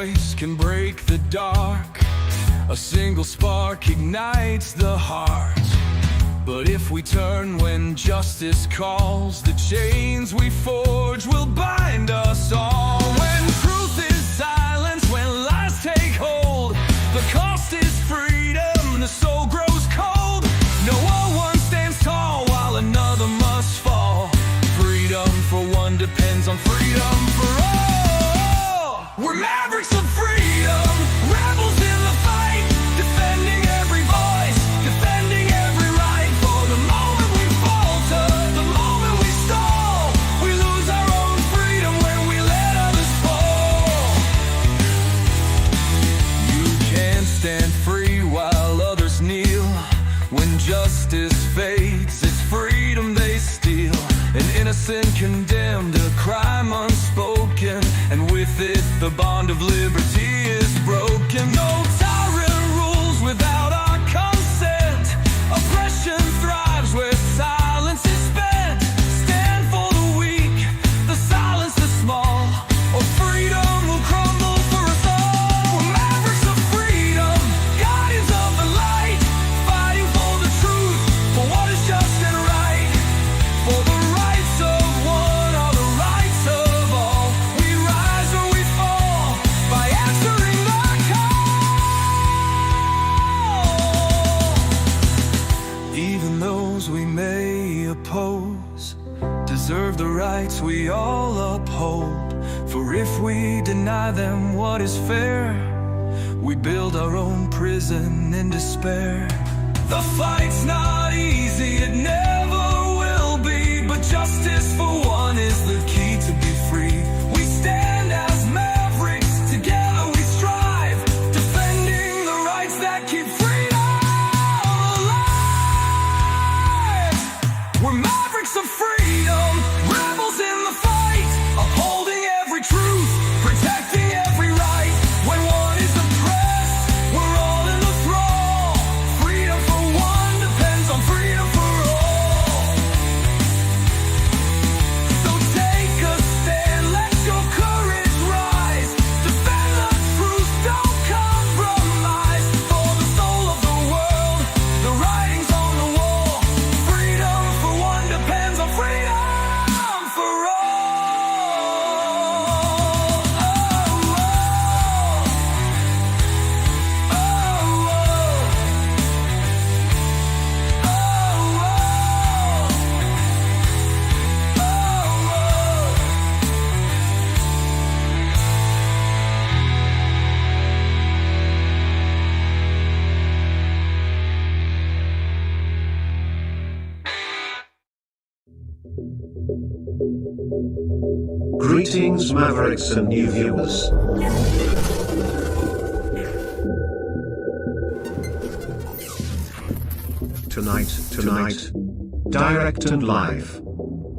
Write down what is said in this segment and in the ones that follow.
voice can break the dark. A single spark ignites the heart. But if we turn when justice calls, the chains we forge will bind us all. When truth is silence, when lies take hold, the cost is freedom, the soul grows cold. No one stands tall while another must fall. Freedom for one depends on freedom for all. We're mavericks of freedom, rebels in the fight, defending every voice, defending every right. For the moment we falter, the moment we stall, we lose our own freedom when we let others fall. You can't stand free while others kneel. When justice fades, it's freedom they steal. An innocent condemned, a crime unspoken, and with it the bond of liberty is broken. No tyrant rules without our consent. Oppression thrives where silence is spent. Stand for the weak, the silence the small, or freedom will crumble for us all. We're mavericks of freedom, guardians of the light, fighting for the truth, for what is just and right. For the rights of one are the rights of all. We rise or we fall by answering the call. Even those we may oppose deserve the rights we all uphold. For if we deny them what is fair, we build our own prison in despair. The fight's not easy, it never will be, but justice for one is the key to be free. We stand as mavericks, together we strive, defending the rights that keep freedom alive. We're mavericks of freedom, rebels in the fight, upholding every truth, protecting every right. When one is oppressed, we're all in the thrall. Freedom for one depends on freedom for all. So take a stand, let your courage rise. Defend the truth, don't compromise. For the soul of the world, the writing's on the wall. Freedom for one depends on freedom for all. Greetings, Mavericks and new viewers. Tonight, direct and live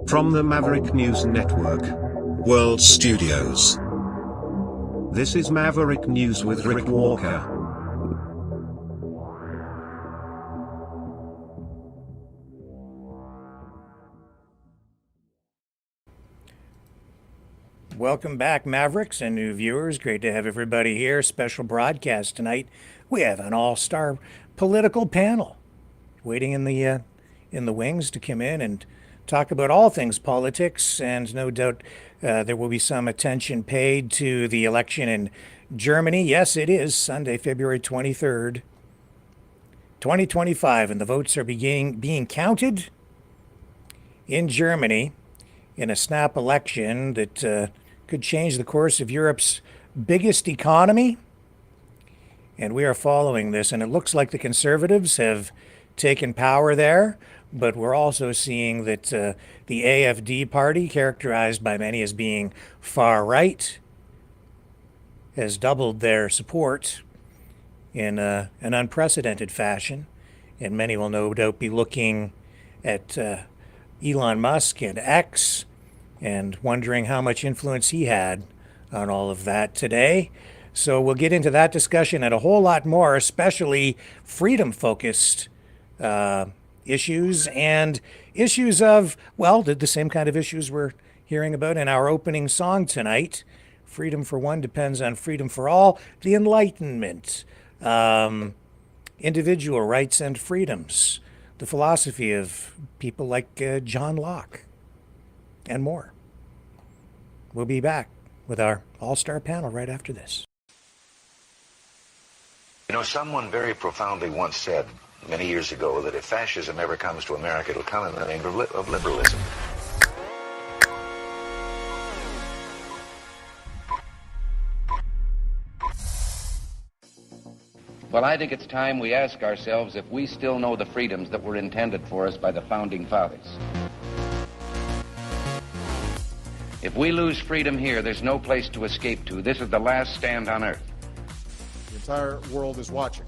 from the Maverick News Network World Studios. This is Maverick News with Rick Walker. Welcome back, Mavericks and new viewers. Great to have everybody here. Special broadcast tonight. We have an all-star political panel waiting in the wings to come in and talk about all things politics, and no doubt there will be some attention paid to the election in Germany. Yes, it is Sunday, February 23rd, 2025, and the votes are being counted in Germany in a snap election that could change the course of Europe's biggest economy. And we are following this, and it looks like the conservatives have taken power there, but we're also seeing that the AfD party, characterized by many as being far right, has doubled their support in an unprecedented fashion. And many will no doubt be looking at Elon Musk and X and wondering how much influence he had on all of that today. So we'll get into that discussion and a whole lot more, especially freedom-focused issues and issues of, well, the same kind of issues we're hearing about in our opening song tonight Freedom for one depends on freedom for all. The Enlightenment, individual rights and freedoms, the philosophy of people like John Locke, and more. We'll be back with our all-star panel right after this. You know, someone very profoundly once said many years ago that if fascism ever comes to America, it'll come in the name of liberalism. Well, I think it's time we ask ourselves if we still know the freedoms that were intended for us by the Founding Fathers. If we lose freedom here, there's no place to escape to. This is the last stand on earth. The entire world is watching.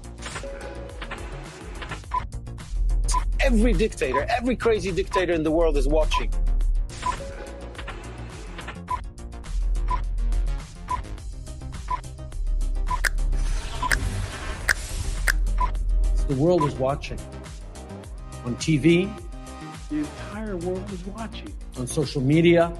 Every dictator, every crazy dictator in the world is watching. The world is watching. On TV, the entire world is watching. On social media.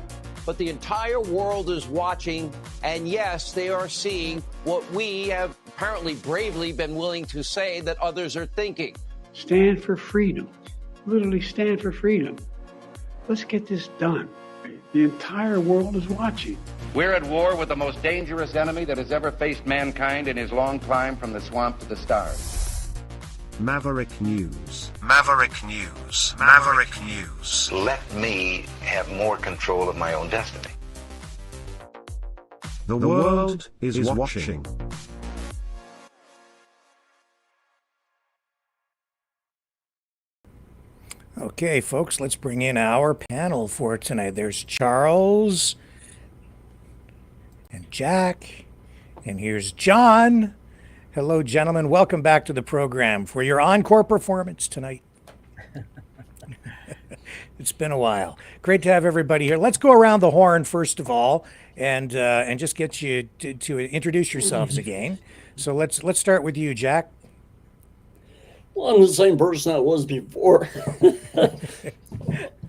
But the entire world is watching, and yes, they are seeing what we have apparently bravely been willing to say that others are thinking. Stand for freedom. Literally stand for freedom. Let's get this done. The entire world is watching. We're at war with the most dangerous enemy that has ever faced mankind in his long climb from the swamp to the stars. Maverick News. Maverick News. Maverick News. Let me have more control of my own destiny. The world is watching. Okay, folks, let's bring in our panel for tonight. There's Charles and Jack, and here's John. Hello, gentlemen. Welcome back to the program for your encore performance tonight. It's been a while. Great to have everybody here. Let's go around the horn first of all, and just get you to introduce yourselves again. So let's start with you, Jack. Well, I'm the same person I was before.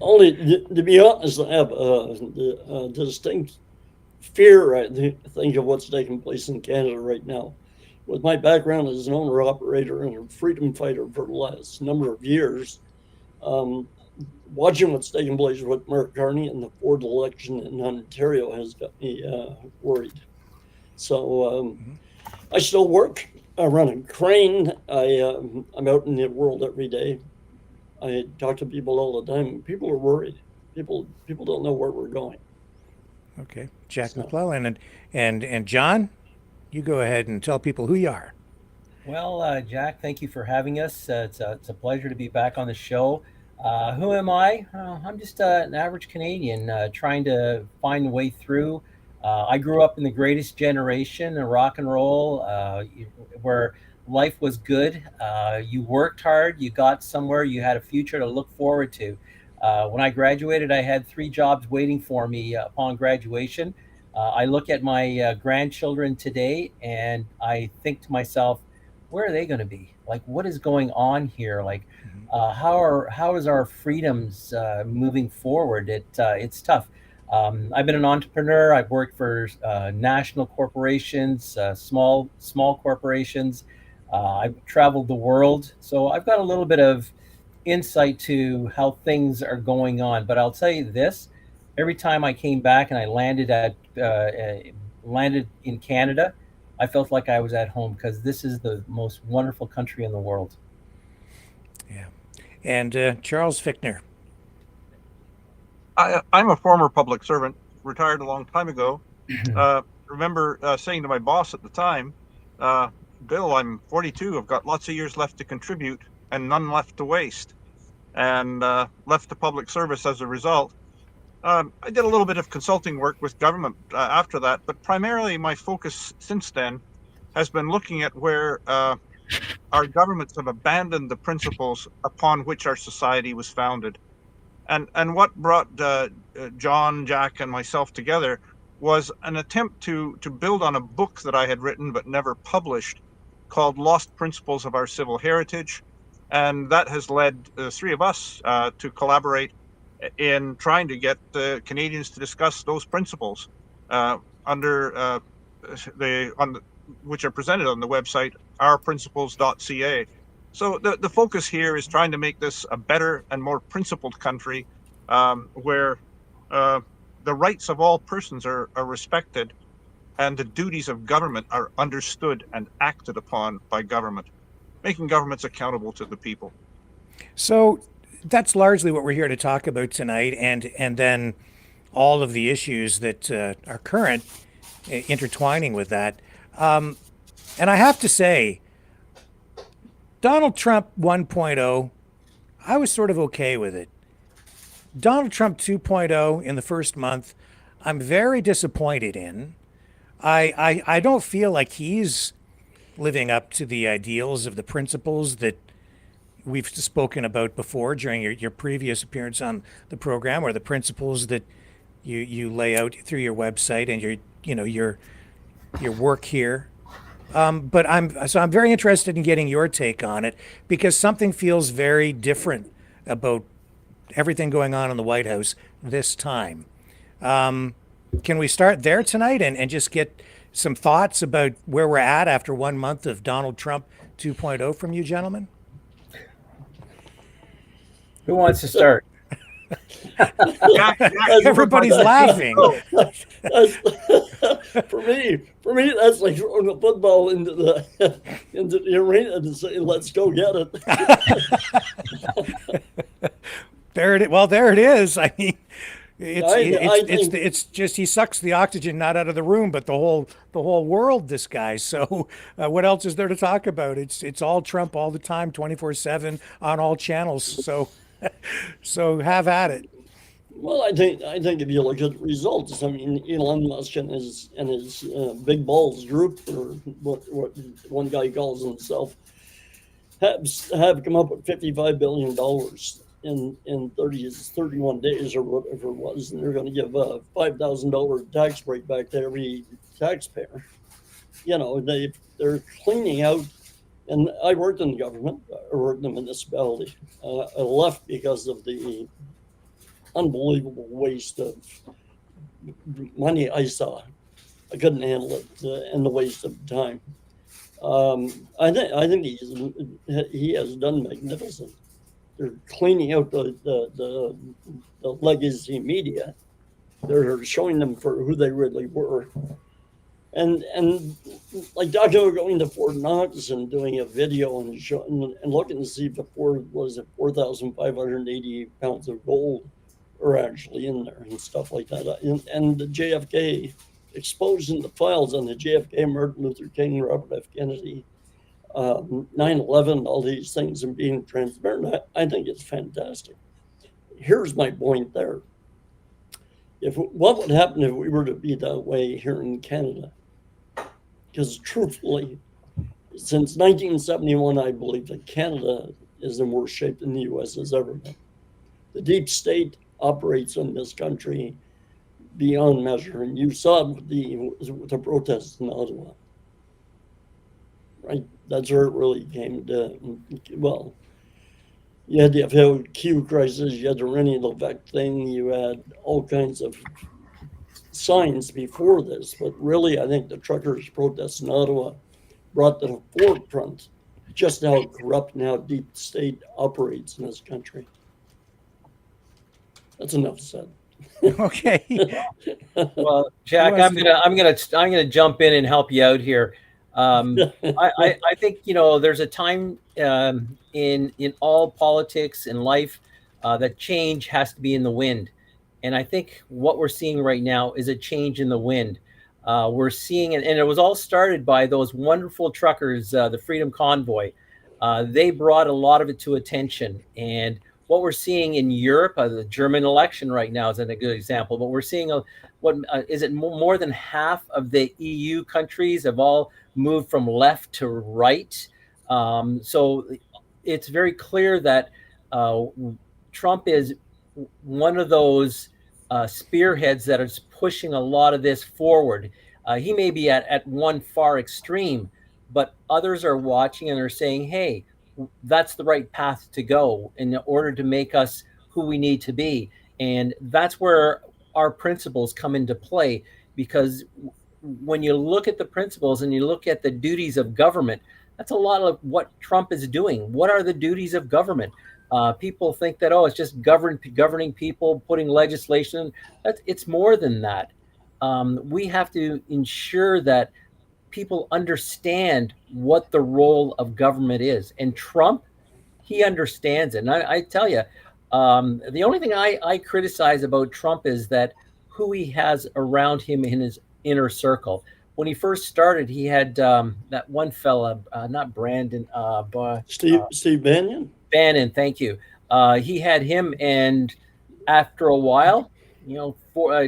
Only, to be honest, I have a distinct fear, I think, of what's taking place in Canada right now. With my background as an owner-operator and a freedom fighter for the last number of years, watching what's taking place with Mark Carney and the Ford election in Ontario has got me worried. So I still work. I run a crane. I'm out in the world every day. I talk to people all the time. People are worried. People don't know where we're going. Okay, Jack McLellan and John, you go ahead and tell people who you are. Well, Jack, thank you for having us. It's a pleasure to be back on the show. Who am I? I'm just an average Canadian trying to find a way through. I grew up in the greatest generation of rock and roll, where life was good. You worked hard, you got somewhere, you had a future to look forward to. When I graduated, I had 3 jobs waiting for me upon graduation. I look at my grandchildren today and I think to myself, where are they going to be? Like, what is going on here? Like, how is our freedoms moving forward? It's tough. I've been an entrepreneur. I've worked for national corporations, small corporations. I've traveled the world, so I've got a little bit of insight to how things are going on. But I'll tell you this: every time I came back and I landed in Canada, I felt like I was at home because this is the most wonderful country in the world. Yeah, and Charles Fichtner. I'm a former public servant, retired a long time ago. Remember saying to my boss at the time, Bill, I'm 42, I've got lots of years left to contribute and none left to waste, and left the public service as a result. I did a little bit of consulting work with government after that, but primarily my focus since then has been looking at where our governments have abandoned the principles upon which our society was founded. And what brought John, Jack, and myself together was an attempt to build on a book that I had written but never published called Lost Principles of Our Civil Heritage. And that has led the 3 of us to collaborate in trying to get Canadians to discuss those principles. under which are presented on the website ourprinciples.ca. So the focus here is trying to make this a better and more principled country, where the rights of all persons are respected, and the duties of government are understood and acted upon by government, making governments accountable to the people. So that's largely what we're here to talk about tonight, and then all of the issues that are current, intertwining with that. And I have to say, Donald Trump 1.0, I was sort of okay with it. Donald Trump 2.0 in the first month, I'm very disappointed in. I don't feel like he's living up to the ideals of the principles that we've spoken about before during your previous appearance on the program, or the principles that you lay out through your website and your work here. But I'm very interested in getting your take on it, because something feels very different about everything going on in the White House this time. Can we start there tonight and just get some thoughts about where we're at after 1 month of Donald Trump 2.0 from you gentlemen? Who wants to start? Everybody's laughing. For me, that's like throwing a football into the arena and saying, "Let's go get it." There it is. I mean, it's just he sucks the oxygen not out of the room, but the whole world. This guy. So what else is there to talk about? It's all Trump all the time, 24/7 on all channels. So have at it. Well, I think if you look at the results, I mean, Elon Musk and his big balls group, or what one guy calls himself, have come up with $55 billion in 31 days or whatever it was, and they're going to give a $5,000 tax break back to every taxpayer. You know, they're cleaning out. And I worked in the government. I worked in the municipality. I left because of the unbelievable waste of money I saw. I couldn't handle it, and the waste of time. I think he has done magnificent. They're cleaning out the legacy media. They're showing them for who they really were. And like talking about going to Fort Knox and doing a video and looking to see if the 4,580 pounds of gold are actually in there and stuff like that. And the JFK, exposing the files on the JFK, Martin Luther King, Robert F. Kennedy, 9/11, all these things, and being transparent. I think it's fantastic. Here's my point there. What would happen if we were to be that way here in Canada? Because truthfully, since 1971, I believe that Canada is in worse shape than the U.S. has ever been. The deep state operates in this country beyond measure, and you saw it with the protests in Ottawa. Right? That's where it really came to, well, you had the FLQ crisis, you had the Rennie Levesque thing, you had all kinds of signs before this, but really I think the truckers' protests in Ottawa brought to the forefront just how corrupt and how deep state operates in this country. That's enough said. Okay. Well, Jack, I'm gonna jump in and help you out here. I think there's a time in all politics and life that change has to be in the wind. And I think what we're seeing right now is a change in the wind. We're seeing it, and it was all started by those wonderful truckers, the Freedom Convoy. They brought a lot of it to attention. And what we're seeing in Europe, the German election right now is a good example, but we're seeing more than half of the EU countries have all moved from left to right. So it's very clear that Trump is one of those spearheads that is pushing a lot of this forward. He may be at one far extreme, but others are watching and are saying, hey, that's the right path to go in order to make us who we need to be. And that's where our principles come into play. because when you look at the principles and you look at the duties of government, that's a lot of what Trump is doing. What are the duties of government? People think that, oh, it's just governing people, putting legislation. It's more than that. We have to ensure that people understand what the role of government is. And Trump, he understands it. And I tell you, the only thing I criticize about Trump is that who he has around him in his inner circle. When he first started, he had that one fella, not Brandon, Steve Bannon. Bannon, thank you. He had him, and after a while,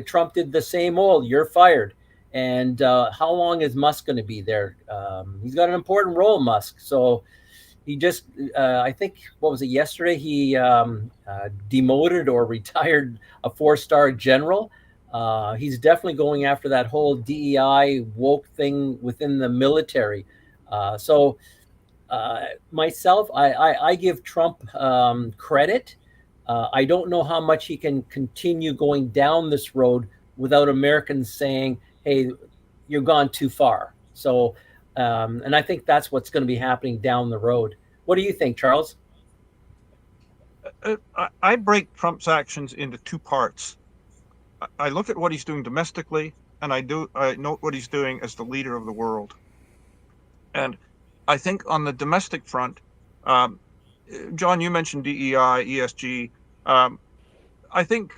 Trump did the same old, you're fired. And how long is Musk going to be there? He's got an important role, Musk. So he just, I think, what was it, yesterday? He demoted or retired a 4-star general. He's definitely going after that whole DEI woke thing within the military. Myself, I give Trump credit. I don't know how much he can continue going down this road without Americans saying, hey, you've gone too far. So, and I think that's what's going to be happening down the road. What do you think, Charles? I break Trump's actions into two parts. I look at what he's doing domestically, and I note what he's doing as the leader of the world. And I think on the domestic front, John, you mentioned DEI, ESG. I think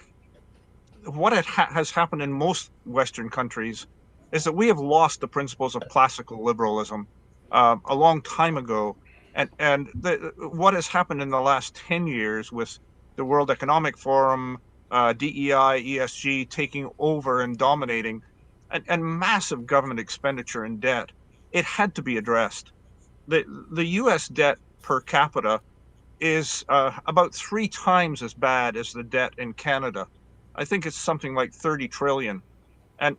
what has happened in most Western countries is that we have lost the principles of classical liberalism a long time ago. And what has happened in the last 10 years with the World Economic Forum, DEI, ESG taking over and dominating, and massive government expenditure and debt, it had to be addressed. The U.S. debt per capita is about 3 times as bad as the debt in Canada. I think it's something like 30 trillion. And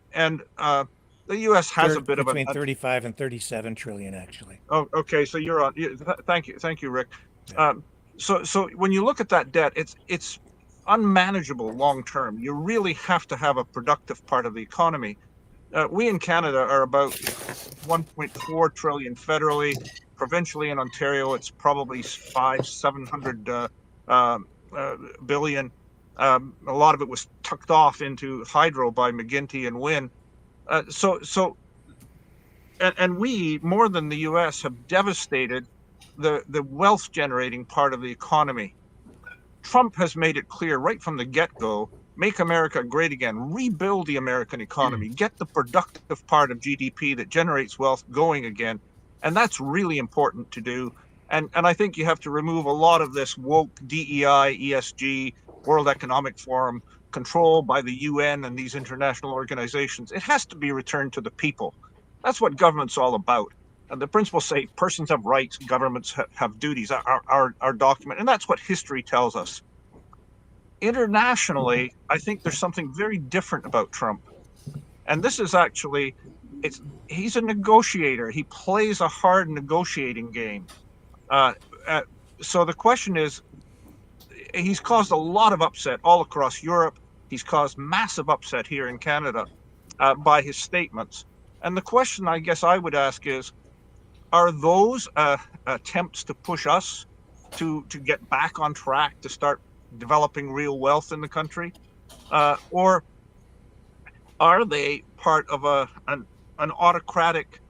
the U.S. has a bit of between 35 and 37 trillion, actually. Oh, okay. So you're on. Thank you, Rick. Yeah. So when you look at that debt, it's unmanageable long term. You really have to have a productive part of the economy. We in Canada are about 1.4 trillion federally. Provincially in Ontario, it's probably 700 billion. A lot of it was tucked off into hydro by McGuinty and Wynne. And we, more than the U.S., have devastated the wealth generating part of the economy. Trump has made it clear right from the get-go, make America great again, rebuild the American economy, get the productive part of GDP that generates wealth going again. And that's really important to do. And I think you have to remove a lot of this woke DEI, ESG, World Economic Forum control by the UN and these international organizations. It has to be returned to the people. That's what government's all about. And the principles say persons have rights, governments have duties, our document. And that's what history tells us. Internationally, I think there's something very different about Trump. And this is actually, he's a negotiator. He plays a hard negotiating game. So the question is, he's caused a lot of upset all across Europe. He's caused massive upset here in Canada by his statements. And the question I guess I would ask is, are those attempts to push us to get back on track, to start developing real wealth in the country? Or are they part of an autocratic,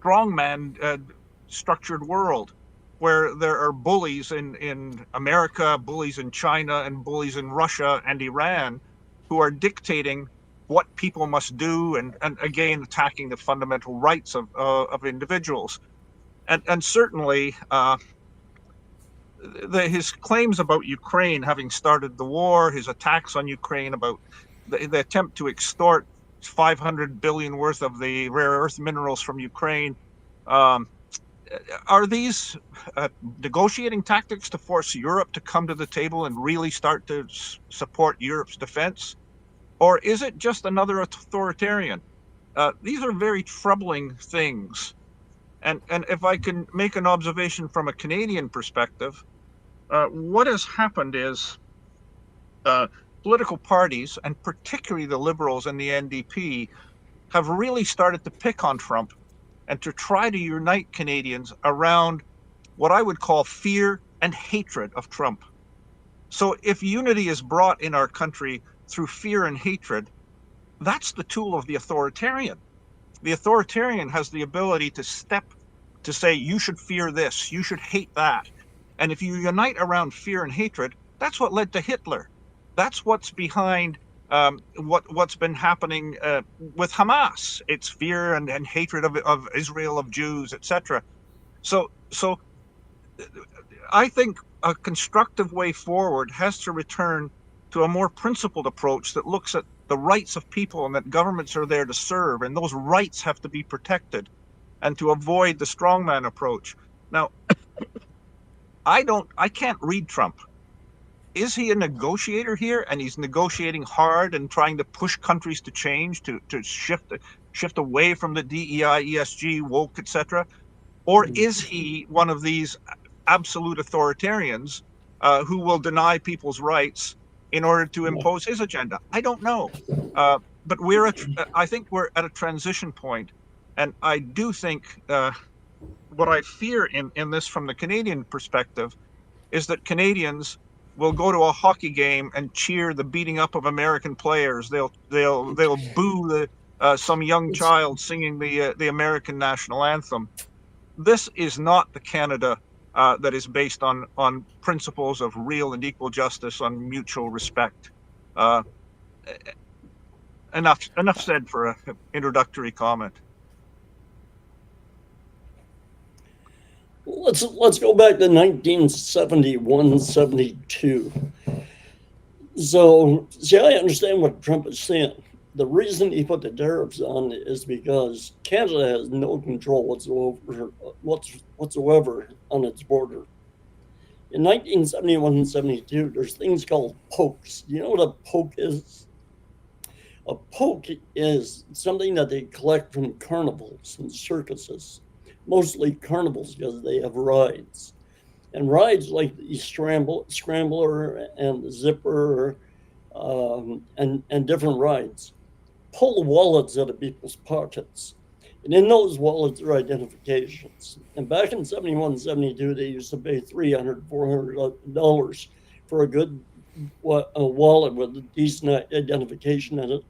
strongman structured world where there are bullies in America, bullies in China, and bullies in Russia and Iran who are dictating what people must do and again, attacking the fundamental rights of individuals? And certainly his claims about Ukraine having started the war, his attacks on Ukraine, about the attempt to extort 500 billion worth of the rare earth minerals from Ukraine. Are these negotiating tactics to force Europe to come to the table and really start to support Europe's defense? Or is it just another authoritarian? These are very troubling things. And if I can make an observation from a Canadian perspective, what has happened is political parties, and particularly the Liberals and the NDP, have really started to pick on Trump and to try to unite Canadians around what I would call fear and hatred of Trump. So if unity is brought in our country through fear and hatred, that's the tool of the authoritarian. The authoritarian has the ability to say, you should fear this, you should hate that. And if you unite around fear and hatred, that's what led to Hitler. That's what's behind what's been happening with Hamas. It's fear and hatred of Israel, of Jews, etc. So I think a constructive way forward has to return to a more principled approach that looks at the rights of people and that governments are there to serve, and those rights have to be protected, and to avoid the strongman approach. Now, I can't read Trump. Is he a negotiator here, and he's negotiating hard and trying to push countries to change, to shift away from the DEI, ESG, woke, etc.? Or is he one of these absolute authoritarians who will deny people's rights in order to impose his agenda? I don't know. But I think we're at a transition point, and I do think what I fear in this from the Canadian perspective is that Canadians will go to a hockey game and cheer the beating up of American players. They'll boo some young child singing the American national anthem. This is not the Canada that is based on principles of real and equal justice, on mutual respect. Enough said for an introductory comment. Let's go back to 1971, 72. So, see, I understand what Trump is saying. The reason he put the tariffs on is because Canada has no control whatsoever on its border. In 1971 and 72, there's things called pokes. You know what a poke is? A poke is something that they collect from carnivals and circuses. Mostly carnivals because they have rides. And rides like the scrambler and the zipper and different rides pull wallets out of people's pockets. And in those wallets are identifications. And back in 71, 72, they used to pay $300, $400 for a good wallet with a decent identification in it.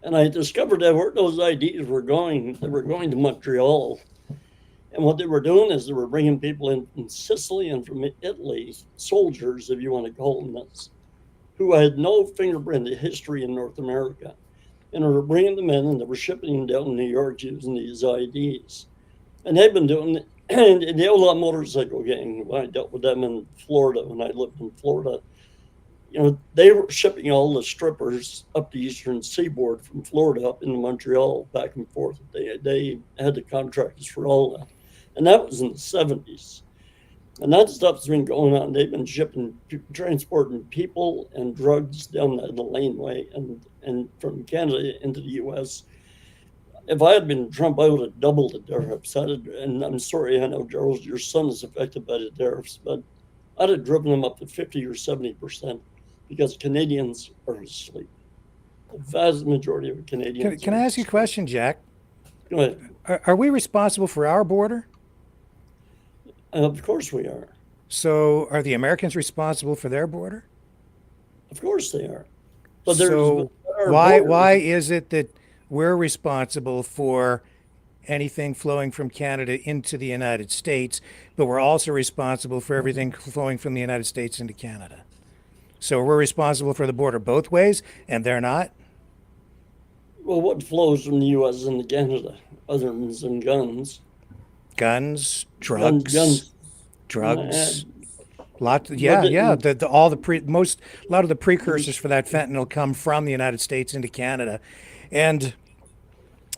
And I discovered that where those IDs were going, they were going to Montreal. And what they were doing is they were bringing people in from Sicily and from Italy, soldiers, if you want to call them this, who had no fingerprint history in North America. And they were bringing them in and they were shipping them down to New York using these IDs. And they've been doing it. And the Outlaw Motorcycle Gang, I dealt with them in Florida when I lived in Florida. You know, they were shipping all the strippers up the eastern seaboard from Florida up into Montreal, back and forth. They had the contractors for all that. And that was in the 70s. And that stuff's been going on. They've been transporting people and drugs down the laneway and from Canada into the U.S. If I had been Trump, I would have doubled the tariffs. And I'm sorry, I know, Charles, your son is affected by the tariffs, but I'd have driven them up to 50 or 70% because Canadians are asleep. The vast majority of Canadians. Can I ask you a question, Jack? Go ahead. Are we responsible for our border? Of course we are. So are the Americans responsible for their border? Of course they are. But so why is it that we're responsible for anything flowing from Canada into the United States, but we're also responsible for everything flowing from the United States into Canada? So we're responsible for the border both ways, and they're not? Well, what flows from the U.S. into Canada, other than some guns? Guns, drugs, drugs. A lot of the precursors for that fentanyl come from the United States into Canada, and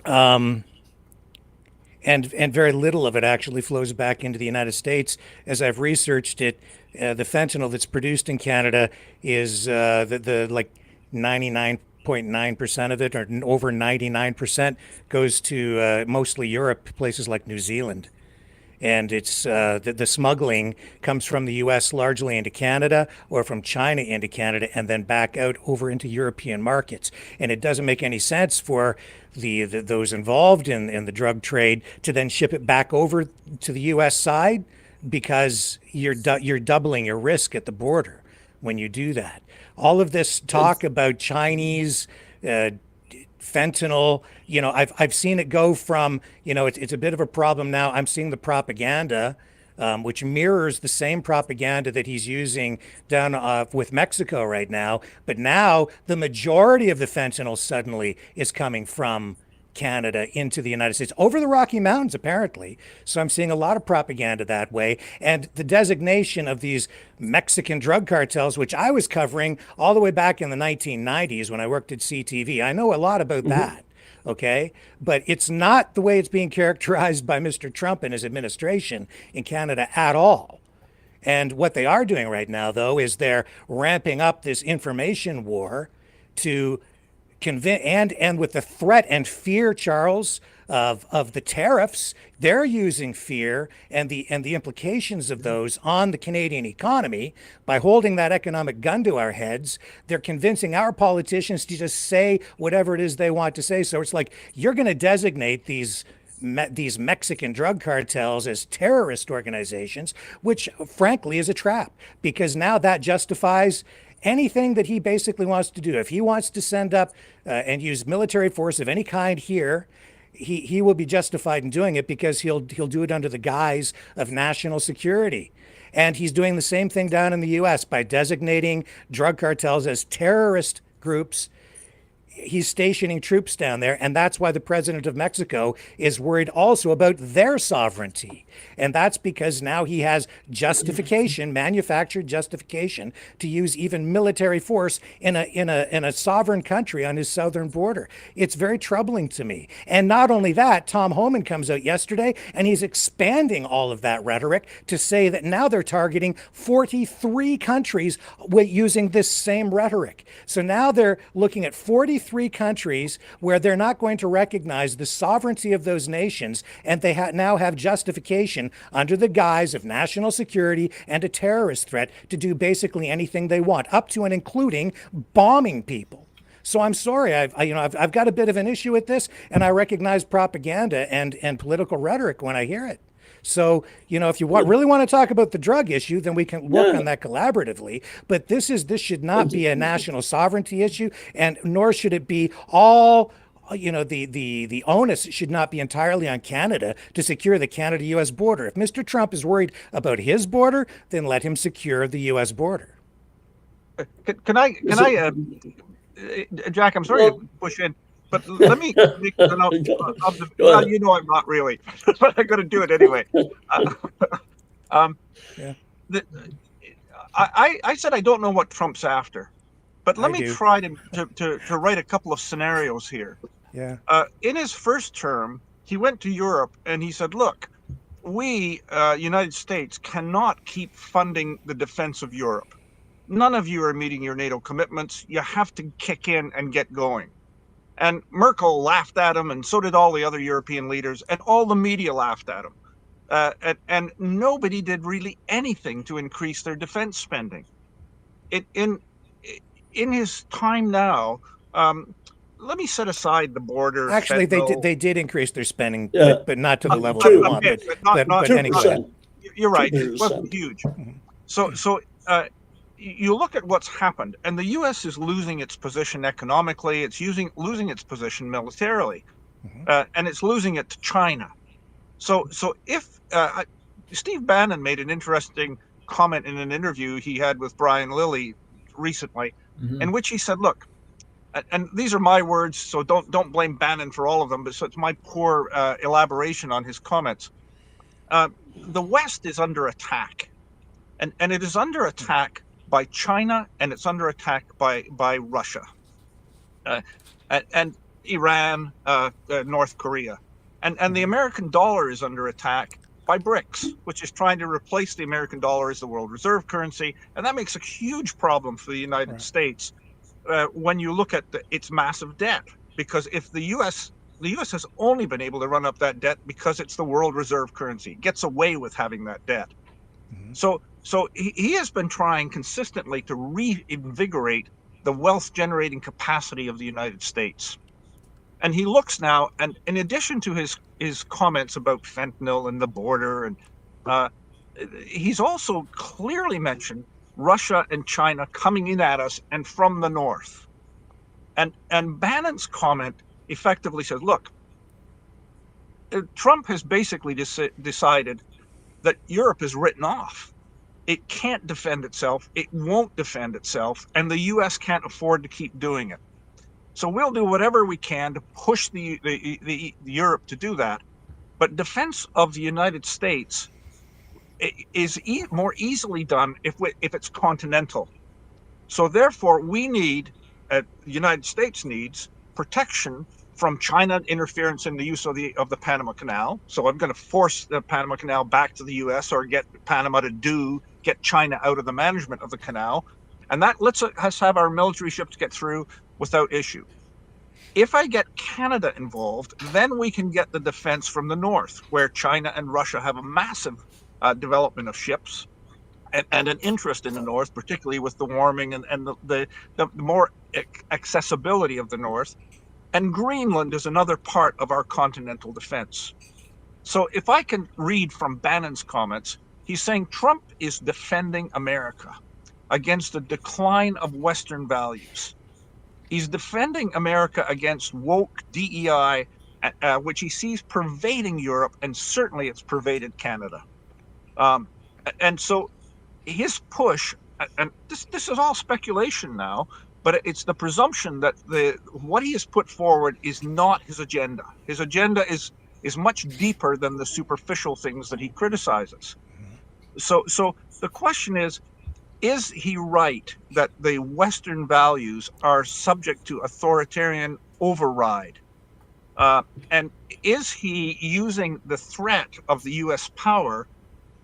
very little of it actually flows back into the United States. As I've researched it, the fentanyl that's produced in Canada is the like 99.9% of it, or over 99%, goes to mostly Europe, places like New Zealand. And it's the smuggling comes from the U.S. largely into Canada, or from China into Canada, and then back out over into European markets. And it doesn't make any sense for those involved in the drug trade to then ship it back over to the U.S. side, because you're doubling your risk at the border when you do that. All of this talk about Chinese fentanyl, I've seen it go from, it's a bit of a problem now. I'm seeing the propaganda, which mirrors the same propaganda that he's using down with Mexico right now. But now the majority of the fentanyl suddenly is coming from Canada into the United States over the Rocky Mountains, apparently. So I'm seeing a lot of propaganda that way. And the designation of these Mexican drug cartels, which I was covering all the way back in the 1990s when I worked at CTV. I know a lot about that. Okay. But it's not the way it's being characterized by Mr. Trump and his administration in Canada at all. And what they are doing right now, though, is they're ramping up this information war to convince, and with the threat and fear, Charles, of the tariffs, they're using fear and the implications of those on the Canadian economy by holding that economic gun to our heads. They're convincing our politicians to just say whatever it is they want to say. So it's like, you're going to designate these Mexican drug cartels as terrorist organizations, which frankly is a trap, because now that justifies anything that he basically wants to do. If he wants to send up and use military force of any kind here, he will be justified in doing it, because he'll do it under the guise of national security. And he's doing the same thing down in the U.S. by designating drug cartels as terrorist groups. He's stationing troops down there, and that's why the president of Mexico is worried also about their sovereignty. And that's because now he has justification, manufactured justification, to use even military force in a sovereign country on his southern border. It's very troubling to me. And not only that, Tom Homan comes out yesterday and he's expanding all of that rhetoric to say that now they're targeting 43 countries using this same rhetoric. So now they're looking at 43 countries where they're not going to recognize the sovereignty of those nations, and they now have justification under the guise of national security and a terrorist threat to do basically anything they want, up to and including bombing people. So I'm sorry, I've got a bit of an issue with this, and I recognize propaganda and political rhetoric when I hear it. So, if you really want to talk about the drug issue, then we can work on that collaboratively. But this should not be a national sovereignty issue, and nor should it be all, the onus should not be entirely on Canada to secure the Canada-U.S. border. If Mr. Trump is worried about his border, then let him secure the U.S. border. Can I, Jack, I'm sorry to push in, but let me make an observation. Well, I'm not really, but I'm going to do it anyway. I said I don't know what Trump's after, but let me try to write a couple of scenarios here. Yeah. In his first term, he went to Europe and he said, look, we, United States, cannot keep funding the defense of Europe. None of you are meeting your NATO commitments. You have to kick in and get going. And Merkel laughed at him, and so did all the other European leaders, and all the media laughed at him. And nobody did really anything to increase their defense spending. In his time now, let me set aside the border. Actually, they did increase their spending, but not to the level they want. But anyway, you're right. It wasn't huge. So you look at what's happened, and the U.S. is losing its position economically. It's losing its position militarily, and it's losing it to China. So if Steve Bannon made an interesting comment in an interview he had with Brian Lilly recently, in which he said, "Look, and these are my words, so don't blame Bannon for all of them, but so it's my poor elaboration on his comments. The West is under attack, and it is under attack by China, and it's under attack by Russia, and Iran, North Korea, and the American dollar is under attack by BRICS, which is trying to replace the American dollar as the world reserve currency, and that makes a huge problem for the United States when you look at its massive debt, because if the U.S. the U.S. has only been able to run up that debt because it's the world reserve currency. It gets away with having that debt. So he has been trying consistently to reinvigorate the wealth generating capacity of the United States. And he looks now, and in addition to his comments about fentanyl and the border, and he's also clearly mentioned Russia and China coming in at us and from the north. And Bannon's comment effectively says, look, Trump has basically decided that Europe is written off. It can't defend itself. It won't defend itself. And the U.S. can't afford to keep doing it. So we'll do whatever we can to push the Europe to do that. But defense of the United States is more easily done if it's continental. So therefore, we need, the United States needs, protection from China interference in the use of the Panama Canal. So I'm going to force the Panama Canal back to the U.S. or get Panama to get China out of the management of the canal. And that lets us have our military ships get through without issue. If I get Canada involved, then we can get the defense from the north, where China and Russia have a massive development of ships and an interest in the north, particularly with the warming and the more accessibility of the north. And Greenland is another part of our continental defense. So if I can read from Bannon's comments, he's saying Trump is defending America against the decline of Western values. He's defending America against woke DEI, which he sees pervading Europe, and certainly it's pervaded Canada. And so his push, and this is all speculation now, but it's the presumption that what he has put forward is not his agenda. His agenda is much deeper than the superficial things that he criticizes. So the question is he right that the Western values are subject to authoritarian override? And is he using the threat of the U.S. power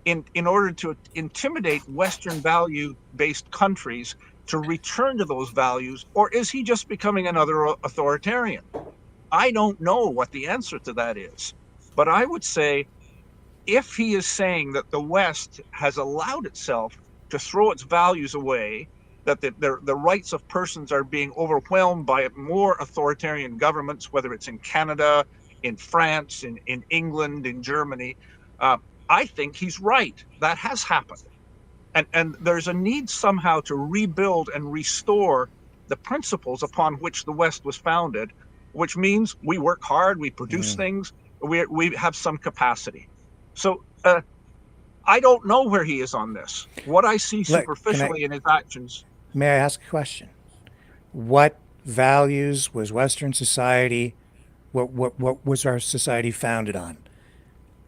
in order to intimidate Western value-based countries to return to those values, or is he just becoming another authoritarian? I don't know what the answer to that is, but I would say if he is saying that the West has allowed itself to throw its values away, that the rights of persons are being overwhelmed by more authoritarian governments, whether it's in Canada, in France, in England, in Germany, I think he's right. That has happened. And there's a need somehow to rebuild and restore the principles upon which the West was founded, which means we work hard, we produce things, we have some capacity. So I don't know where he is on this. What I see superficially in his actions. May I ask a question? What values was Western society, what was our society founded on?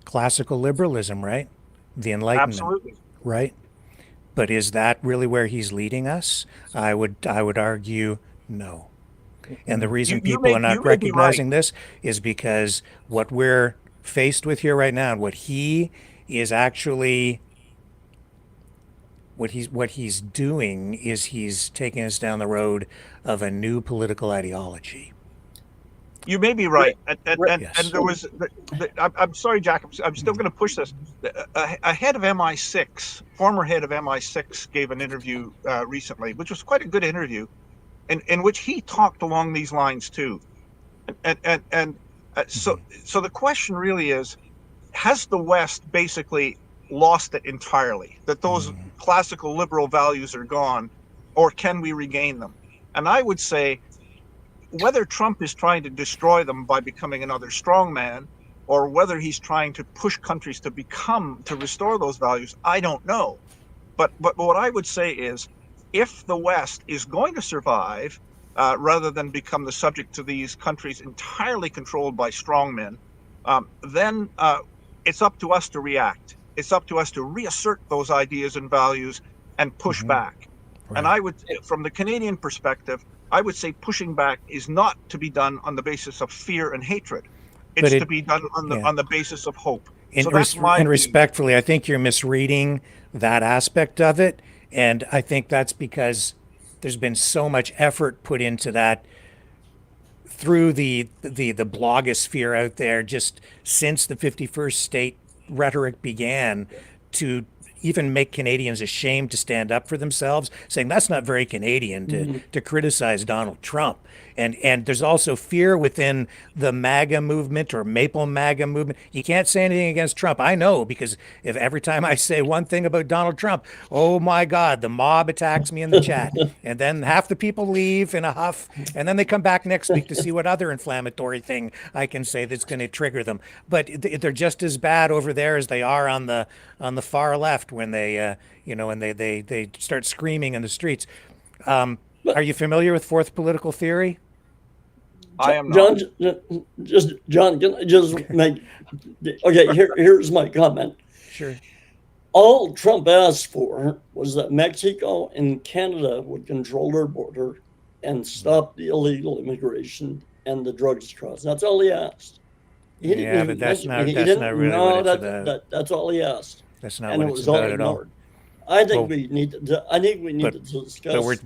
Classical liberalism, right? The Enlightenment. Absolutely. Right? But is that really where he's leading us? I would argue no. And the reason people are not recognizing this is because what we're faced with here right now, and what he is actually, what he's doing is he's taking us down the road of a new political ideology. You may be right, and there was. I'm sorry, Jack. I'm still going to push this. A head of MI6, former head of MI6, gave an interview recently, which was quite a good interview, in which he talked along these lines too. So the question really is, has the West basically lost it entirely? That those classical liberal values are gone, or can we regain them? And I would say, whether Trump is trying to destroy them by becoming another strongman, or whether he's trying to push countries to restore those values, I don't know. But what I would say is, if the West is going to survive, rather than become the subject to these countries entirely controlled by strongmen, then it's up to us to react. It's up to us to reassert those ideas and values and push back. Right. And I would, from the Canadian perspective, I would say pushing back is not to be done on the basis of fear and hatred. It's to be done on the basis of hope. And respectfully, I think you're misreading that aspect of it. And I think that's because there's been so much effort put into that through the blogosphere out there just since the 51st state rhetoric began to even make Canadians ashamed to stand up for themselves, saying that's not very Canadian to criticize Donald Trump. And there's also fear within the MAGA movement or Maple MAGA movement. You can't say anything against Trump. I know, because if every time I say one thing about Donald Trump, oh my God, the mob attacks me in the chat. And then half the people leave in a huff, and then they come back next week to see what other inflammatory thing I can say that's going to trigger them. But they're just as bad over there as they are on the far left when they when they start screaming in the streets. Are you familiar with fourth political theory? I am not. John, can I just make, okay, here's my comment. Sure. All Trump asked for was that Mexico and Canada would control their border and stop the illegal immigration and the drugs crossing. That's all he asked. But that's not really what it's about. That's all he asked. That's not what it's about at all. I think we need to discuss.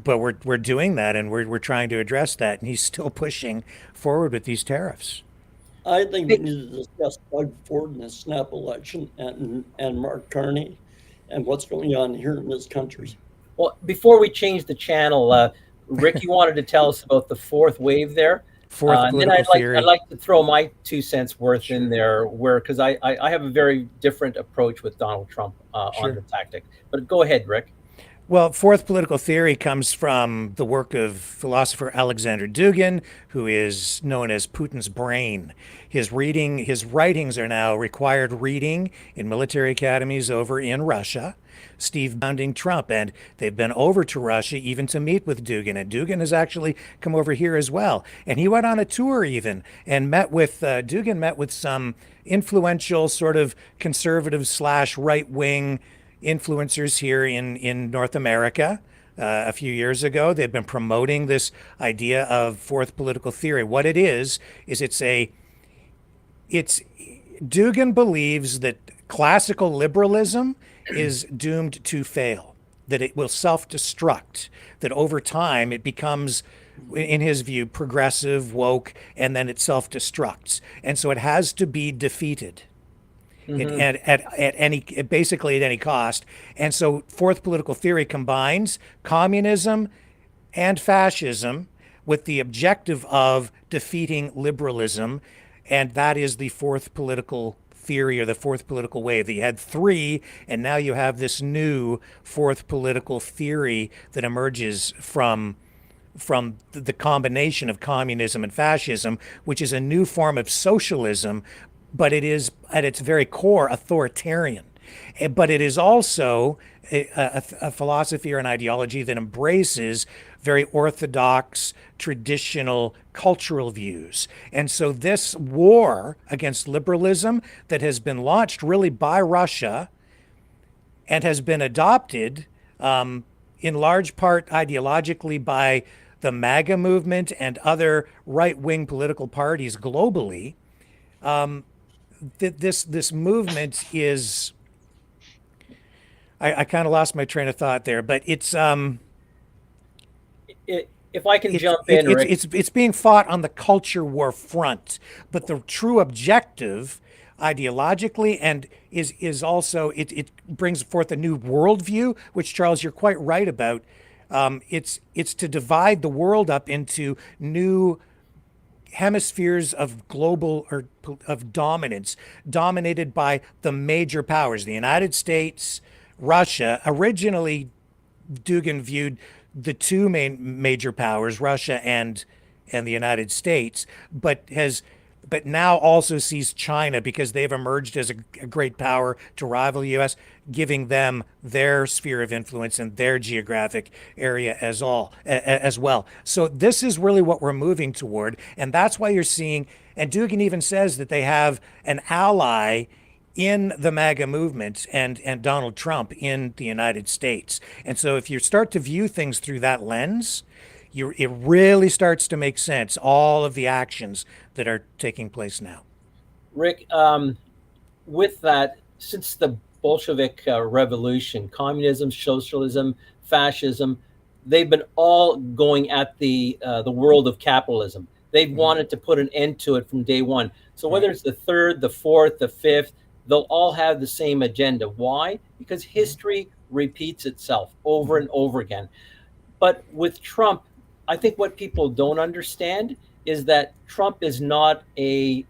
But we're doing that, and we're trying to address that, and he's still pushing forward with these tariffs. I think we need to discuss Doug Ford and the snap election and Mark Carney and what's going on here in this country. Well, before we change the channel, Rick, you wanted to tell us about the fourth wave there. And then I'd like to throw my 2 cents worth in there, because I have a very different approach with Donald Trump on the tactic. But go ahead, Rick. Well, fourth political theory comes from the work of philosopher Alexander Dugin, who is known as Putin's brain. His writings are now required reading in military academies over in Russia. Steve bounding Trump, and they've been over to Russia even to meet with Dugin, and Dugin has actually come over here as well. And he went on a tour even and Dugin met with some influential sort of conservative / right-wing influencers here in North America. A few years ago, they've been promoting this idea of fourth political theory. What it is Dugin believes that classical liberalism is doomed to fail, that it will self-destruct, that over time it becomes, in his view, progressive, woke, and then it self-destructs. And so it has to be defeated. Basically at any cost. And so fourth political theory combines communism and fascism with the objective of defeating liberalism, and that is the fourth political theory or the fourth political wave. You had three, and now you have this new fourth political theory that emerges from the combination of communism and fascism, which is a new form of socialism, but it is at its very core authoritarian. But it is also a philosophy or an ideology that embraces very orthodox, traditional cultural views. And so this war against liberalism that has been launched really by Russia and has been adopted in large part ideologically by the MAGA movement and other right-wing political parties globally, this movement is, I kind of lost my train of thought there, but it's if I can jump in, Rick. It's being fought on the culture war front, but the true objective ideologically and is also it brings forth a new worldview, which, Charles, you're quite right about. It's to divide the world up into new hemispheres of global or of dominance, dominated by the major powers, the United States, Russia. Originally, Dugin viewed the two major powers, Russia and the United States, but now also sees China, because they've emerged as a great power to rival the U.S., giving them their sphere of influence and their geographic area as well. So this is really what we're moving toward, and that's why you're seeing, and Dugin even says that they have an ally in the MAGA movement and Donald Trump in the United States. And so if you start to view things through that lens, it really starts to make sense, all of the actions that are taking place now. Rick, with that, since the Bolshevik revolution, communism, socialism, fascism, they've been all going at the world of capitalism. They've wanted to put an end to it from day one. So whether it's the third, the fourth, the fifth, they'll all have the same agenda. Why? Because history repeats itself over and over again. But with Trump, I think what people don't understand is that Trump is not a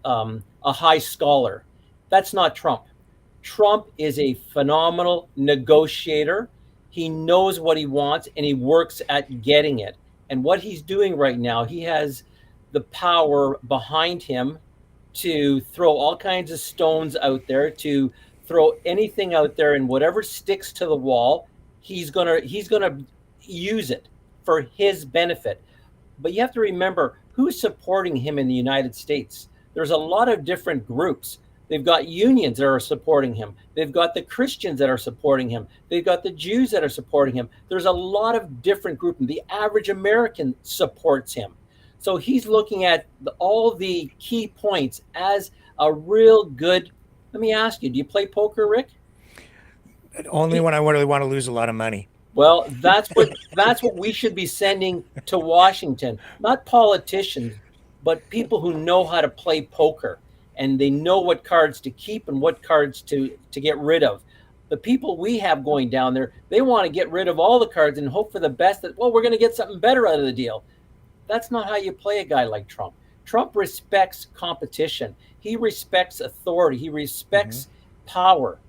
high scholar. That's not Trump. Trump is a phenomenal negotiator. He knows what he wants and he works at getting it. And what he's doing right now, he has the power behind him to throw all kinds of stones out there, to throw anything out there, and whatever sticks to the wall, he's gonna use it for his benefit. But you have to remember who's supporting him in the United States. There's a lot of different groups. They've got unions that are supporting him. They've got the Christians that are supporting him. They've got the Jews that are supporting him. There's a lot of different groups. The average American supports him. So he's looking at all the key points as a real good. Let me ask you, do you play poker, Rick? Only when I really want to lose a lot of money. Well, that's what we should be sending to Washington. Not politicians, but people who know how to play poker. And they know what cards to keep and what cards to get rid of. The people we have going down there, they want to get rid of all the cards and hope for the best that, well, we're going to get something better out of the deal. That's not how you play a guy like Trump. Trump respects competition. He respects authority. He respects power.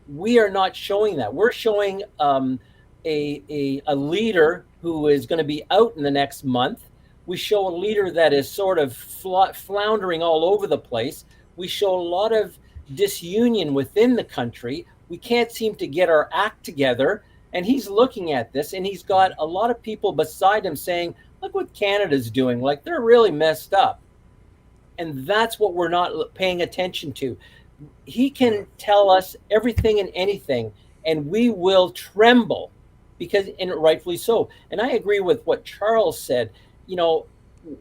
We are not showing that. We're showing a leader who is going to be out in the next month. We show a leader that is sort of floundering all over the place. We show a lot of disunion within the country. We can't seem to get our act together. And he's looking at this, and he's got a lot of people beside him saying, look what Canada's doing. Like, they're really messed up. And that's what we're not paying attention to. He can tell us everything and anything, and we will tremble, because, and rightfully so. And I agree with what Charles said. You know,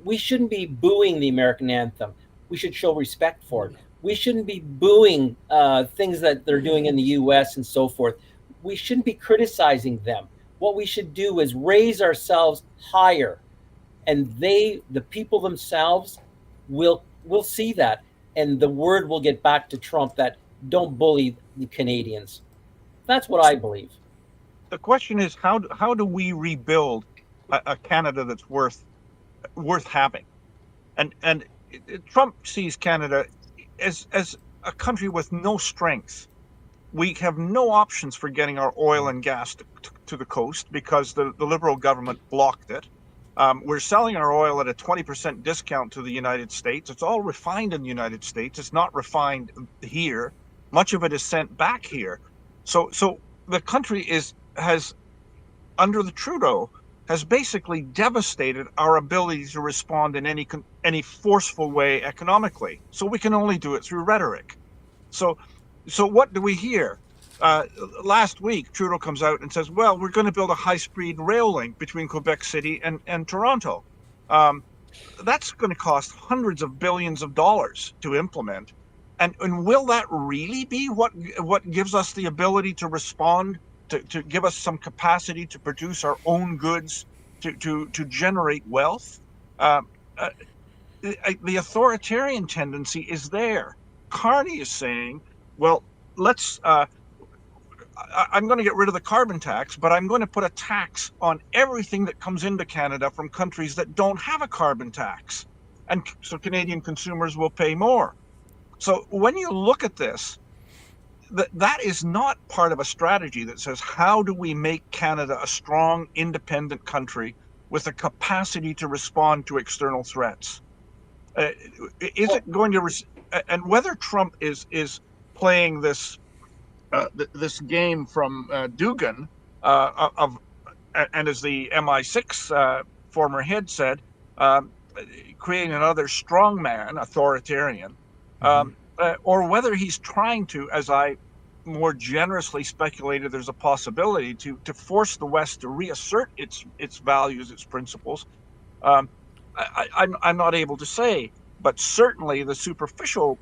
we shouldn't be booing the American anthem. We should show respect for it. We shouldn't be booing things that they're doing in the U.S. and so forth. We shouldn't be criticizing them. What we should do is raise ourselves higher, and the people themselves will see that, and the word will get back to Trump that don't bully the Canadians. That's what I believe. The question is, how do we rebuild a Canada that's worth having? And Trump sees Canada as a country with no strength. We have no options for getting our oil and gas to the coast because the Liberal government blocked it. We're selling our oil at a 20% discount to the United States. It's all refined in the United States. It's not refined here. Much of it is sent back here. So the country has under the Trudeau has basically devastated our ability to respond in any forceful way economically. So we can only do it through rhetoric. So what do we hear? Last week, Trudeau comes out and says, well, we're going to build a high-speed rail link between Quebec City and Toronto. That's going to cost hundreds of billions of dollars to implement. And will that really be what gives us the ability to respond, to give us some capacity to produce our own goods, to generate wealth? The authoritarian tendency is there. Carney is saying, well, I'm going to get rid of the carbon tax, but I'm going to put a tax on everything that comes into Canada from countries that don't have a carbon tax. And so Canadian consumers will pay more. So when you look at this, that is not part of a strategy that says, how do we make Canada a strong, independent country with a capacity to respond to external threats? Is it going to, and whether Trump is playing this game from Dugan, and as the MI6 former head said, creating another strongman, authoritarian, or whether he's trying to, as I more generously speculated, there's a possibility to force the West to reassert its values, its principles. I'm not able to say, but certainly the superficial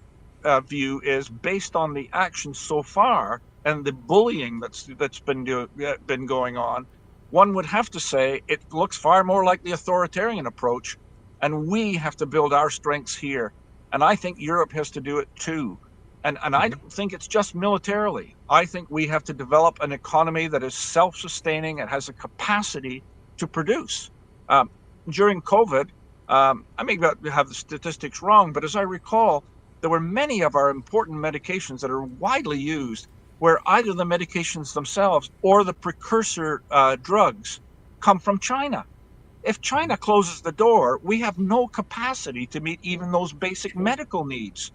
view is based on the actions so far and the bullying that's been going on. One would have to say it looks far more like the authoritarian approach, and we have to build our strengths here. And I think Europe has to do it too. And I don't think it's just militarily. I think we have to develop an economy that is self-sustaining and has a capacity to produce. During COVID, I may have the statistics wrong, but as I recall, there were many of our important medications that are widely used where either the medications themselves or the precursor drugs come from China. If China closes the door, we have no capacity to meet even those basic medical needs.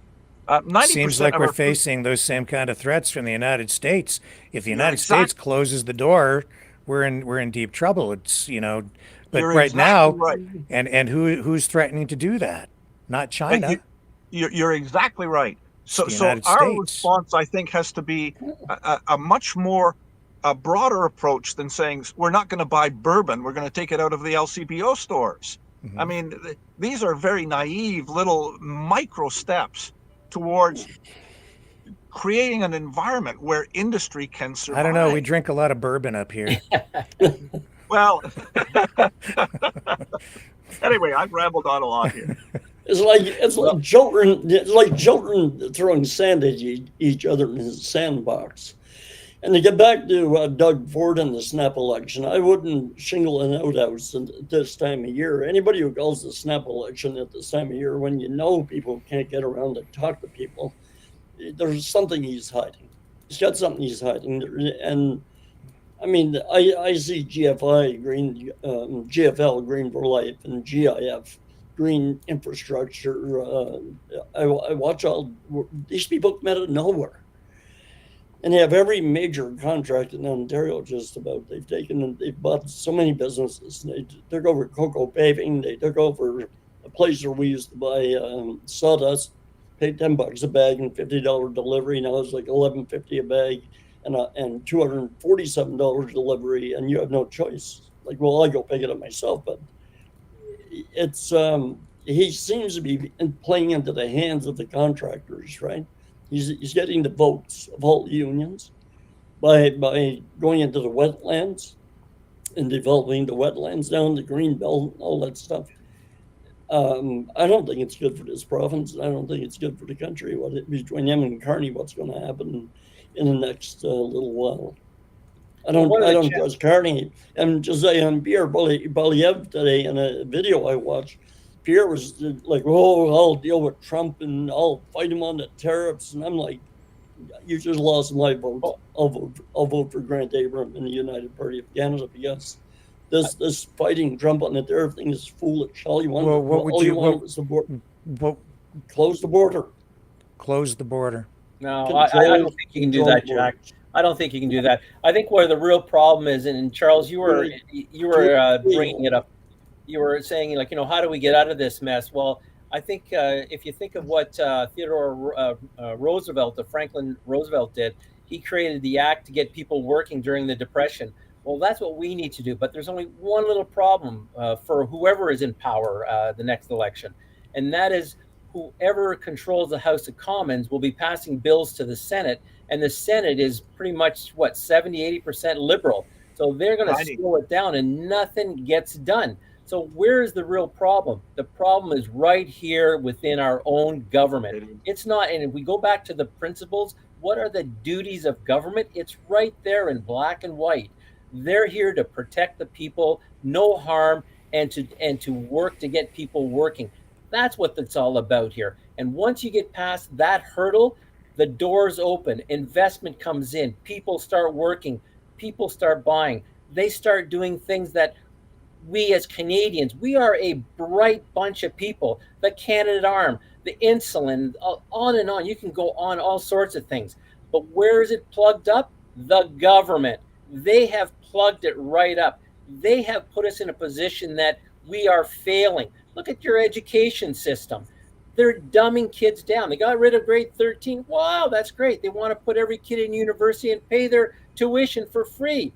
90% Seems like of we're our facing those same kind of threats from the United States. If the You're United States closes the door, we're in deep trouble. It's but You're right exactly now, right. and who's threatening to do that? Not China. You're exactly right. So the United our States. response, I think, has to be a much more broader approach than saying we're not going to buy bourbon. We're going to take it out of the LCBO stores. I mean, these are very naive little micro steps towards creating an environment where industry can survive. I don't know. We drink a lot of bourbon up here. Well, anyway, I've rambled on a lot here. It's like children throwing sand at each other in a sandbox. And to get back to Doug Ford and the snap election, I wouldn't shingle an outhouse at this time of year. Anybody who calls the snap election at this time of year, when you know people can't get around to talk to people, there's something he's hiding. He's got something he's hiding. And I mean, I see GFL, Green for Life, and GIF, Green Infrastructure. I watch all these people come out of nowhere. And they have every major contract in Ontario just about. They've bought so many businesses. They took over Cocoa Paving. They took over a place where we used to buy sawdust, paid $10 a bag and $50 delivery. Now it's like $11.50 a bag and $247 delivery, and you have no choice. Like, well, I go pick it up myself, but it's he seems to be playing into the hands of the contractors, right? He's getting the votes of all the unions by going into the wetlands and developing the wetlands down the green belt and all that stuff. I don't think it's good for this province. I don't think it's good for the country. Between him and Carney, what's going to happen in the next little while? I don't trust Carney. And Josiah Pierre Baliev today in a video I watched, Pierre was like, "Oh, I'll deal with Trump and I'll fight him on the tariffs." And I'm like, "You just lost my vote. I'll vote for Grant Abraham in the United Party of Canada because this fighting Trump on the tariff thing is foolish. All you want, was the border. Close the border. Close the border. No, I don't think you can do that, Jack. I don't think you can do that. I think where the real problem is, and Charles, you were bringing it up. You were saying, like, how do we get out of this mess? Well, I think if you think of what Theodore Roosevelt, Franklin Roosevelt did, he created the act to get people working during the Depression. Well, that's what we need to do. But there's only one little problem for whoever is in power the next election, and that is whoever controls the House of Commons will be passing bills to the Senate, and the Senate is pretty much, 70-80% liberal. So they're going to slow it down and nothing gets done. So where's the real problem? The problem is right here within our own government. It's not, and if we go back to the principles, what are the duties of government? It's right there in black and white. They're here to protect the people, no harm, and to work to get people working. That's what it's all about here. And once you get past that hurdle, the doors open, investment comes in, people start working, people start buying, they start doing things that we as Canadians, we are a bright bunch of people. The Canadarm, the insulin, on and on. You can go on all sorts of things. But where is it plugged up? The government. They have plugged it right up. They have put us in a position that we are failing. Look at your education system. They're dumbing kids down. They got rid of grade 13. Wow, that's great. They want to put every kid in university and pay their tuition for free.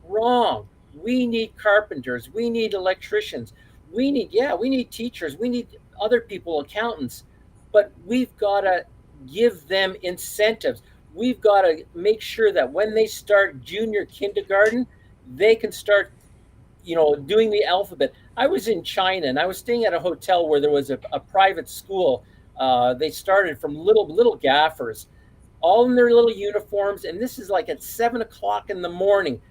Wrong. We need carpenters. We need electricians. We need teachers. We need other people, accountants. But we've got to give them incentives. We've got to make sure that when they start junior kindergarten, they can start doing the alphabet. I was in China and I was staying at a hotel where there was a private school. They started from little gaffers, all in their little uniforms. And this is like at 7 o'clock in the morning.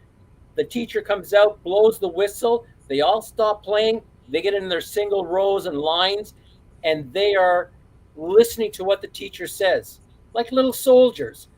The teacher comes out, blows the whistle. They all stop playing. They get in their single rows and lines, and they are listening to what the teacher says, like little soldiers.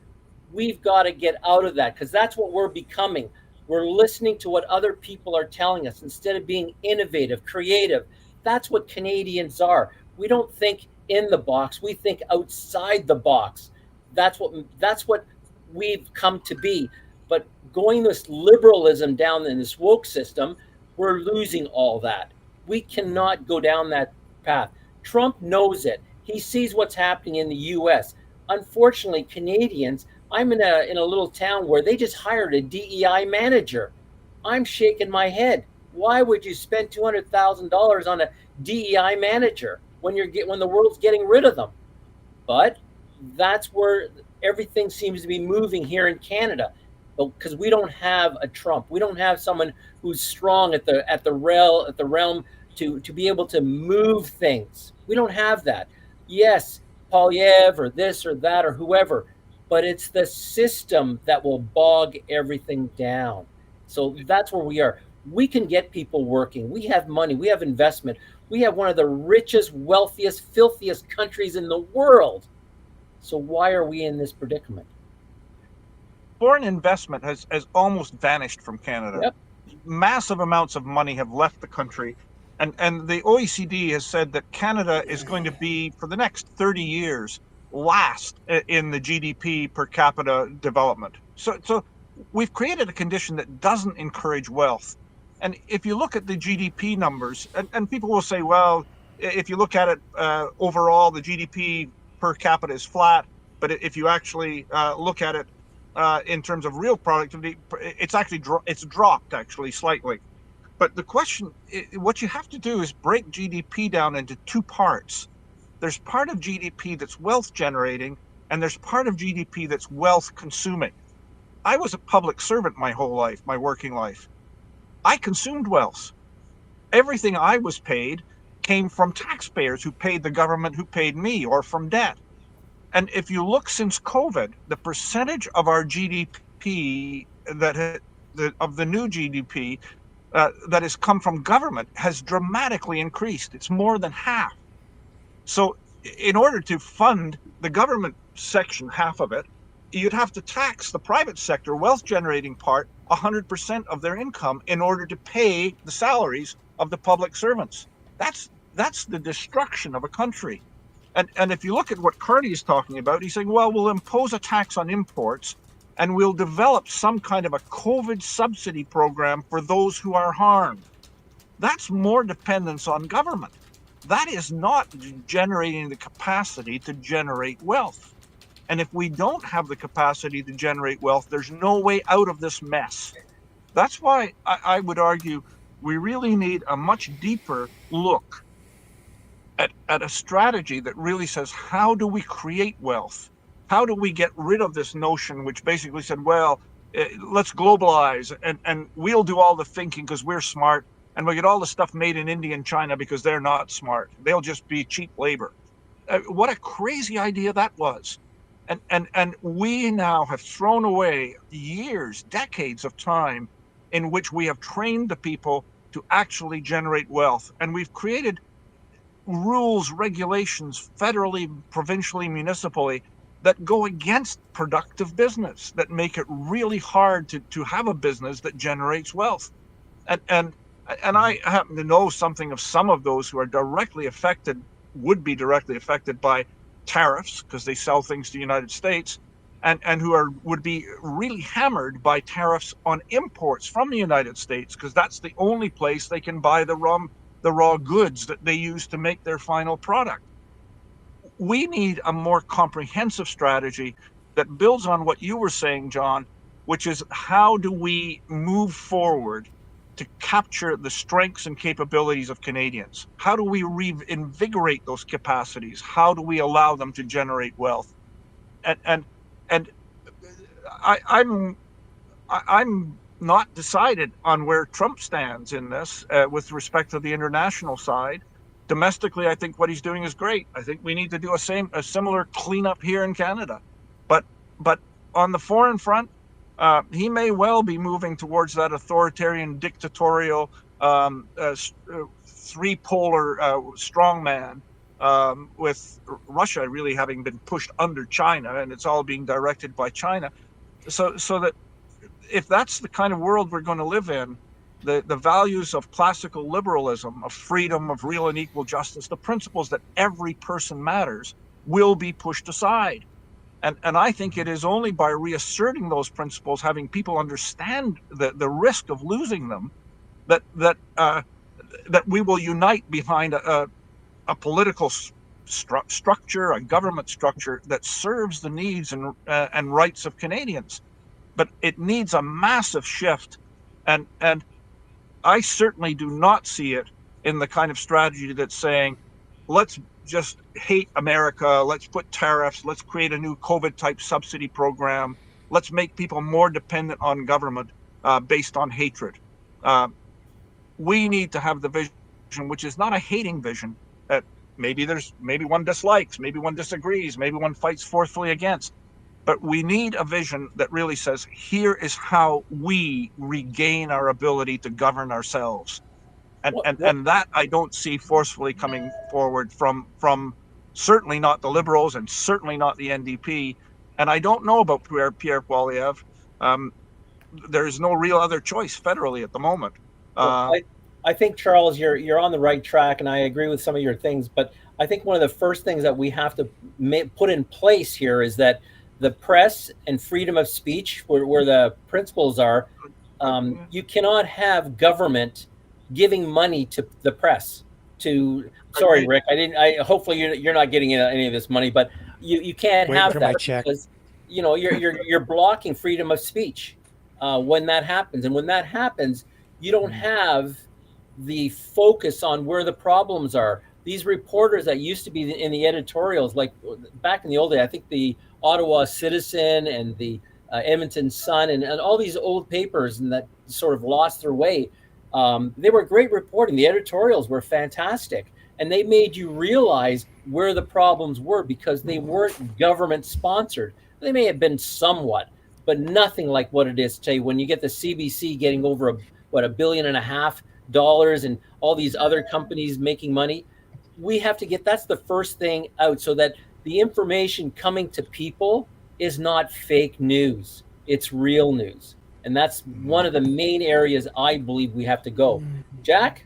We've got to get out of that, because that's what we're becoming. We're listening to what other people are telling us instead of being innovative, creative. That's what Canadians are. We don't think in the box. We think outside the box. That's what we've come to be. But going this liberalism down in this woke system, we're losing all that. We cannot go down that path. Trump knows it. He sees what's happening in the US. Unfortunately, Canadians, I'm in a little town where they just hired a DEI manager. I'm shaking my head. Why would you spend $200,000 on a DEI manager when the world's getting rid of them? But that's where everything seems to be moving here in Canada, because we don't have a Trump. We don't have someone who's strong at the realm to be able to move things. We don't have that. Yes, Polyev or this or that or whoever, but it's the system that will bog everything down. So that's where we are. We can get people working. We have money. We have investment. We have one of the richest, wealthiest, filthiest countries in the world. So why are we in this predicament? Foreign investment has almost vanished from Canada. Yep. Massive amounts of money have left the country. And the OECD has said that Canada is going to be, for the next 30 years, last in the GDP per capita development. So we've created a condition that doesn't encourage wealth. And if you look at the GDP numbers, and people will say, well, if you look at it overall, the GDP per capita is flat. But if you actually look at it in terms of real productivity, it's dropped actually slightly. But the question, what you have to do is break GDP down into two parts. There's part of GDP that's wealth generating, and there's part of GDP that's wealth consuming. I was a public servant my whole life, my working life. I consumed wealth. Everything I was paid came from taxpayers who paid the government who paid me, or from debt. And if you look since COVID, the percentage of our GDP of the new GDP that has come from government has dramatically increased. It's more than half. So in order to fund the government section, half of it, you'd have to tax the private sector, wealth generating part, 100% of their income in order to pay the salaries of the public servants. That's the destruction of a country. And if you look at what Carney is talking about, he's saying, well, we'll impose a tax on imports and we'll develop some kind of a COVID subsidy program for those who are harmed. That's more dependence on government. That is not generating the capacity to generate wealth. And if we don't have the capacity to generate wealth, there's no way out of this mess. That's why I would argue we really need a much deeper look at a strategy that really says, how do we create wealth? How do we get rid of this notion which basically said, well, let's globalize and we'll do all the thinking because we're smart, and we'll get all the stuff made in India and China because they're not smart. They'll just be cheap labor. What a crazy idea that was. And we now have thrown away years, decades of time in which we have trained the people to actually generate wealth. And we've created rules, regulations, federally, provincially, municipally, that go against productive business, that make it really hard to have a business that generates wealth. And I happen to know something of some of those who are would be directly affected by tariffs because they sell things to the United States, and who would be really hammered by tariffs on imports from the United States because that's the only place they can buy the raw goods that they use to make their final product. We need a more comprehensive strategy that builds on what you were saying, John, which is how do we move forward to capture the strengths and capabilities of Canadians? How do we reinvigorate those capacities? How do we allow them to generate wealth? And I'm not decided on where Trump stands in this with respect to the international side. Domestically, I think what he's doing is great. I think we need to do a similar cleanup here in Canada. But on the foreign front, he may well be moving towards that authoritarian, dictatorial, three-polar strongman, with Russia really having been pushed under China, and it's all being directed by China. So that if that's the kind of world we're going to live in, the values of classical liberalism, of freedom, of real and equal justice, the principles that every person matters, will be pushed aside. And I think it is only by reasserting those principles, having people understand the risk of losing them, that we will unite behind a political structure, a government structure that serves the needs and rights of Canadians. But it needs a massive shift, and I certainly do not see it in the kind of strategy that's saying, let's just hate America, let's put tariffs, let's create a new COVID-type subsidy program, let's make people more dependent on government based on hatred. We need to have the vision, which is not a hating vision, that maybe one dislikes, maybe one disagrees, maybe one fights forcefully against. But we need a vision that really says, here is how we regain our ability to govern ourselves. And that I don't see forcefully coming forward from certainly not the Liberals and certainly not the NDP. And I don't know about Pierre Poilievre. There is no real other choice federally at the moment. I think, Charles, you're on the right track, and I agree with some of your things. But I think one of the first things that we have to put in place here is that the press and freedom of speech, where the principles are, you cannot have government giving money to the press. Sorry, Rick, hopefully you're not getting any of this money, but you can't have that because you're blocking freedom of speech when that happens. And when that happens, you don't have the focus on where the problems are. These reporters that used to be in the editorials, like back in the old days, I think the Ottawa Citizen and the Edmonton Sun and all these old papers and that sort of lost their way. They were great reporting. The editorials were fantastic. And they made you realize where the problems were because they weren't government sponsored. They may have been somewhat, but nothing like what it is today. When you get the CBC getting over $1.5 billion and all these other companies making money, we have to get, that's the first thing out so that the information coming to people is not fake news. It's real news. And that's one of the main areas I believe we have to go. Jack?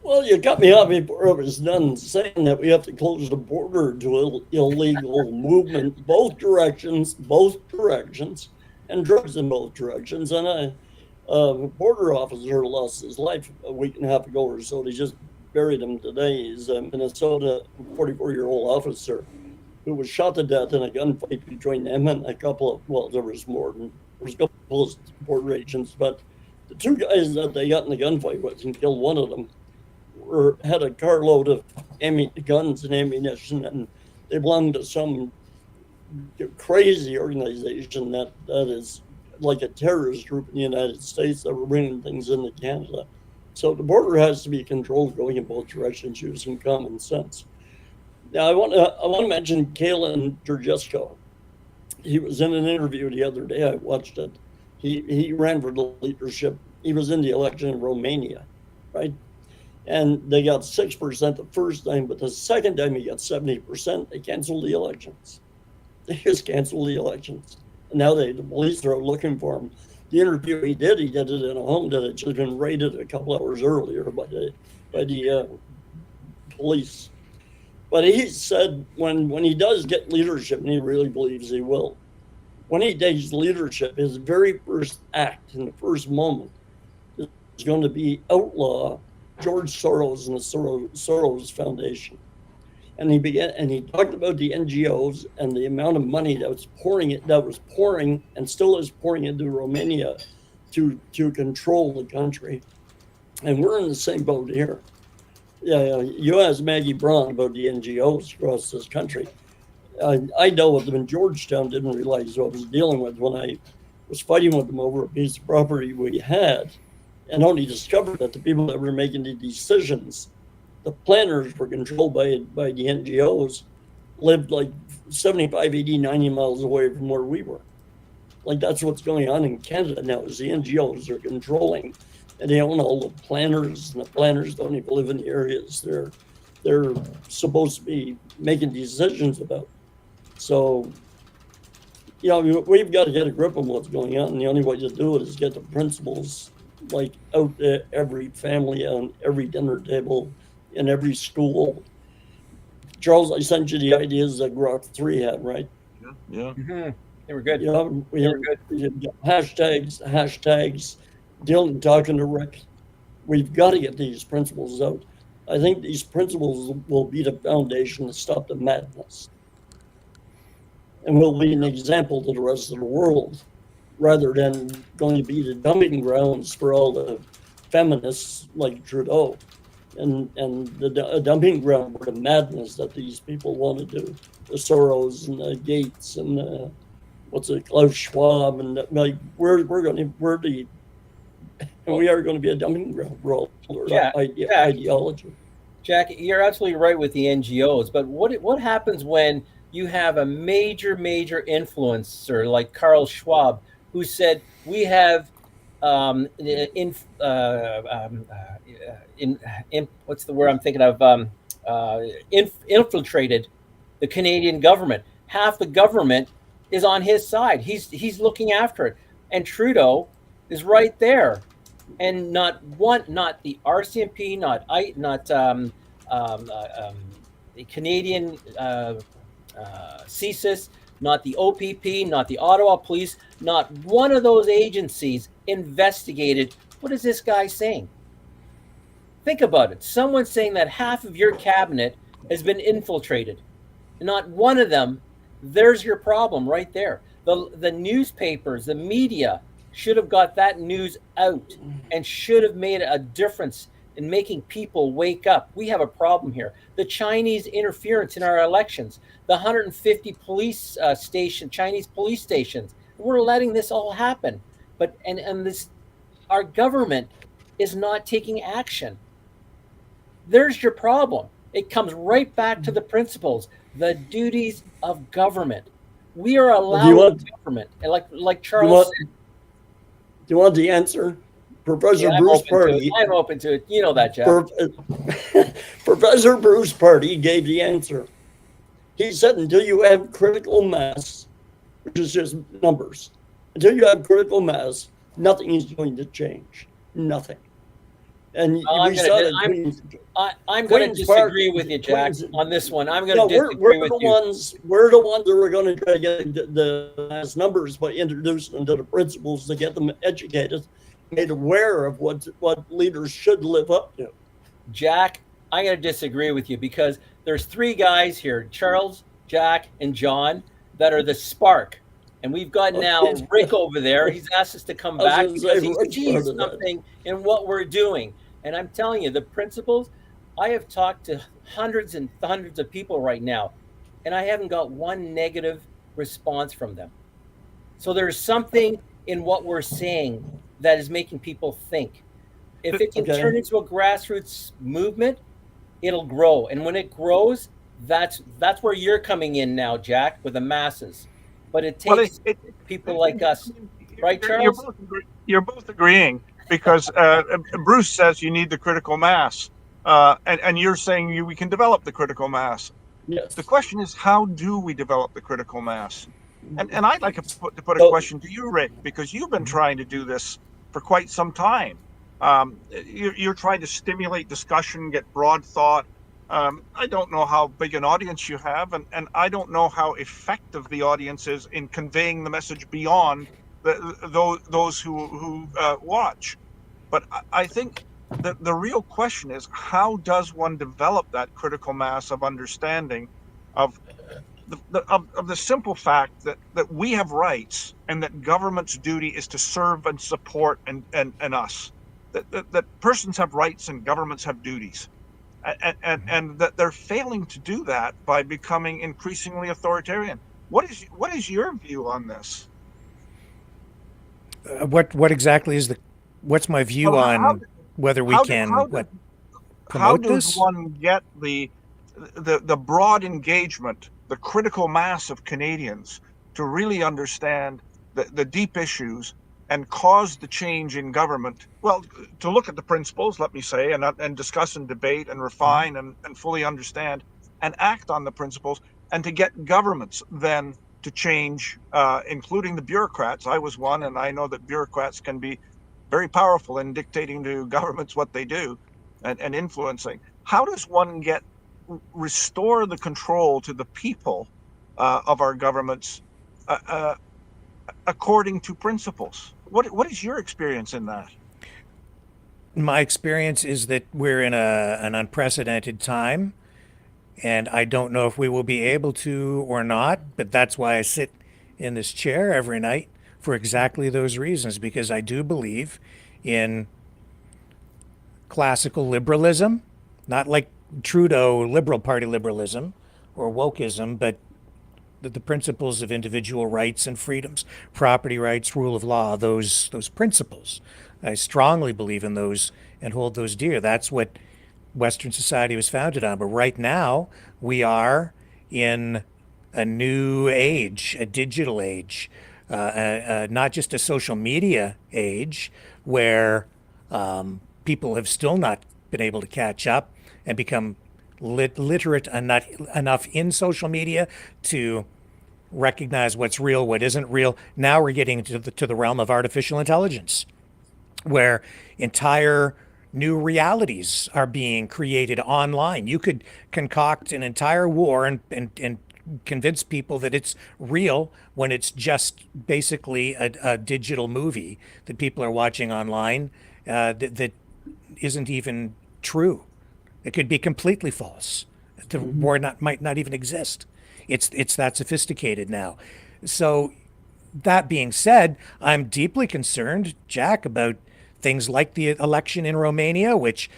Well, you cut me off before I was done saying that we have to close the border to illegal movement, both directions, and drugs in both directions. And a border officer lost his life a week and a half ago or so. They just buried him today. He's a Minnesota 44-year-old officer who was shot to death in a gunfight between him and a couple of, there was a couple of border agents, but the two guys that they got in the gunfight with and killed one of them had a carload of guns and ammunition, and they belonged to some crazy organization that is like a terrorist group in the United States that were bringing things into Canada. So the border has to be controlled going in both directions using common sense. Now, I want to mention Kalen Georgescu. He was in an interview the other day. I watched it. He ran for the leadership. He was in the election in Romania, right? And they got 6% the first time, but the second time he got 70%. They canceled the elections. They just canceled the elections. And now the police are looking for him. The interview he did it in a home that had just been raided a couple hours earlier by the police. But he said when he does get leadership, and he really believes he will, when he takes leadership, his very first act in the first moment is going to be outlaw George Soros and the Soros Foundation. And he talked about the NGOs and the amount of money that was pouring and still is pouring into Romania to control the country. And we're in the same boat here. Yeah, you asked Maggie Braun about the NGOs across this country. I dealt with them in Georgetown, didn't realize what I was dealing with when I was fighting with them over a piece of property we had, and only discovered that the people that were making the decisions, the planners, were controlled by the NGOs, lived like 75, 80, 90 miles away from where we were. Like, that's what's going on in Canada now, is the NGOs are controlling, and they own all the planners, and the planners don't even live in the areas they're supposed to be making decisions about. So, you know, we've got to get a grip on what's going on, and the only way to do it is get the principles like out to every family, on every dinner table, in every school. Charles, I sent you the ideas that Grok 3 had, right? Yeah. Mm-hmm. They were good. You know, we had hashtags, Dylan talking to Rick. We've got to get these principles out. I think these principles will be the foundation to stop the madness, and will be an example to the rest of the world, rather than going to be the dumping grounds for all the feminists like Trudeau, and the dumping ground for the madness that these people want to do. The Soros and the Gates and Klaus Schwab, and like we are going to be a dumping ground for all their ideology. Jack, you're absolutely right with the NGOs, but what happens when you have a major influencer like Carl Schwab, who said we have what's the word I'm thinking of? Infiltrated the Canadian government. Half the government is on his side. He's looking after it, and Trudeau is right there. And not the RCMP, not the Canadian CSIS, not the OPP, not the Ottawa Police, not one of those agencies investigated. What is this guy saying? Think about it. Someone saying that half of your cabinet has been infiltrated. Not one of them. There's your problem right there. The newspapers, the media should have got that news out and should have made a difference in making people wake up. We have a problem here. The Chinese interference in our elections, the 150 Chinese police stations. We're letting this all happen. But our government is not taking action. There's your problem. It comes right back to the principles, the duties of government. We are allowed government, and like Charles said. Do you want the answer? Professor Bruce Party. I'm open to it. You know that, Jeff. Professor Bruce Party gave the answer. He said, until you have critical mass, which is just numbers, until you have critical mass, nothing is going to change. Nothing. And I'm going to disagree with you, Jack, on this one. I'm going to disagree with you. We're the ones that are going to try to get the mass numbers by introducing them to the principles to get them educated, made aware of what leaders should live up to. Jack, I'm going to disagree with you because there's three guys here, Charles, Jack, and John, that are the spark. And we've got now Rick over there. He's asked us to come back because he sees something in what we're doing. And I'm telling you, the principles, I have talked to hundreds and hundreds of people right now, and I haven't got one negative response from them. So there's something in what we're saying that is making people think. If it can turn into a grassroots movement, it'll grow. And when it grows, that's where you're coming in now, Jack, with the masses. But it takes people like us. Right, Charles? You're both agreeing. Because Bruce says you need the critical mass, and you're saying we can develop the critical mass. Yes. The question is, how do we develop the critical mass? And I'd like to put a question to you, Rick, because you've been trying to do this for quite some time. You're trying to stimulate discussion, get broad thought. I don't know how big an audience you have, and I don't know how effective the audience is in conveying the message beyond those who watch. But I think that the real question is, how does one develop that critical mass of understanding of the simple fact that we have rights and that government's duty is to serve and support and us, that persons have rights and governments have duties, and that they're failing to do that by becoming increasingly authoritarian. What is your view on this? What exactly is what's my view Well, on whether we can how promote does this? one get the broad engagement, the critical mass of Canadians to really understand the deep issues and cause the change in government? Well, to look at the principles, let me say, and discuss and debate and refine and fully understand and act on the principles, and to get governments then to change, including the bureaucrats. I was one, and I know that bureaucrats can be very powerful in dictating to governments what they do and influencing. How does one restore the control to the people of our governments according to principles? What is your experience in that? My experience is that we're in an unprecedented time, and I don't know if we will be able to or not, but that's why I sit in this chair every night for exactly those reasons, because I do believe in classical liberalism, not like Trudeau Liberal Party liberalism or wokeism, but the principles of individual rights and freedoms, property rights, rule of law, those principles. I strongly believe in those and hold those dear. That's what Western society was founded on. But right now, we are in a new age, a digital age, not just a social media age where people have still not been able to catch up and become literate enough in social media to recognize what's real, what isn't real. Now we're getting to the realm of artificial intelligence, where entire new realities are being created online. You could concoct an entire war and convince people that it's real when it's just basically a digital movie that people are watching online that isn't even true. It could be completely false. The war might not even exist. It's that sophisticated now. So that being said, I'm deeply concerned, Jack, about things like the election in Romania, which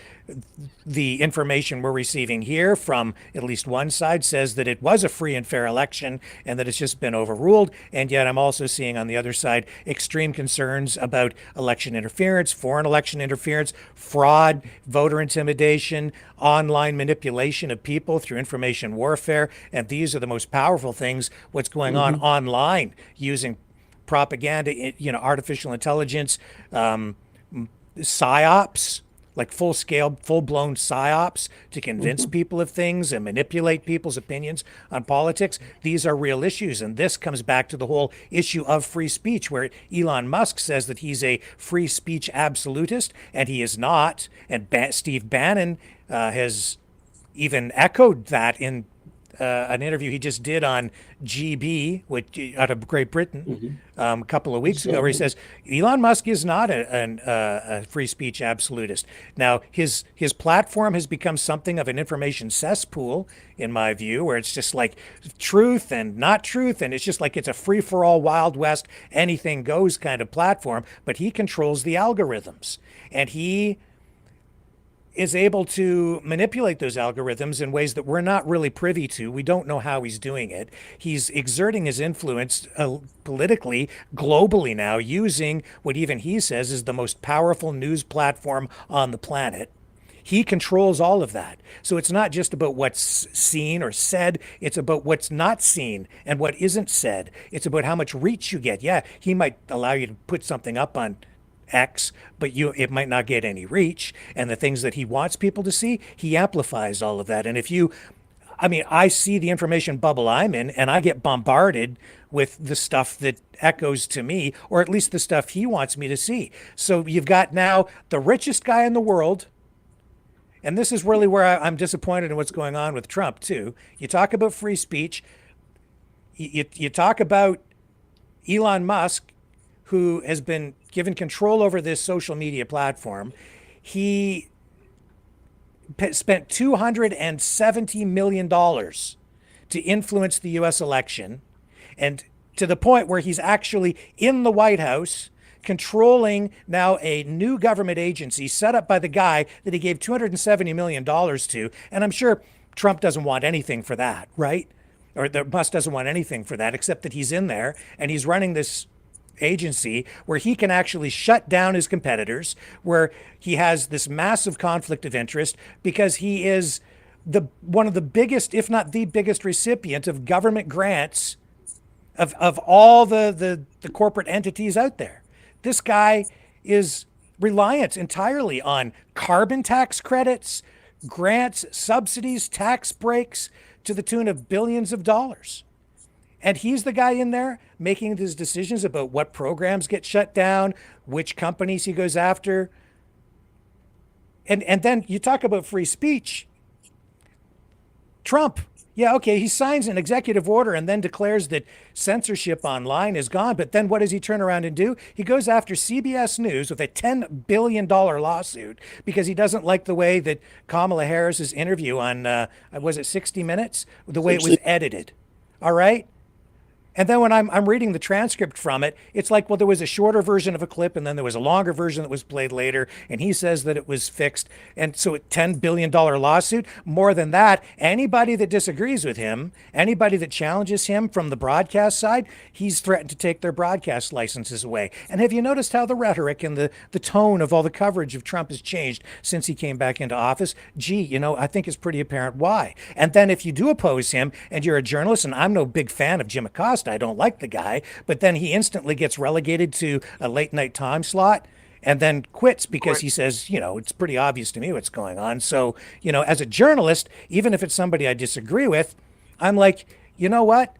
the information we're receiving here from at least one side says that it was a free and fair election and that it's just been overruled. And yet I'm also seeing on the other side extreme concerns about election interference, foreign election interference, fraud, voter intimidation, online manipulation of people through information warfare. And these are the most powerful things, what's going on online using propaganda, artificial intelligence, psyops, like full-scale, full-blown psyops to convince people of things and manipulate people's opinions on politics. These are real issues, and this comes back to the whole issue of free speech, where Elon Musk says that he's a free speech absolutist, and he is not. And Steve Bannon has even echoed that in an interview he just did on GB, which out of Great Britain, a couple of weeks ago, where he says Elon Musk is not a free speech absolutist. Now, his platform has become something of an information cesspool, in my view, where it's just like truth and not truth, and it's just like it's a free-for-all, Wild West, anything goes kind of platform. But he controls the algorithms, and he is able to manipulate those algorithms in ways that we're not really privy to. We don't know how he's doing it. He's exerting his influence politically, globally now, using what even he says is the most powerful news platform on the planet. He controls all of that. So it's not just about what's seen or said, it's about what's not seen and what isn't said. It's about how much reach you get. Yeah, he might allow you to put something up on X, but it might not get any reach. And the things that he wants people to see, he amplifies all of that. And I see the information bubble I'm in, and I get bombarded with the stuff that echoes to me, or at least the stuff he wants me to see. So you've got now the richest guy in the world, and this is really where I'm disappointed in what's going on with Trump too. You talk about free speech, you talk about Elon Musk, who has been given control over this social media platform. He spent $270 million to influence the U.S. election, and to the point where he's actually in the White House controlling now a new government agency set up by the guy that he gave $270 million to. And I'm sure Trump doesn't want anything for that, right? Or Musk doesn't want anything for that, except that he's in there and he's running this agency where he can actually shut down his competitors, where he has this massive conflict of interest because he is one of the biggest, if not the biggest recipient of government grants of all the corporate entities out there. This guy is reliant entirely on carbon tax credits, grants, subsidies, tax breaks to the tune of billions of dollars. And he's the guy in there making these decisions about what programs get shut down, which companies he goes after. And then you talk about free speech. Trump, yeah, okay, he signs an executive order and then declares that censorship online is gone. But then what does he turn around and do? He goes after CBS News with a $10 billion lawsuit because he doesn't like the way that Kamala Harris's interview on, was it 60 Minutes? The way it was edited. All right? And then when I'm reading the transcript from it, it's like, well, there was a shorter version of a clip and then there was a longer version that was played later. And he says that it was fixed. And so a $10 billion lawsuit. More than that, anybody that disagrees with him, anybody that challenges him from the broadcast side, he's threatened to take their broadcast licenses away. And have you noticed how the rhetoric and the tone of all the coverage of Trump has changed since he came back into office? Gee, I think it's pretty apparent why. And then if you do oppose him and you're a journalist, and I'm no big fan of Jim Acosta, I don't like the guy, but then he instantly gets relegated to a late night time slot and then quits because he says, it's pretty obvious to me what's going on. So, as a journalist, even if it's somebody I disagree with, I'm like, you know what?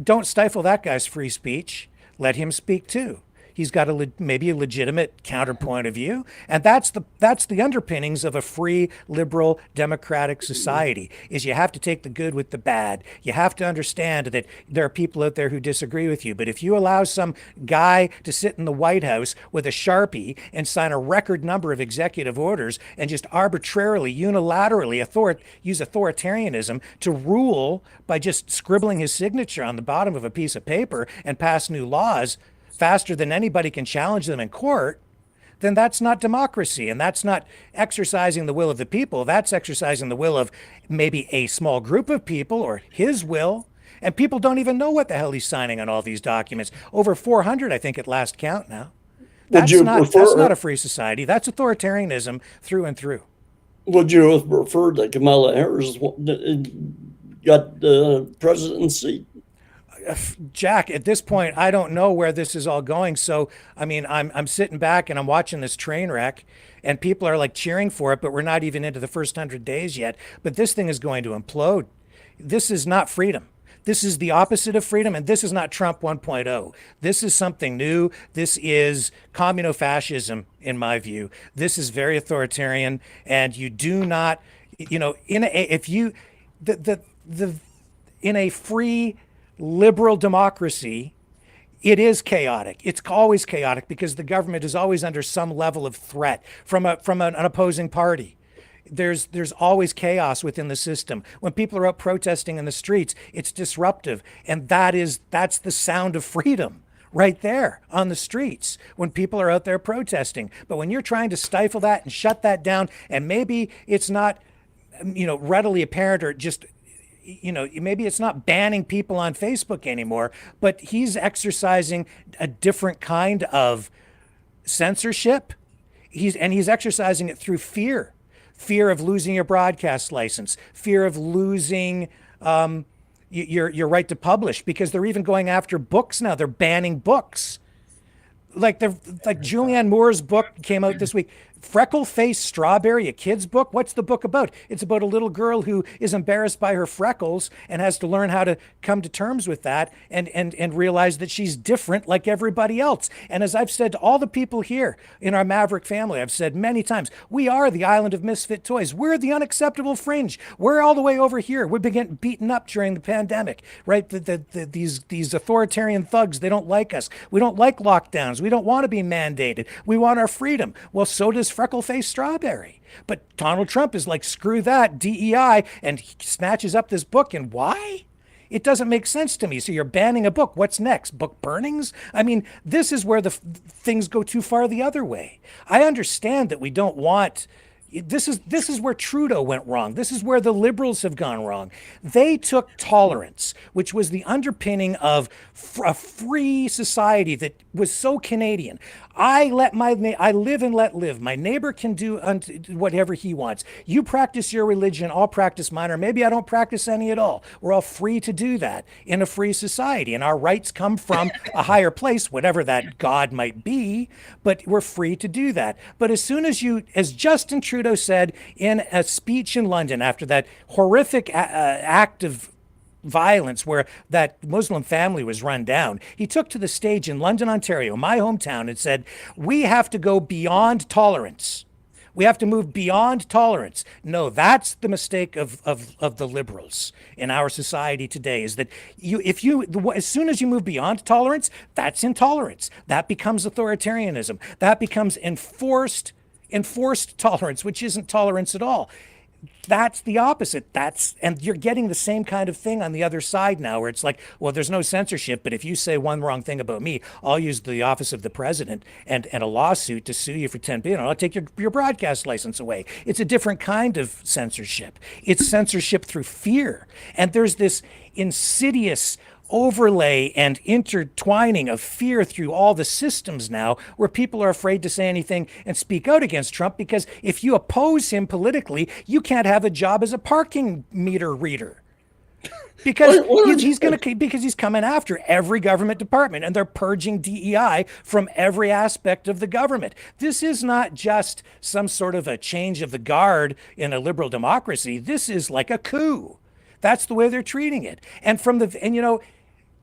Don't stifle that guy's free speech. Let him speak too. He's got maybe a legitimate counterpoint of view. And that's the underpinnings of a free, liberal, democratic society, is you have to take the good with the bad. You have to understand that there are people out there who disagree with you. But if you allow some guy to sit in the White House with a Sharpie and sign a record number of executive orders and just arbitrarily, unilaterally use authoritarianism to rule by just scribbling his signature on the bottom of a piece of paper and pass new laws faster than anybody can challenge them in court, then that's not democracy. And that's not exercising the will of the people. That's exercising the will of maybe a small group of people or his will. And people don't even know what the hell he's signing on all these documents. Over 400, I think, at last count now. That's not a free society. That's authoritarianism through and through. Would you have preferred that Kamala Harris got the presidency? Jack, at this point, I don't know where this is all going. So, I mean, I'm sitting back and I'm watching this train wreck and people are like cheering for it, but we're not even into the first 100 days yet. But this thing is going to implode. This is not freedom. This is the opposite of freedom. And this is not Trump 1.0. This is something new. This is communofascism, in my view. This is very authoritarian. And you do not, in a free liberal democracy, it is chaotic. It's always chaotic because the government is always under some level of threat from an opposing party. There's always chaos within the system. When people are out protesting in the streets, it's disruptive, and that's the sound of freedom right there on the streets when people are out there protesting. But when you're trying to stifle that and shut that down, and maybe it's not readily apparent, or just maybe it's not banning people on Facebook anymore, but he's exercising a different kind of censorship. He's exercising it through fear of losing your broadcast license, fear of losing your right to publish, because they're even going after books now. They're banning books. Like Julianne Moore's book came out this week. Freckle-Faced Strawberry, a kid's book. What's the book about? It's about a little girl who is embarrassed by her freckles and has to learn how to come to terms with that and realize that she's different like everybody else. And as I've said to all the people here in our Maverick family, I've said many times, we are the island of misfit toys. We're the unacceptable fringe. We're all the way over here. We've been getting beaten up during the pandemic, right? These authoritarian thugs, they don't like us. We don't like lockdowns. We don't want to be mandated. We want our freedom. Well, so does Freckle-Faced Strawberry. But Donald Trump is like, screw that, DEI, and he snatches up this book. And why? It doesn't make sense to me. So you're banning a book. What's next? Book burnings? I mean, this is where the things go too far the other way. I understand that we don't want This is where Trudeau went wrong. This is where the Liberals have gone wrong. They took tolerance, which was the underpinning of a free society that was so Canadian. I live and let live. My neighbor can do whatever he wants. You practice your religion, I'll practice mine, or maybe I don't practice any at all. We're all free to do that in a free society, and our rights come from a higher place, whatever that God might be, but we're free to do that. But as soon as as Justin Trudeau said in a speech in London after that horrific act of violence where that Muslim family was run down, he took to the stage in London, Ontario, my hometown, and said, we have to go beyond tolerance. We have to move beyond tolerance. No, that's the mistake of the Liberals in our society today, is that as soon as you move beyond tolerance, that's intolerance. That becomes authoritarianism. That becomes enforced tolerance, which isn't tolerance at all. That's the opposite. And you're getting the same kind of thing on the other side now, where it's like, well, there's no censorship, but if you say one wrong thing about me, I'll use the office of the president and a lawsuit to sue you for $10 billion. I'll take your broadcast license away. It's a different kind of censorship. It's censorship through fear. And there's this insidious overlay and intertwining of fear through all the systems now, where people are afraid to say anything and speak out against Trump, because if you oppose him politically, you can't have a job as a parking meter reader. Because he's coming after every government department, and they're purging DEI from every aspect of the government. This is not just some sort of a change of the guard in a liberal democracy. This is like a coup. That's the way they're treating it.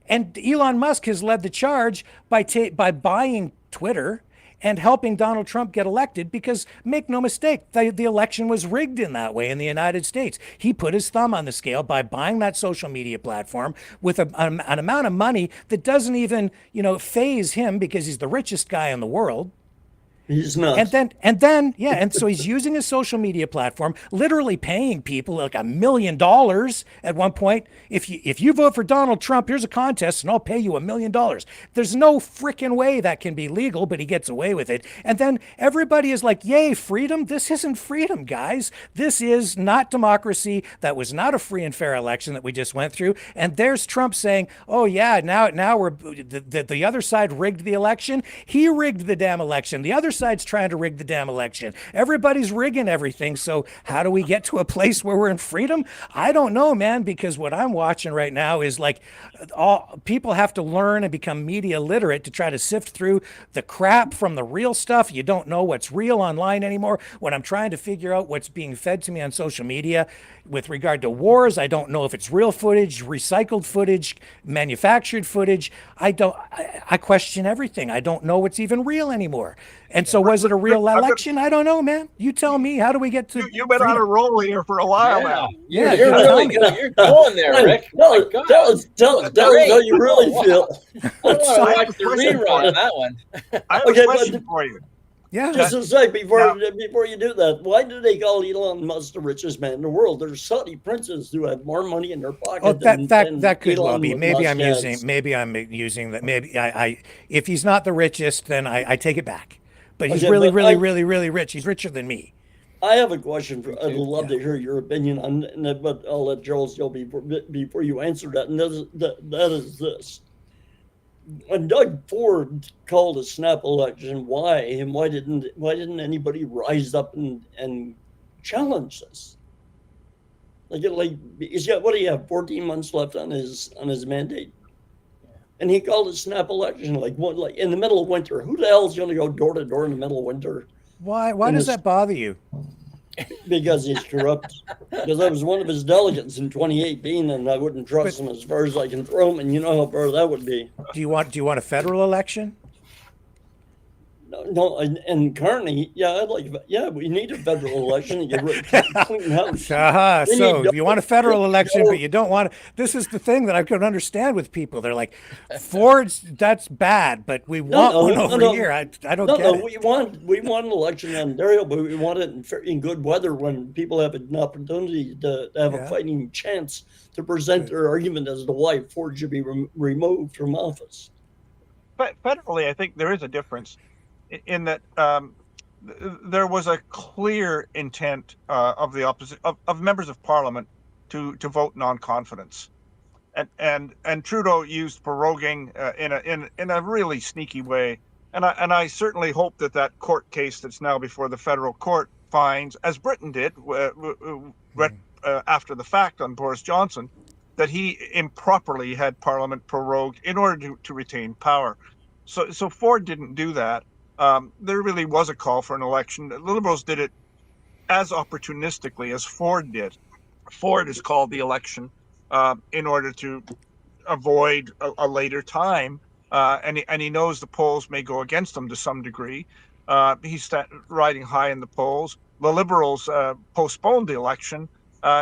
And Elon Musk has led the charge by buying Twitter and helping Donald Trump get elected, because make no mistake, the election was rigged in that way in the United States. He put his thumb on the scale by buying that social media platform with an amount of money that doesn't even, faze him, because he's the richest guy in the world. He's not. And so he's using his social media platform, literally paying people like $1 million at one point. If you vote for Donald Trump, here's a contest and I'll pay you $1 million. There's no freaking way that can be legal, but he gets away with it. And then everybody is like, yay, freedom. This isn't freedom, guys. This is not democracy. That was not a free and fair election that we just went through. And there's Trump saying, oh yeah, now we're the other side rigged the election. He rigged the damn election. The other side's trying to rig the damn election. Everybody's rigging everything. So how do we get to a place where we're in freedom? I don't know, man, because what I'm watching right now is like people have to learn and become media literate to try to sift through the crap from the real stuff. You don't know what's real online anymore. When I'm trying to figure out what's being fed to me on social media with regard to wars, I don't know if it's real footage, recycled footage, manufactured footage. I question everything. I don't know what's even real anymore. And so was it a real election? I don't know, man. You tell me. How do we get to You've been on a roll here for a while now. Yeah, you're really good. You're going there, Rick. Tell us how you really feel. I want to watch the rerun of that one. I have a question for you. Yeah. Just a sec before you do that. Why do they call Elon Musk the richest man in the world? There's Saudi princes who have more money in their pocket. Oh, that could well be. Maybe I'm using that. Maybe I if he's not the richest, then I take it back. But he's really rich. He's richer than me. I have a question. I'd love to hear your opinion on that, but I'll let Charles go before you answer that. And that is this. When Doug Ford called a snap election, why didn't anybody rise up and challenge this? He's got, what do you have, 14 months left on his mandate? And he called it snap election, like in the middle of winter. Who the hell's going to go door to door in the middle of winter? Why does that bother you? Because he's corrupt. Because I was one of his delegates in 2018, and I wouldn't trust him as far as I can throw him, and you know how far that would be. Do you want a federal election? No, and currently, we need a federal election to get rid of Clinton House. So you want a federal election, but you don't want to. This is the thing that I couldn't understand with people. They're like, Ford's, that's bad, but we want one over here. I don't get it. We want an election in Ontario, but we want it in good weather when people have an opportunity to have a fighting chance to present their argument as to why Ford should be removed from office. But federally, I think there is a difference in that there was a clear intent of the opposite of members of Parliament to vote non-confidence, and Trudeau used proroguing in a really sneaky way, and I certainly hope that court case that's now before the federal court finds, as Britain did after the fact on Boris Johnson, that he improperly had Parliament prorogued in order to retain power. So Ford didn't do that. There really was a call for an election. The Liberals did it as opportunistically as Ford did. Ford has called the election in order to avoid a later time, and he knows the polls may go against him to some degree. He's riding high in the polls. The Liberals postponed the election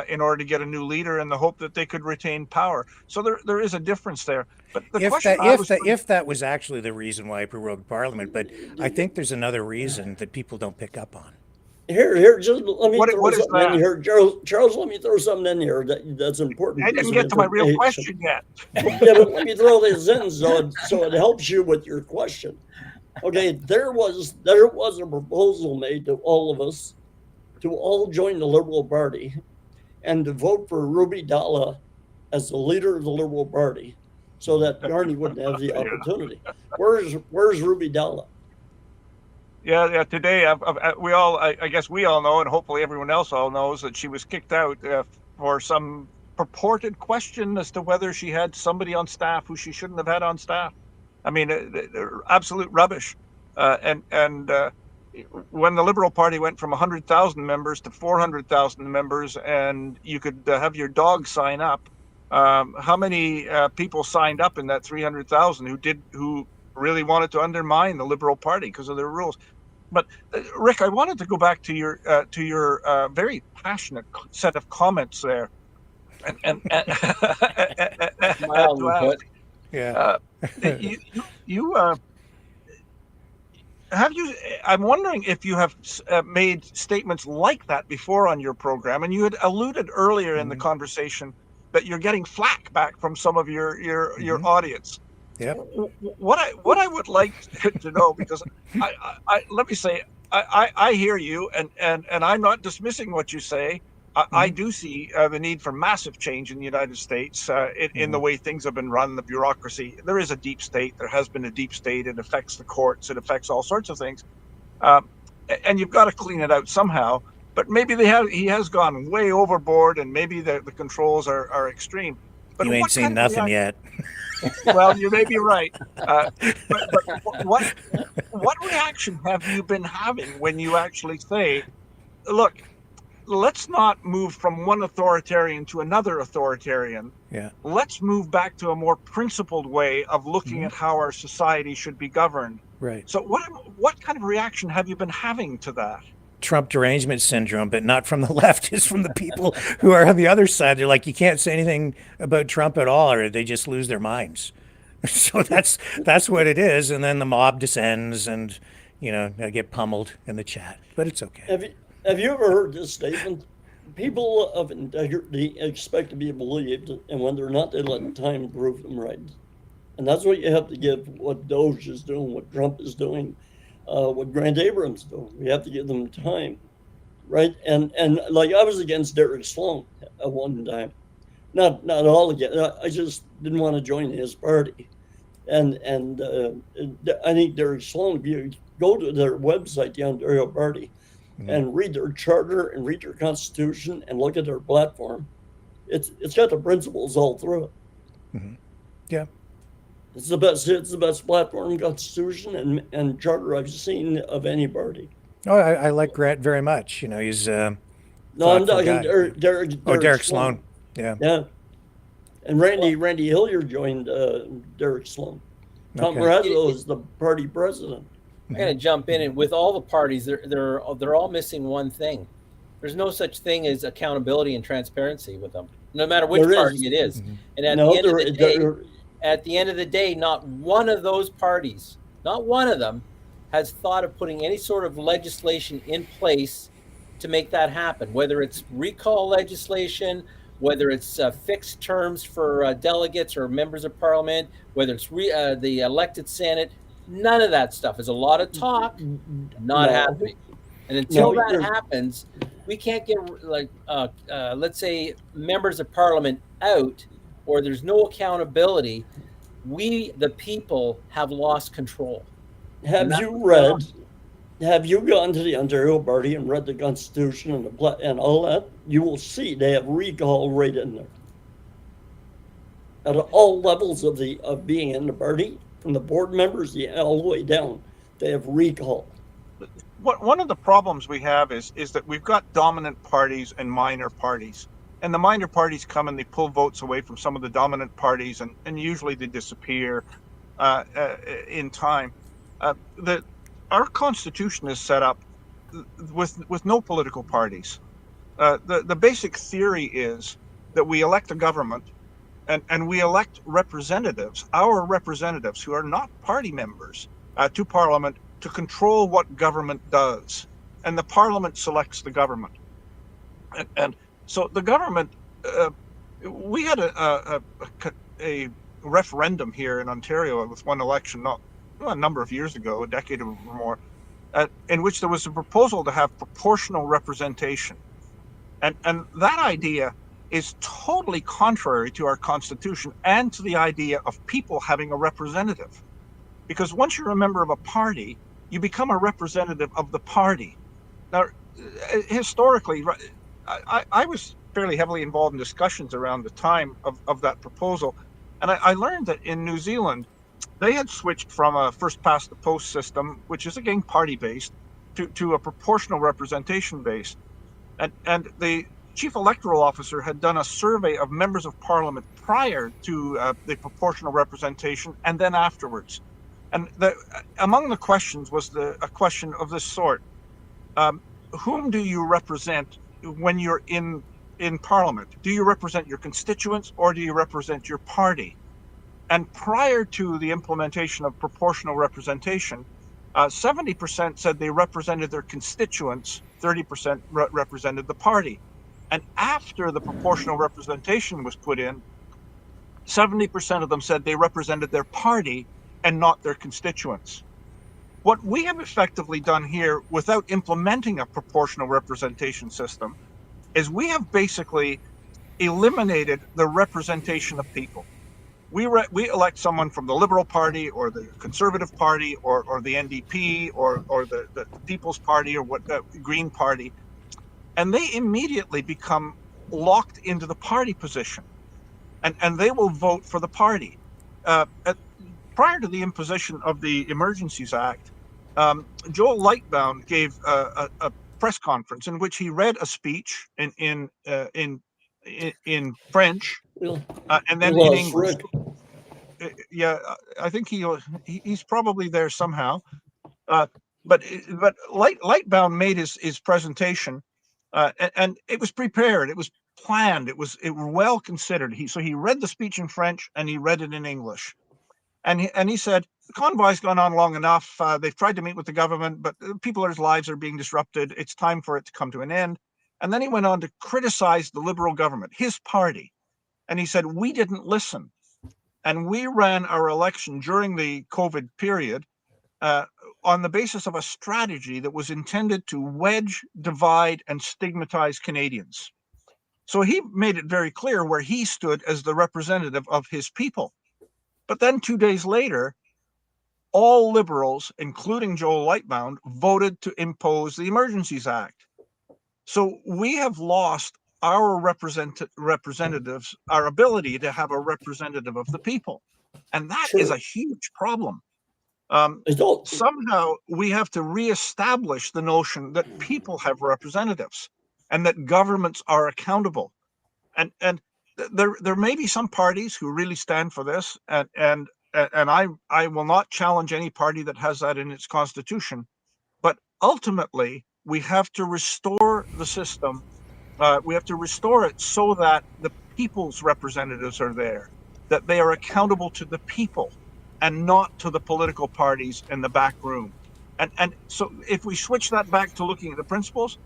in order to get a new leader in the hope that they could retain power. So there is a difference there. But the if that was actually the reason why I prorogued Parliament, but I think there's another reason that people don't pick up on. Here, just let me throw something in here. Charles, let me throw something in here that's important. I didn't get to my real question yet. Yeah, but let me throw this in so it helps you with your question. Okay, there was a proposal made to all of us to all join the Liberal Party and to vote for Ruby Dalla as the leader of the Liberal Party, so that Carney wouldn't have the opportunity. Where's Ruby Dalla? Yeah. Today, I guess we all know, and hopefully everyone else all knows, that she was kicked out for some purported question as to whether she had somebody on staff who she shouldn't have had on staff. I mean, absolute rubbish. And when the Liberal Party went from 100,000 members to 400,000 members, and you could have your dog sign up, how many people signed up in that 300,000 who really wanted to undermine the Liberal Party because of their rules? But Rick, I wanted to go back to your very passionate set of comments there, and yeah. I'm wondering if you have made statements like that before on your program, and you had alluded earlier in the conversation that you're getting flack back from some of your audience. Yeah. What I would like to know, because I let me say, I hear you, and I'm not dismissing what you say. I do see the need for massive change in the United States in the way things have been run, the bureaucracy. There is a deep state. There has been a deep state. It affects the courts. It affects all sorts of things. And you've got to clean it out somehow. But maybe he has gone way overboard, and maybe the controls are extreme. But you ain't seen nothing yet. Well, you may be right. But what reaction have you been having when you actually say, look, let's not move from one authoritarian to another authoritarian. Yeah. Let's move back to a more principled way of looking at how our society should be governed. Right. So what kind of reaction have you been having to that? Trump derangement syndrome, but not from the left. It's from the people who are on the other side. They're like, you can't say anything about Trump at all, or they just lose their minds. So that's what it is. And then the mob descends, and I get pummeled in the chat. But it's okay. Have you ever heard this statement? People of integrity expect to be believed, and when they're not, they let time prove them right. And that's what you have to give what Doge is doing, what Trump is doing, what Grant Abrams is doing. We have to give them time, right? And like I was against Derek Sloan at one time, not all again. I just didn't want to join his party, and I think Derek Sloan. If you go to their website, the Ontario Party, and read their charter and read their constitution and look at their platform, it's got the principles all through it. Mm-hmm. Yeah, it's the best platform, constitution, and charter I've seen of any party. Oh, I like Grant very much. He's no, I'm talking Derek Sloan. Yeah, and Randy Hilliard joined Derek Sloan. Tom Marazzo is the party president. I'm going to jump in, and with all the parties, they're all missing one thing. There's no such thing as accountability and transparency with them, no matter which party it is. Mm-hmm. And at the end of the day, not one of those parties, not one of them, has thought of putting any sort of legislation in place to make that happen. Whether it's recall legislation, whether it's fixed terms for delegates or members of parliament, whether it's the elected Senate. None of that stuff. Is a lot of talk, not happening. And until No, that happens, we can't get, like, let's say, members of parliament out, or there's no accountability. We, the people, have lost control. Have you gone to the Ontario Party and read the Constitution and all that? You will see they have recall right in there. At all levels of being in the party, from the board members all the way down, they have recall. One of the problems we have is that we've got dominant parties and minor parties. And the minor parties come and they pull votes away from some of the dominant parties, and usually they disappear in time. Our Constitution is set up with no political parties. The basic theory is that we elect a government, and we elect representatives, our representatives who are not party members, to Parliament to control what government does. And the Parliament selects the government. And so the government, we had a referendum here in Ontario with one election, not a number of years ago, a decade or more, in which there was a proposal to have proportional representation. And that idea is totally contrary to our Constitution and to the idea of people having a representative. Because once you're a member of a party, you become a representative of the party. Now, historically, I was fairly heavily involved in discussions around the time of that proposal. And I learned that in New Zealand, they had switched from a first past the post system, which is again party-based, to a proportional representation based. And the chief electoral officer had done a survey of members of parliament prior to the proportional representation and then afterwards. And among the questions was a question of this sort: whom do you represent when you're in parliament? Do you represent your constituents or do you represent your party? And prior to the implementation of proportional representation, 70% said they represented their constituents, 30% represented the party. And after the proportional representation was put in, 70% of them said they represented their party and not their constituents. What we have effectively done here without implementing a proportional representation system is we have basically eliminated the representation of people. We elect someone from the Liberal Party or the Conservative Party or the NDP or the People's Party or the Green Party, and they immediately become locked into the party position, and they will vote for the party. Prior to the imposition of the Emergencies Act, Joel Lightbound gave a press conference in which he read a speech in French and then in English. Yeah, I think he's probably there somehow. But Lightbound made his presentation, and it was prepared. It was planned. It was well considered. He read the speech in French and he read it in English, and he said the convoy's gone on long enough. They've tried to meet with the government, but people's lives are being disrupted. It's time for it to come to an end. And then he went on to criticize the Liberal government, his party, and he said we didn't listen. And we ran our election during the COVID period on the basis of a strategy that was intended to wedge, divide, and stigmatize Canadians. So he made it very clear where he stood as the representative of his people. But then 2 days later, all Liberals, including Joel Lightbound, voted to impose the Emergencies Act. So we have lost our representatives, our ability to have a representative of the people. And that is a huge problem. Somehow we have to reestablish the notion that people have representatives and that governments are accountable. And there may be some parties who really stand for this, and I will not challenge any party that has that in its constitution. But ultimately, we have to restore the system. We have to restore it so that the people's representatives are there, that they are accountable to the people and not to the political parties in the back room. And so if we switch that back to looking at the principles,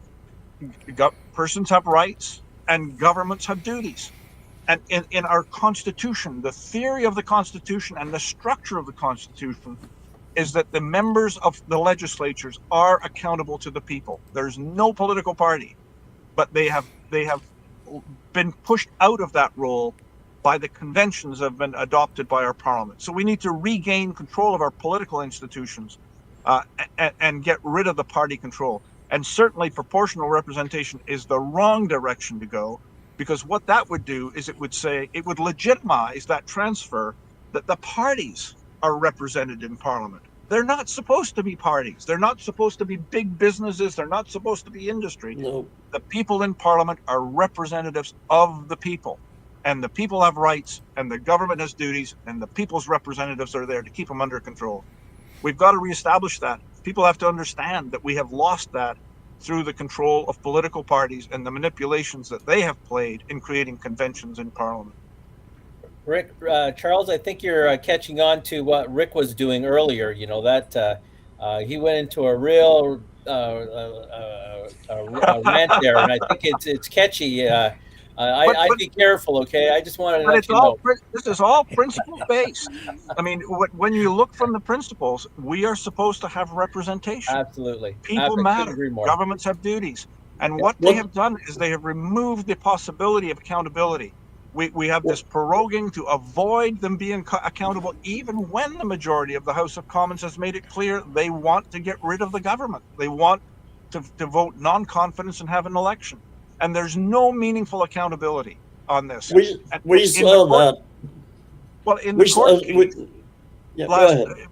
persons have rights and governments have duties. And in our Constitution, the theory of the Constitution and the structure of the Constitution is that the members of the legislatures are accountable to the people. There's no political party, but they have been pushed out of that role by the conventions that have been adopted by our parliament. So we need to regain control of our political institutions and get rid of the party control. And certainly proportional representation is the wrong direction to go, because what that would do is it would legitimize that transfer that the parties are represented in parliament. They're not supposed to be parties. They're not supposed to be big businesses. They're not supposed to be industry. No. The people in parliament are representatives of the people, and the people have rights, and the government has duties, and the people's representatives are there to keep them under control. We've got to reestablish that. People have to understand that we have lost that through the control of political parties and the manipulations that they have played in creating conventions in parliament. Rick, Charles, I think you're catching on to what Rick was doing earlier. You know, that he went into a real rant there, and I think it's catchy. I'd be careful, okay? I just wanted to let you know. This is all principle based. I mean, when you look from the principles, we are supposed to have representation. Absolutely. People matter. Governments have duties. And what they have done is they have removed the possibility of accountability. We have this proroguing to avoid them being accountable, even when the majority of the House of Commons has made it clear they want to get rid of the government. They want to vote non-confidence and have an election. And there's no meaningful accountability on this. We saw that. Well, in the court case,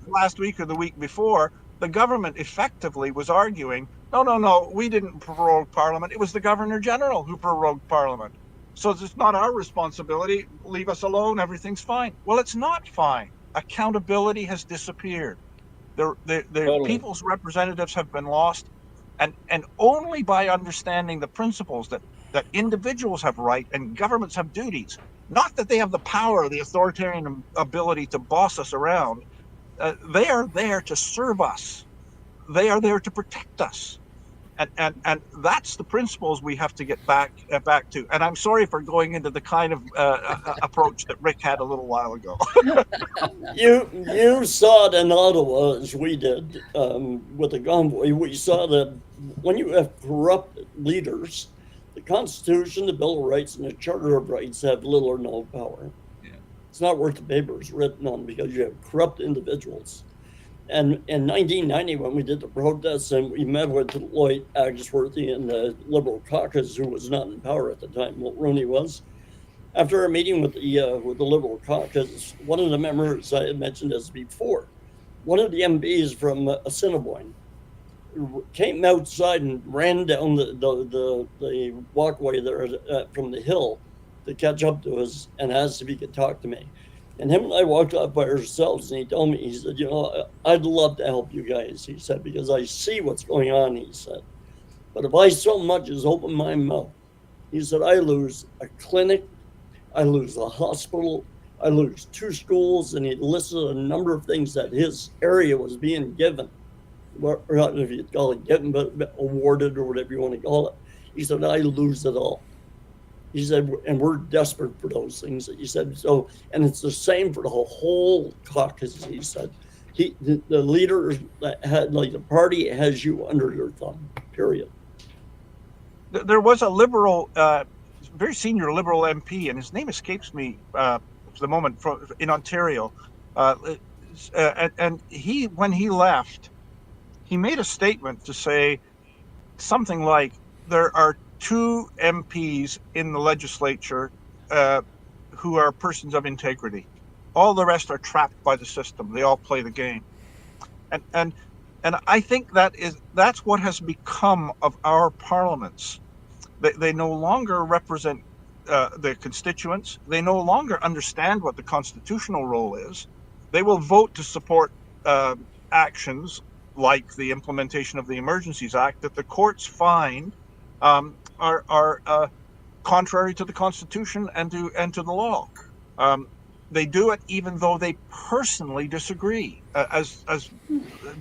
last week or the week before, the government effectively was arguing, no, we didn't prorogue Parliament. It was the Governor General who prorogued Parliament. So it's not our responsibility. Leave us alone. Everything's fine. Well, it's not fine. Accountability has disappeared. The people's representatives have been lost. And only by understanding the principles that individuals have rights and governments have duties, not that they have the power, the authoritarian ability to boss us around. They are there to serve us. They are there to protect us. And that's the principles we have to get back to. And I'm sorry for going into the kind of approach that Rick had a little while ago. You saw it in Ottawa as we did with the convoy. We saw that when you have corrupt leaders, the Constitution, the Bill of Rights, and the Charter of Rights have little or no power. Yeah. It's not worth the paper it's written on because you have corrupt individuals. And in 1990, when we did the protests and we met with Lloyd Agsworthy and the Liberal caucus, who was not in power at the time, Mulroney was, after a meeting with the Liberal caucus, one of the members I had mentioned this before, one of the MPs from Assiniboine came outside and ran down the walkway there from the hill to catch up to us and asked if he could talk to me. And him and I walked up by ourselves, and he told me, he said, I'd love to help you guys, he said, because I see what's going on, he said. But if I so much as open my mouth, he said, I lose a clinic, I lose a hospital, I lose 2 schools, and he listed a number of things that his area was being given. Or not if you call it given, but awarded or whatever you want to call it. He said, I lose it all. He said, and we're desperate for those things. He said, so, and it's the same for the whole caucus, he said. The leader that had, like, the party has you under their thumb, period. There was a Liberal, very senior Liberal MP, and his name escapes me for the moment, in Ontario. And he, when he left, he made a statement to say something like, there are 2 MPs in the legislature who are persons of integrity. All the rest are trapped by the system. They all play the game. And I think that's what has become of our parliaments. They no longer represent the constituents. They no longer understand what the constitutional role is. They will vote to support actions like the implementation of the Emergencies Act that the courts find are contrary to the Constitution and to the law. They do it even though they personally disagree, as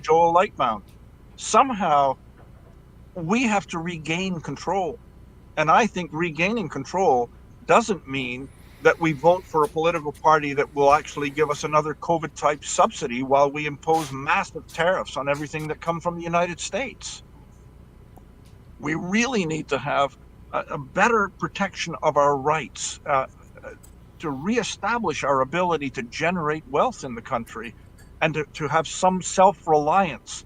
Joel Lightbound. Somehow, we have to regain control. And I think regaining control doesn't mean that we vote for a political party that will actually give us another COVID-type subsidy while we impose massive tariffs on everything that comes from the United States. We really need to have a better protection of our rights, to reestablish our ability to generate wealth in the country and to have some self-reliance.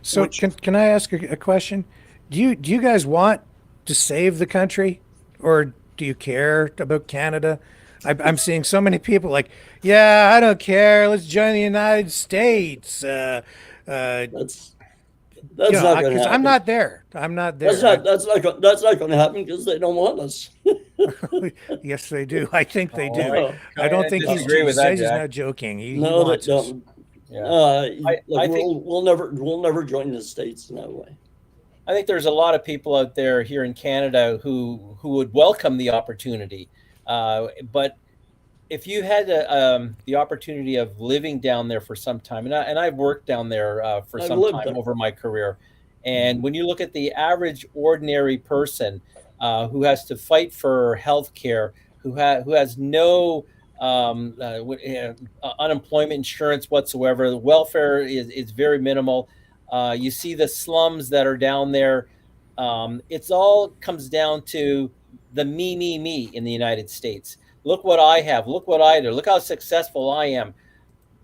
So can I ask a question? Do you guys want to save the country, or do you care about Canada? I'm seeing so many people like, yeah, I don't care. Let's join the United States. That's not going to happen. I'm not there. That's not going to happen because they don't want us. Yes, they do. I think they do. Oh, I don't think he's not joking. He wants they don't. I think we'll never join the States in that way. I think there's a lot of people out there here in Canada who would welcome the opportunity, but if you had the opportunity of living down there for some time, and I've worked down there for some time over my career, and when you look at the average ordinary person who has to fight for health care, who has no unemployment insurance whatsoever, the welfare is very minimal. You see the slums that are down there. It's all comes down to the me in the United States. Look what I have. Look what I do. Look how successful I am.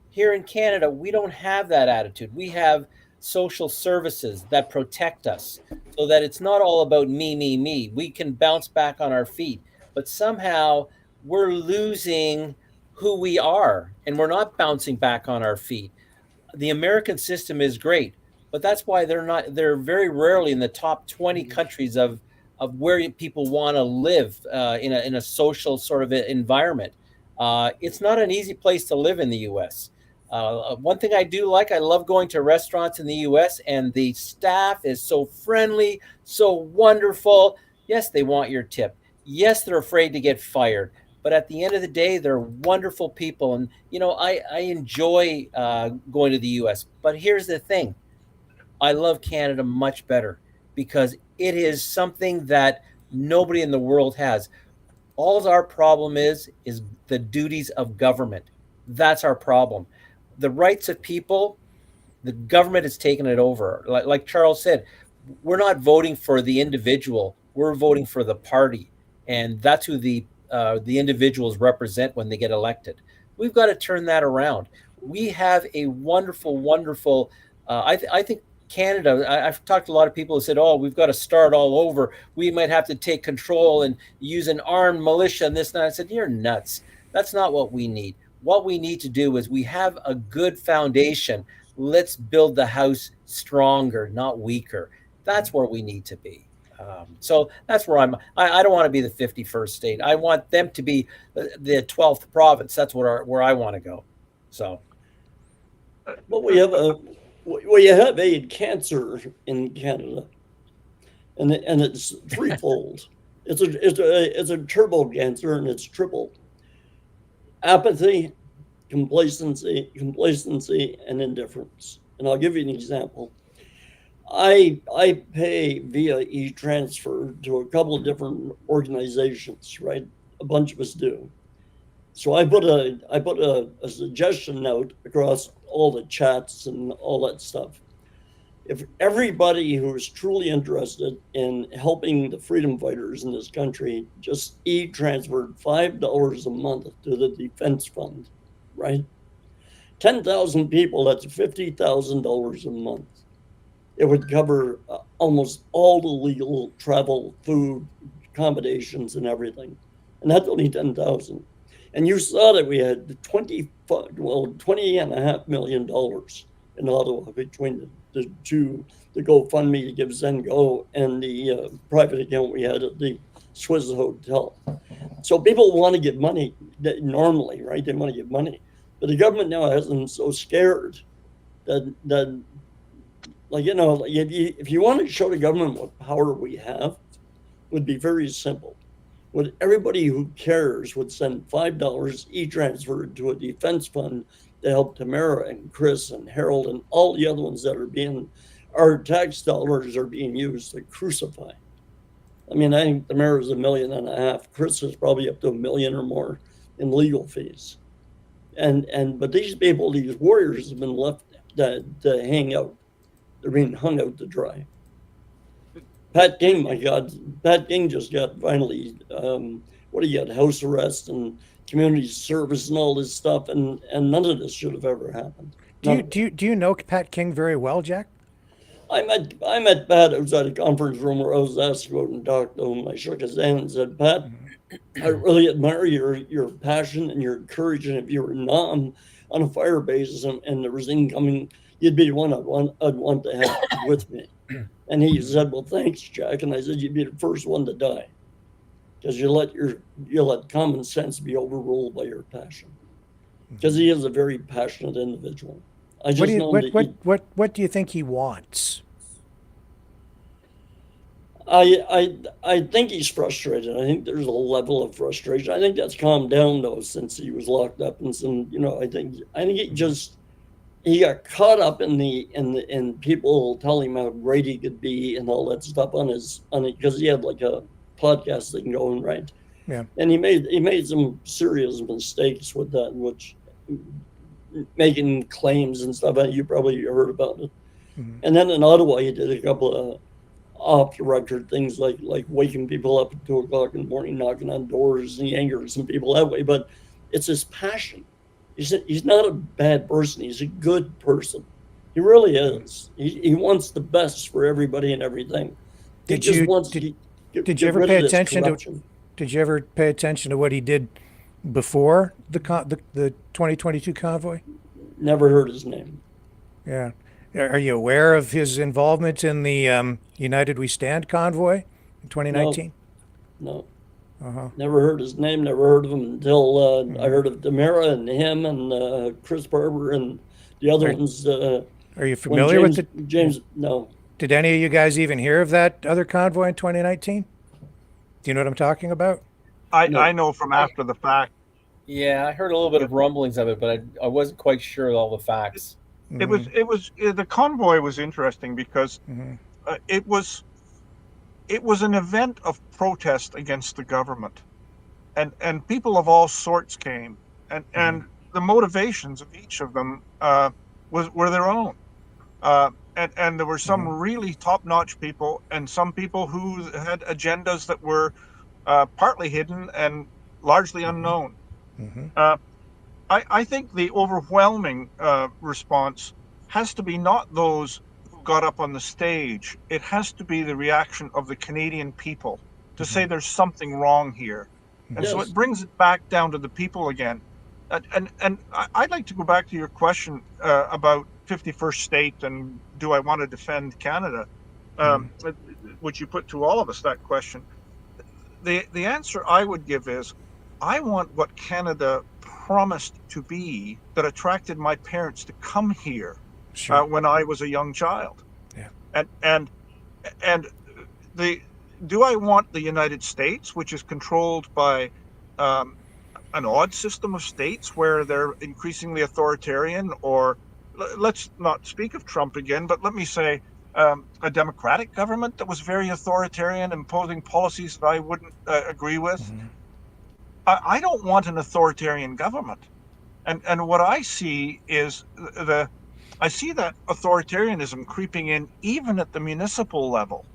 Here in Canada, we don't have that attitude. We have social services that protect us so that it's not all about me. We can bounce back on our feet. But somehow we're losing who we are, and we're not bouncing back on our feet. The American system is great, but that's why they're very rarely in the top 20 countries of where people want to live in a social sort of environment. It's not an easy place to live in the U.S. One thing I do like, I love going to restaurants in the U.S. and the staff is so friendly, so wonderful. Yes, they want your tip. Yes, they're afraid to get fired. But at the end of the day, they're wonderful people. And, I enjoy going to the U.S. But here's the thing. I love Canada much better because it is something that nobody in the world has. All our problem is the duties of government. That's our problem. The rights of people, the government has taken it over. Like Charles said, we're not voting for the individual. We're voting for the party. And that's who the individuals represent when they get elected. We've got to turn that around. We have a wonderful, wonderful, I think Canada, I've talked to a lot of people who said, oh, we've got to start all over. We might have to take control and use an armed militia and this and that. I said, you're nuts. That's not what we need. What we need to do is we have a good foundation. Let's build the house stronger, not weaker. That's where we need to be. So that's where I don't want to be the 51st state. I want them to be the 12th province. That's where I want to go. So. But we have a cancer in Canada, and it's threefold. It's a turbo cancer, and it's triple: apathy, complacency, and indifference. And I'll give you an example. I pay via e-transfer to a couple of different organizations, right? A bunch of us do. So I put a suggestion note across all the chats and all that stuff. If everybody who is truly interested in helping the freedom fighters in this country just e-transferred $5 a month to the defense fund, right? 10,000 people, that's $50,000 a month. It would cover almost all the legal travel, food, accommodations, and everything. And that's only 10,000. And you saw that we had $20.5 million in Ottawa between the two, the GoFundMe to give Zengo and the private account we had at the Swiss Hotel. So people want to get money normally, right? They want to get money. But the government now has them so scared that if you want to show the government what power we have, it would be very simple. Would everybody who cares would send $5 e-transfer to a defense fund to help Tamara and Chris and Harold and all the other ones that are our tax dollars are being used to crucify. I mean, I think the mayor is $1.5 million. Chris is probably up to $1 million or more in legal fees. But these people, these warriors, have been left to hang out. They're being hung out to dry. Pat King, my God, Pat King just got finally, what he got, house arrest and community service and all this stuff, and none of this should have ever happened. Do you know Pat King very well, Jack? I met Pat outside a conference room where I was asked to go out and talk to him. I shook his hand and said, Pat, I really admire your passion and your courage, and if you were not on a fire base and there was incoming, you'd be the one I'd want to have with me. And he said, well, thanks, Jack. And I said, you'd be the first one to die because you let common sense be overruled by your passion. Because he is a very passionate individual. What do you think he wants? I think he's frustrated. I think there's a level of frustration. I think that's calmed down though since he was locked up, and some, I think he got caught up in people telling him how great he could be and all that stuff on it because he had like a podcast thing going, right? Yeah. And he made some serious mistakes with that, which making claims and stuff. You probably heard about it. Mm-hmm. And then in Ottawa, he did a couple of off-the-record things like waking people up at 2 o'clock in the morning, knocking on doors, and he angers some people that way. But it's his passion. He's not a bad person. He's a good person. He really is. He wants the best for everybody and everything. Did you ever pay attention to what he did before the 2022 convoy? Never heard his name. Yeah. Are you aware of his involvement in the United We Stand convoy in 2019? No. Uh-huh. Never heard his name, never heard of him until I heard of Demera and him and Chris Barber and the other ones. Are you familiar with James? No. Did any of you guys even hear of that other convoy in 2019? Do you know what I'm talking about? I know from after the fact. Yeah, I heard a little bit of rumblings of it, but I wasn't quite sure of all the facts. It was the convoy was interesting because it was an event of protest against the government, and people of all sorts came, and the motivations of each of them were their own, and there were some really top-notch people and some people who had agendas that were partly hidden and largely unknown. I think the overwhelming response has to be not those who got up on the stage. It has to be the reaction of the Canadian people to say there's something wrong here. And so it brings it back down to the people again. And I'd like to go back to your question about 51st state and do I want to defend Canada, which you put to all of us, that question. The answer I would give is, I want what Canada promised to be that attracted my parents to come here when I was a young child. Yeah. And do I want the United States, which is controlled by an odd system of states where they're increasingly authoritarian, or let's not speak of Trump again, but let me say a democratic government that was very authoritarian, imposing policies that I wouldn't agree with? I don't want an authoritarian government. And what I see is I see that authoritarianism creeping in even at the municipal level.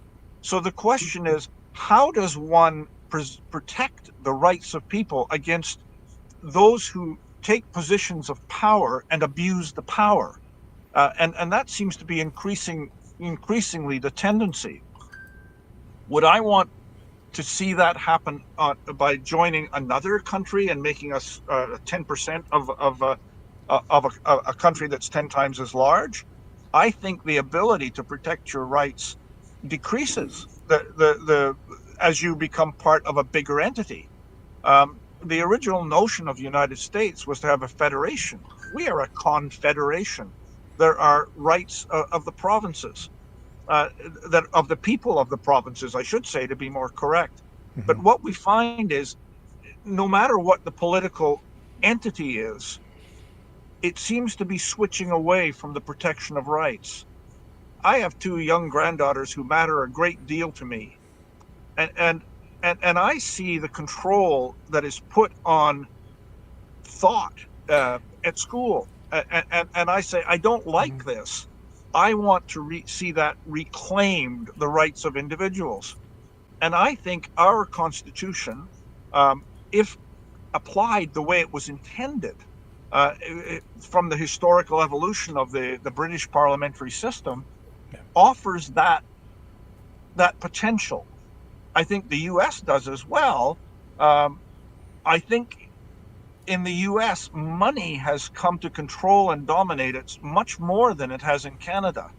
So the question is, how does one protect the rights of people against those who take positions of power and abuse the power? And that seems to be increasingly the tendency. Would I want to see that happen by joining another country and making us 10% of a country that's 10 times as large? I think the ability to protect your rights decreases as you become part of a bigger entity. The original notion of the United States was to have a federation. We are a confederation. There are rights of the provinces. That of the people of the provinces, I should say, to be more correct. But what we find is, no matter what the political entity is, it seems to be switching away from the protection of rights. I have two young granddaughters who matter a great deal to me. And I see the control that is put on thought at school, and I say I don't like this. I want to see that reclaimed, the rights of individuals. And I think our Constitution, if applied the way it was intended, from the historical evolution of the British parliamentary system, offers that potential. I think the U.S. does as well. I think in the U.S., money has come to control and dominate it much more than it has in Canada.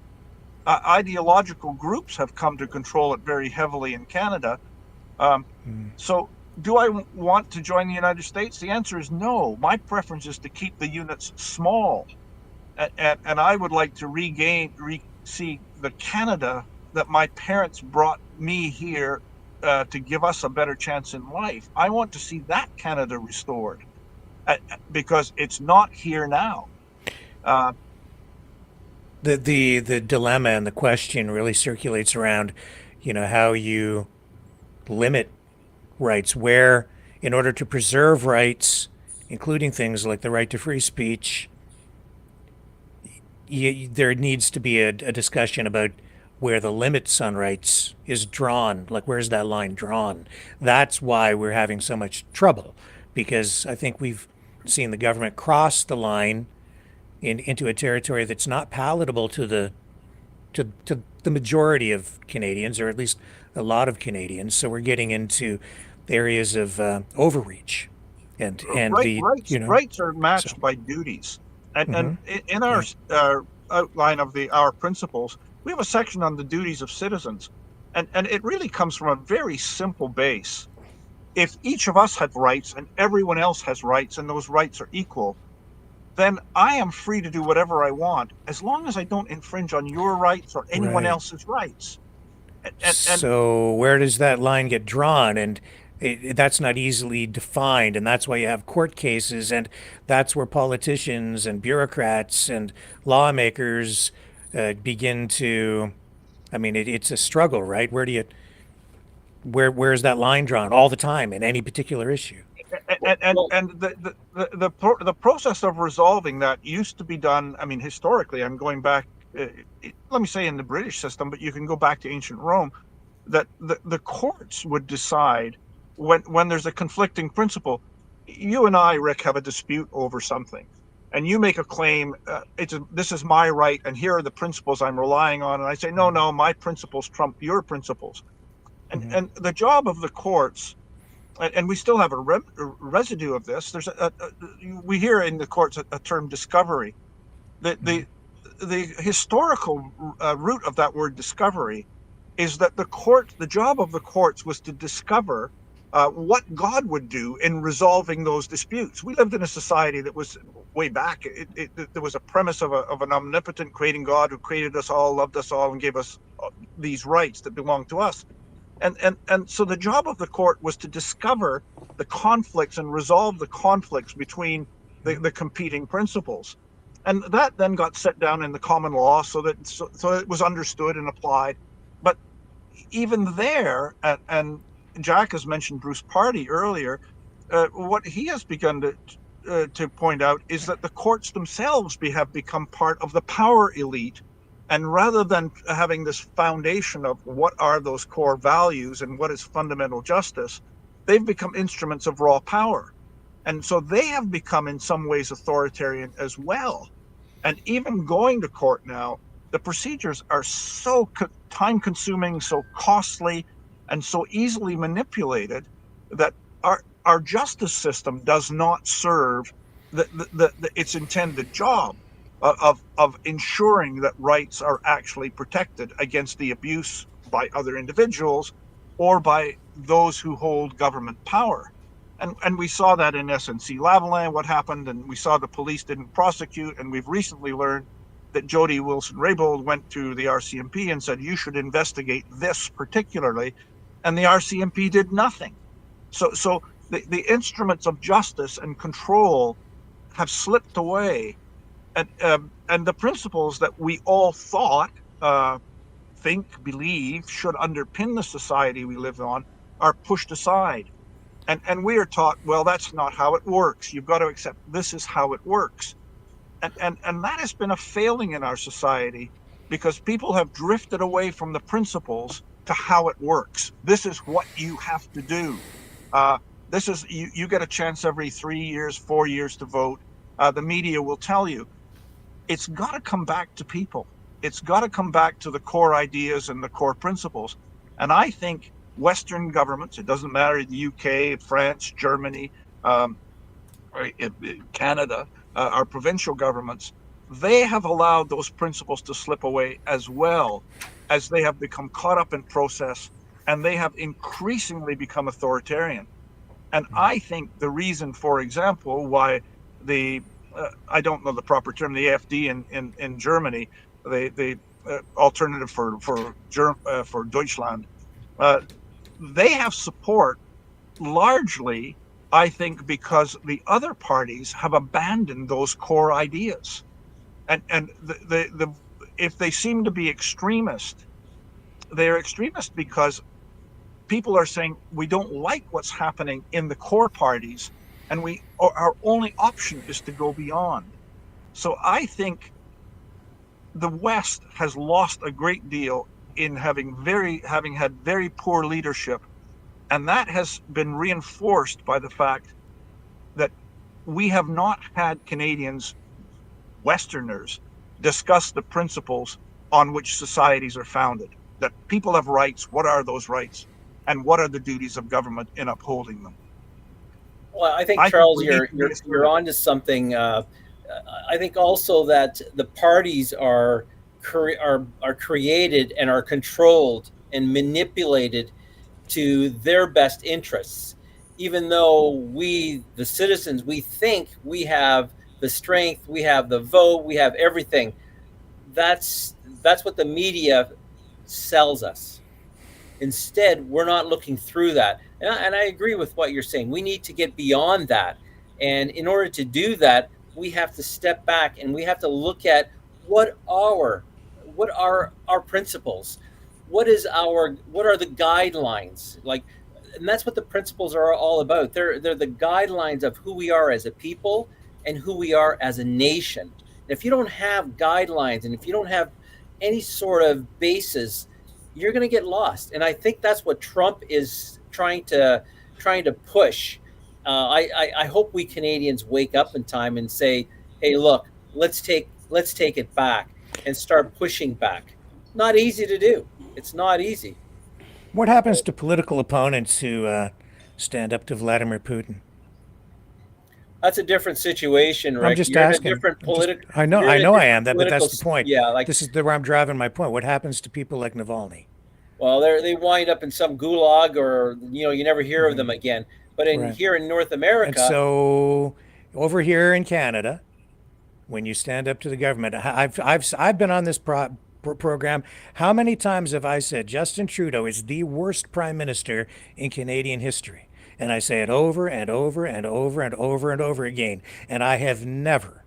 Ideological groups have come to control it very heavily in Canada. So do I want to join the United States? The answer is no. My preference is to keep the units small. And I would like to see the Canada that my parents brought me here to give us a better chance in life. I want to see that Canada restored, because it's not here now. The dilemma and the question really circulates around, how you limit rights, where in order to preserve rights, including things like the right to free speech, there needs to be a discussion about where the limits on rights is drawn. Like, where's that line drawn? That's why we're having so much trouble, because I think we've seen the government cross the line into a territory that's not palatable to the majority of Canadians, or at least a lot of Canadians. So we're getting into areas of overreach, and rights are matched by duties. And in our outline of our principles, we have a section on the duties of citizens, and it really comes from a very simple base. If each of us had rights and everyone else has rights, and those rights are equal, then I am free to do whatever I want, as long as I don't infringe on your rights or anyone else's rights. So where does that line get drawn? And that's not easily defined, and that's why you have court cases, and that's where politicians and bureaucrats and lawmakers begin to. I mean, it's a struggle, right? Where's that line drawn all the time in any particular issue? And the process of resolving that used to be done. I mean, historically, I'm going back. Let me say in the British system, but you can go back to ancient Rome. That the courts would decide when there's a conflicting principle. You and I, Rick, have a dispute over something, and you make a claim. This is my right, and here are the principles I'm relying on. And I say, no, my principles trump your principles. And the job of the courts, and we still have a residue of this. We hear in the courts a term discovery. The historical root of that word discovery is that the job of the courts was to discover what God would do in resolving those disputes. We lived in a society that was way back. There was a premise of an omnipotent creating God who created us all, loved us all, and gave us these rights that belong to us. And so the job of the court was to discover the conflicts and resolve the conflicts between the competing principles. And that then got set down in the common law so it was understood and applied. But even there, and Jack has mentioned Bruce Pardy earlier, what he has begun to point out is that the courts themselves have become part of the power elite. And rather than having this foundation of what are those core values and what is fundamental justice, they've become instruments of raw power. And so they have become in some ways authoritarian as well. And even going to court now, the procedures are so time consuming, so costly, and so easily manipulated that our justice system does not serve its intended job of ensuring that rights are actually protected against the abuse by other individuals or by those who hold government power. And we saw that in SNC-Lavalin, what happened, and we saw the police didn't prosecute, and we've recently learned that Jody Wilson-Raybould went to the RCMP and said, you should investigate this particularly, and the RCMP did nothing. So the instruments of justice and control have slipped away. And the principles that we all thought think, believe should underpin the society we live on are pushed aside. And we are taught, well, that's not how it works. You've got to accept this is how it works. And that has been a failing in our society because people have drifted away from the principles to how it works. This is what you have to do. This is you get a chance every 3 years, 4 years to vote. The media will tell you. It's got to come back to people. It's got to come back to the core ideas and the core principles. And I think Western governments, it doesn't matter, the UK, France, Germany, Canada, our provincial governments, they have allowed those principles to slip away as well as they have become caught up in process and they have increasingly become authoritarian. And I think the reason, for example, why the I don't know the proper term, the AfD in Germany, the alternative for Deutschland, they have support largely, I think, because the other parties have abandoned those core ideas, and if they seem to be extremist, they are extremist because people are saying we don't like what's happening in the core parties, and our only option is to go beyond. So I think the West has lost a great deal in having had very poor leadership, and that has been reinforced by the fact that we have not had Canadians, Westerners, discuss the principles on which societies are founded. That people have rights. What are those rights? And what are the duties of government in upholding them? Well, I think, Charles, you're onto something. I think also that the parties are created and are controlled and manipulated to their best interests. Even though we, the citizens, we think we have the strength, we have the vote, we have everything. That's what the media sells us. Instead, we're not looking through that. And I agree with what you're saying. We need to get beyond that. And in order to do that, we have to step back and we have to look at what are our principles? What are the guidelines? And that's what the principles are all about. They're the guidelines of who we are as a people and who we are as a nation. And if you don't have guidelines and if you don't have any sort of basis, you're going to get lost. And I think that's what Trump is trying to push. I hope we Canadians wake up in time and say, hey, look, let's take it back and start pushing back. Not easy to do. It's not easy. What happens to political opponents who stand up to Vladimir Putin? That's a different situation, Rick. I'm just You're asking. In a different political. I know I am. But that's the point. Yeah, this is where I'm driving my point. What happens to people like Navalny? Well, they wind up in some gulag, or you never hear of them again. But here in North America, and so over here in Canada, when you stand up to the government, I've been on this program. How many times have I said Justin Trudeau is the worst prime minister in Canadian history? And I say it over and over and over and over and over again. And I have never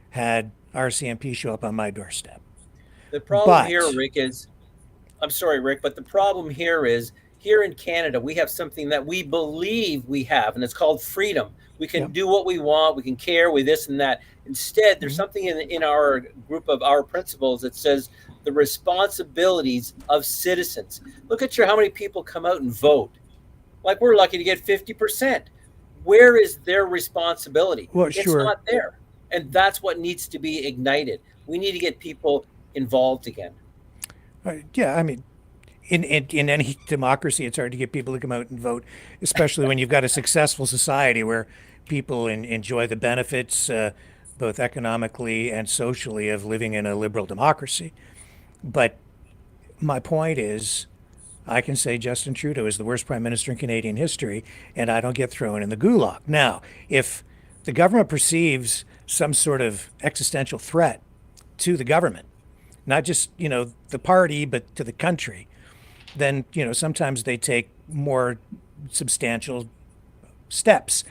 had RCMP show up on my doorstep. The problem here, Rick, is, I'm sorry, Rick, but the problem here is, here in Canada, we have something that we believe we have, and it's called freedom. We can do what we want. We can care with this and that. Instead, there's something in our group of our principles that says the responsibilities of citizens. Look at how many people come out and vote. Like, we're lucky to get 50%. Where is their responsibility? Well, it's not there. And that's what needs to be ignited. We need to get people involved again. Yeah, I mean, in any democracy, it's hard to get people to come out and vote, especially when you've got a successful society where people enjoy the benefits, both economically and socially, of living in a liberal democracy. But my point is, I can say Justin Trudeau is the worst prime minister in Canadian history, and I don't get thrown in the gulag. Now, if the government perceives some sort of existential threat to the government, not just, the party, but to the country, then, sometimes they take more substantial steps.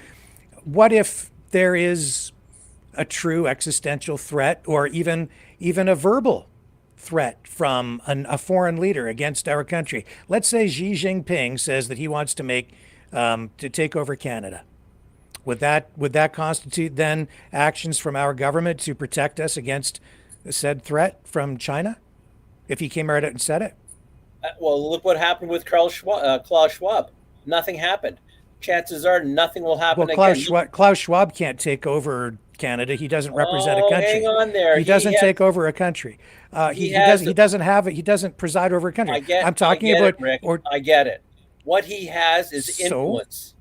What if there is a true existential threat, or even a verbal threat from a foreign leader against our country. Let's say Xi Jinping says that he wants to take over Canada. Would that constitute then actions from our government to protect us against said threat from China? If he came right out and said it? Well, look what happened with Klaus Schwab. Nothing happened. Chances are nothing will happen again. Klaus Schwab can't take over Canada. He doesn't represent a country. Hang on there. He doesn't take over a country. He doesn't preside over a country. I get it. What he has is influence.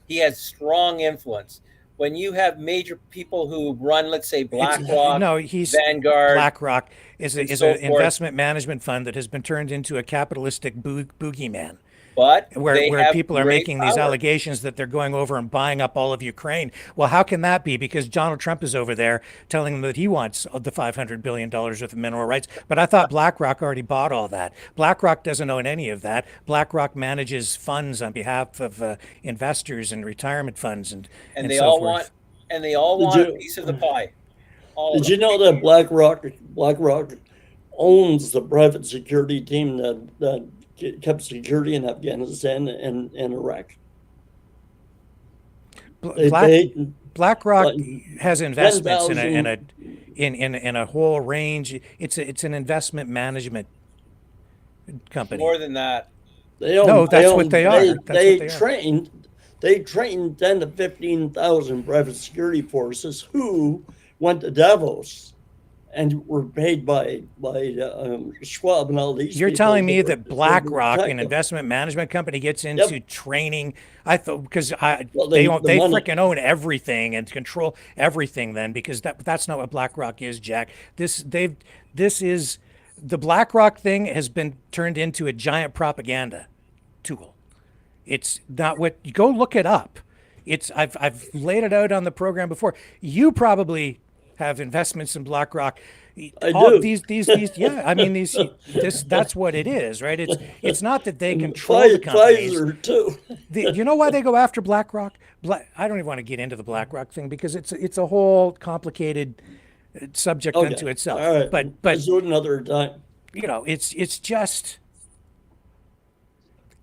He has strong influence. When you have major people who run, let's say BlackRock, Vanguard. BlackRock is an investment management fund that has been turned into a capitalistic boogeyman. But where people are making power. These allegations that they're going over and buying up all of Ukraine. Well, how can that be? Because Donald Trump is over there telling them that he wants the $500 billion worth of mineral rights. But I thought BlackRock already bought all that. BlackRock doesn't own any of that. BlackRock manages funds on behalf of investors and retirement funds and they so all forth. want a piece of the pie. Did you know that BlackRock owns the private security team that kept security in Afghanistan and Iraq? BlackRock has investments in a whole range. It's an investment management company. More than that. That's what they are. They trained 10 to 15,000 private security forces who went to Davos and were paid by Schwab and all these. You're telling me that BlackRock, an investment management company, gets into training? I thought because they freaking own everything and control everything. Then because that's not what BlackRock is, Jack. The BlackRock thing has been turned into a giant propaganda tool. It's not what you go look it up. I've laid it out on the program before. You probably have investments in BlackRock. I do. That's what it is, right? It's not that they control the companies. Pfizer too. You know why they go after BlackRock? I don't even want to get into the BlackRock thing because it's a whole complicated subject unto itself. All right. But let's do it another time.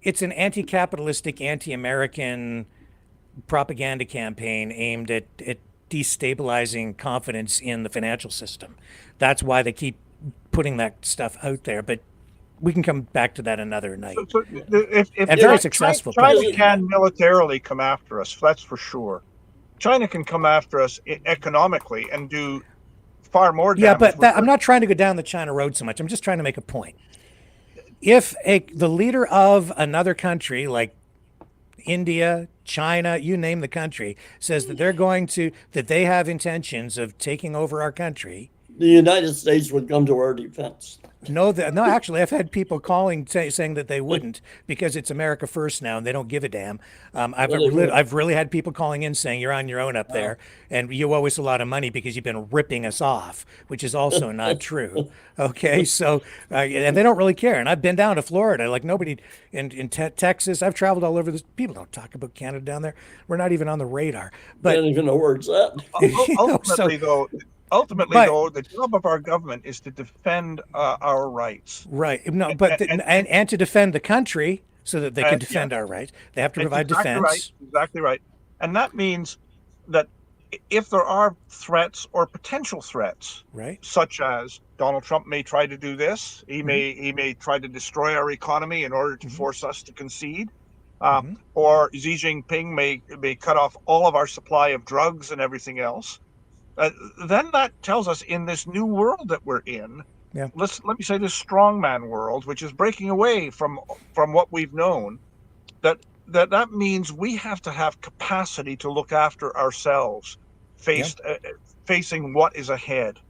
It's an anti-capitalistic, anti-American propaganda campaign aimed at destabilizing confidence in the financial system. That's why they keep putting that stuff out there. But we can come back to that another night. Very successful. China can militarily come after us, that's for sure. China can come after us economically and do far more damage. Yeah, but I'm not trying to go down the China road so much. I'm just trying to make a point. If the leader of another country like India, China, you name the country, says that that they have intentions of taking over our country, the United States would come to our defense. No, actually, I've had people calling saying that they wouldn't because it's America first now and they don't give a damn. I've really had people calling in saying you're on your own up there and you owe us a lot of money because you've been ripping us off, which is also not true. Okay, so and they don't really care. And I've been down to Florida, like nobody in Texas. I've traveled all over this. People don't talk about Canada down there. We're not even on the radar. But I don't even know where it's at. Ultimately, though, the job of our government is to defend our rights. Right. No, but and to defend the country so that they can defend our rights. They have to provide defense. Exactly right. And that means that if there are threats or potential threats, such as Donald Trump may try to do this, he may try to destroy our economy in order to force us to concede, or Xi Jinping may cut off all of our supply of drugs and everything else. Then that tells us in this new world that we're in, let me say this strongman world, which is breaking away from what we've known, that means we have to have capacity to look after ourselves, facing what is ahead.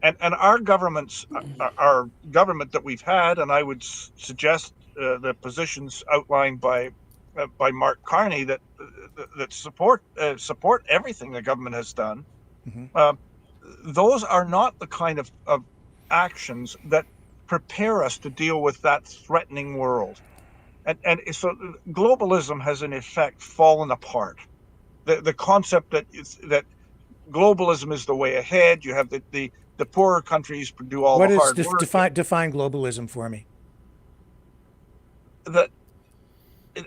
And our government that we've had, and I would suggest the positions outlined by Mark Carney that support everything the government has done. Those are not the kind of actions that prepare us to deal with that threatening world. And so globalism has in effect fallen apart. The concept that globalism is the way ahead. You have the the poorer countries do all What the is hard work. define globalism for me? That,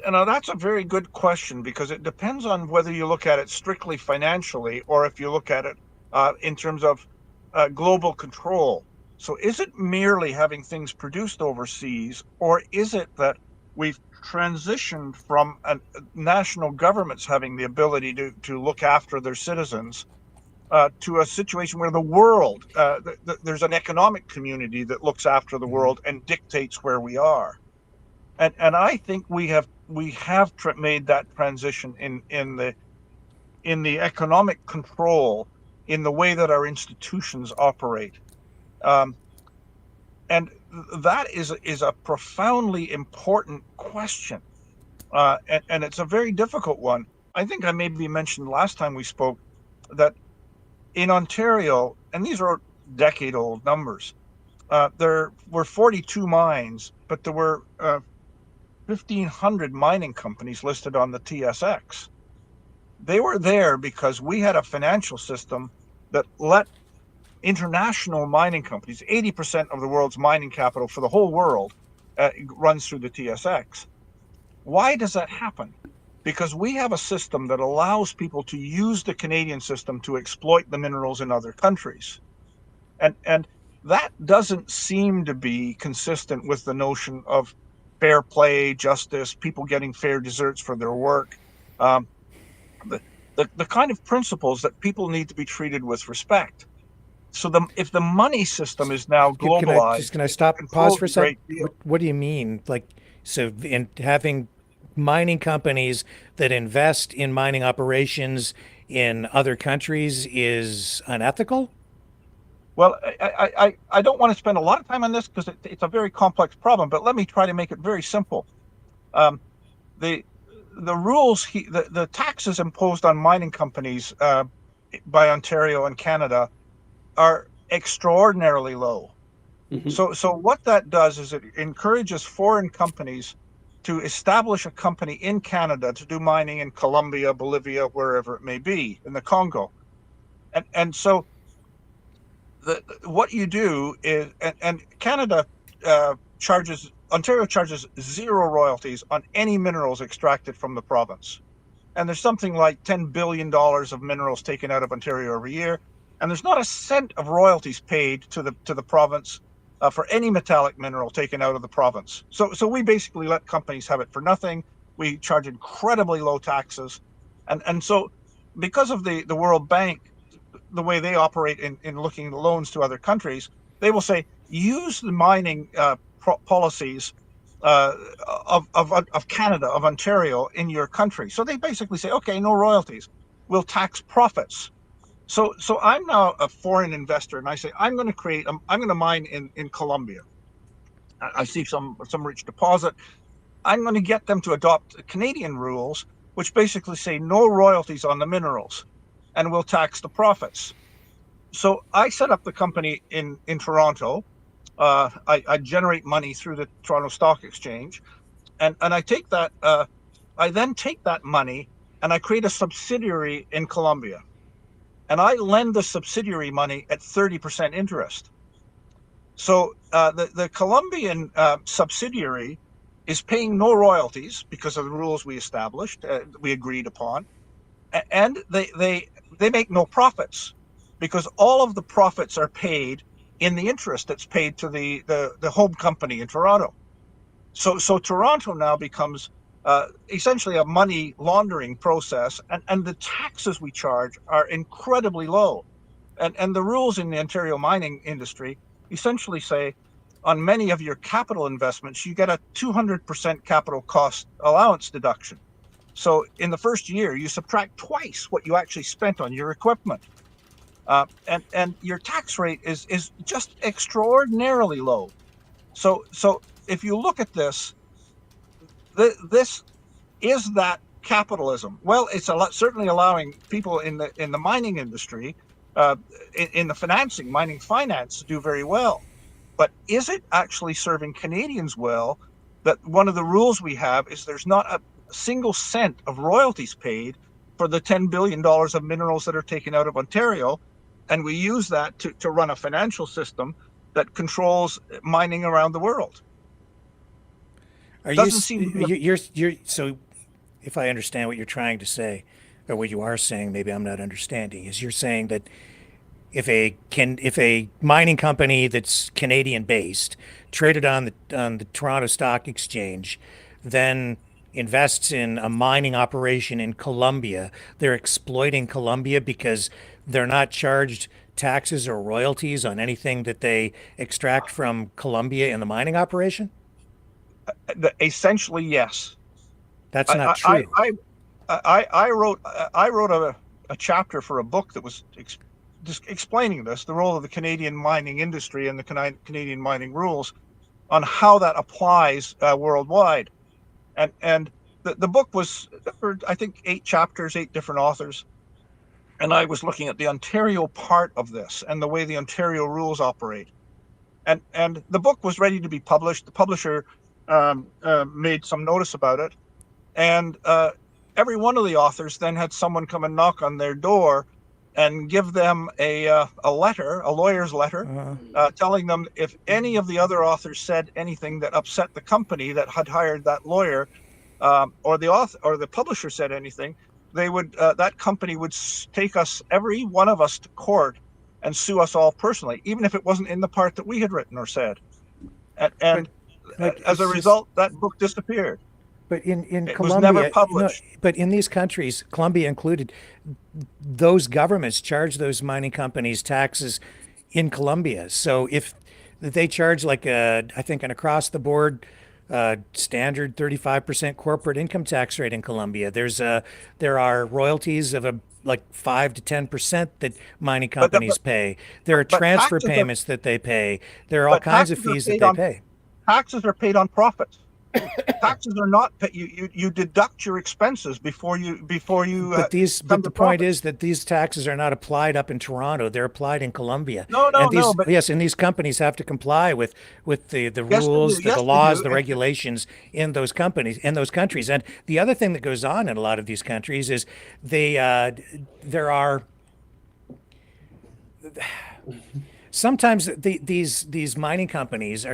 now that's a very good question, because it depends on whether you look at it strictly financially or if you look at it in terms of global control. So is it merely having things produced overseas, or is it that we've transitioned from national governments having the ability to look after their citizens to a situation where the world, there's an economic community that looks after the world and dictates where we are? And I think we have made that transition in the economic control, in the way that our institutions operate. And that is a profoundly important question. And it's a very difficult one. I think I maybe mentioned last time we spoke that in Ontario, and these are decade-old numbers, there were 42 mines, but there were 1,500 mining companies listed on the TSX. They were there because we had a financial system that let international mining companies, 80% of the world's mining capital for the whole world runs through the TSX. Why does that happen? Because we have a system that allows people to use the Canadian system to exploit the minerals in other countries. And that doesn't seem to be consistent with the notion of fair play, justice, people getting fair deserts for their work. The kind of principles that people need to be treated with respect. So if the money system is now globalized, can I stop, pause for a second? What do you mean? Like, so in having mining companies that invest in mining operations in other countries is unethical? Well, I don't want to spend a lot of time on this because it's a very complex problem, but let me try to make it very simple. The rules, the taxes imposed on mining companies by Ontario and Canada are extraordinarily low. So what that does is it encourages foreign companies to establish a company in Canada to do mining in Colombia, Bolivia, wherever it may be, in the Congo. And so what you do is, and Canada Ontario charges 0 royalties on any minerals extracted from the province. And there's something like $10 billion of minerals taken out of Ontario every year. And there's not a cent of royalties paid to the province for any metallic mineral taken out of the province. So we basically let companies have it for nothing. We charge incredibly low taxes. And so because of the World Bank, the way they operate in looking at loans to other countries, they will say, use the mining policies of Canada, of Ontario in your country. So they basically say, okay, no royalties. We'll tax profits. So I'm now a foreign investor, and I say, I'm going to mine in Colombia. I see some rich deposit. I'm going to get them to adopt Canadian rules, which basically say no royalties on the minerals, and we'll tax the profits. So I set up the company in Toronto. I generate money through the Toronto Stock Exchange, and I take that. I then take that money and I create a subsidiary in Colombia. And I lend the subsidiary money at 30% interest. So the Colombian subsidiary is paying no royalties because of the rules we established, we agreed upon, and they make no profits because all of the profits are paid in the interest that's paid to the home company in Toronto. So Toronto now becomes essentially a money laundering process, and the taxes we charge are incredibly low. And the rules in the Ontario mining industry essentially say on many of your capital investments, you get a 200% capital cost allowance deduction. So in the first year, you subtract twice what you actually spent on your equipment. And your tax rate is just extraordinarily low. So if you look at this, this is that capitalism. Well, it's certainly allowing people in the mining industry, in the mining finance, to do very well. But is it actually serving Canadians well that one of the rules we have is there's not a single cent of royalties paid for the $10 billion of minerals that are taken out of Ontario, and we use that to run a financial system that controls mining around the world. Are Doesn't seem to be you're so if I understand what you're trying to say, or what you are saying, maybe I'm not understanding, is you're saying that if a mining company that's Canadian based, traded on the Toronto Stock Exchange, then invests in a mining operation in Colombia, they're exploiting Colombia because they're not charged taxes or royalties on anything that they extract from Colombia in the mining operation? essentially yes. That's not true. I wrote a chapter for a book that was just explaining this, the role of the Canadian mining industry and the Canadian mining rules, on how that applies worldwide. And the book was, I think, 8 chapters, 8 different authors. And I was looking at the Ontario part of this and the way the Ontario rules operate. And the book was ready to be published. The publisher made some notice about it. And every one of the authors then had someone come and knock on their door and give them a letter, a lawyer's letter, telling them if any of the other authors said anything that upset the company that had hired that lawyer, or the author or the publisher said anything, they would that company would take us, every one of us, to court and sue us all personally, even if it wasn't in the part that we had written or said. And as a result, that book disappeared. But in it Colombia, was never published. but in these countries, Colombia included, those governments charge those mining companies taxes in Colombia. So if they charge like I think an across the board standard 35% corporate income tax rate in Colombia, there are royalties of like 5 to 10% that mining companies pay. There are transfer payments that they pay. There are all kinds of fees that they pay. Taxes are paid on profits. Taxes are not you deduct your expenses before you but the point is that these taxes are not applied up in Toronto, they're applied in Colombia. But yes, and these companies have to comply with the rules, the laws, the regulations in those companies, in those countries. And the other thing that goes on in a lot of these countries is there are sometimes these mining companies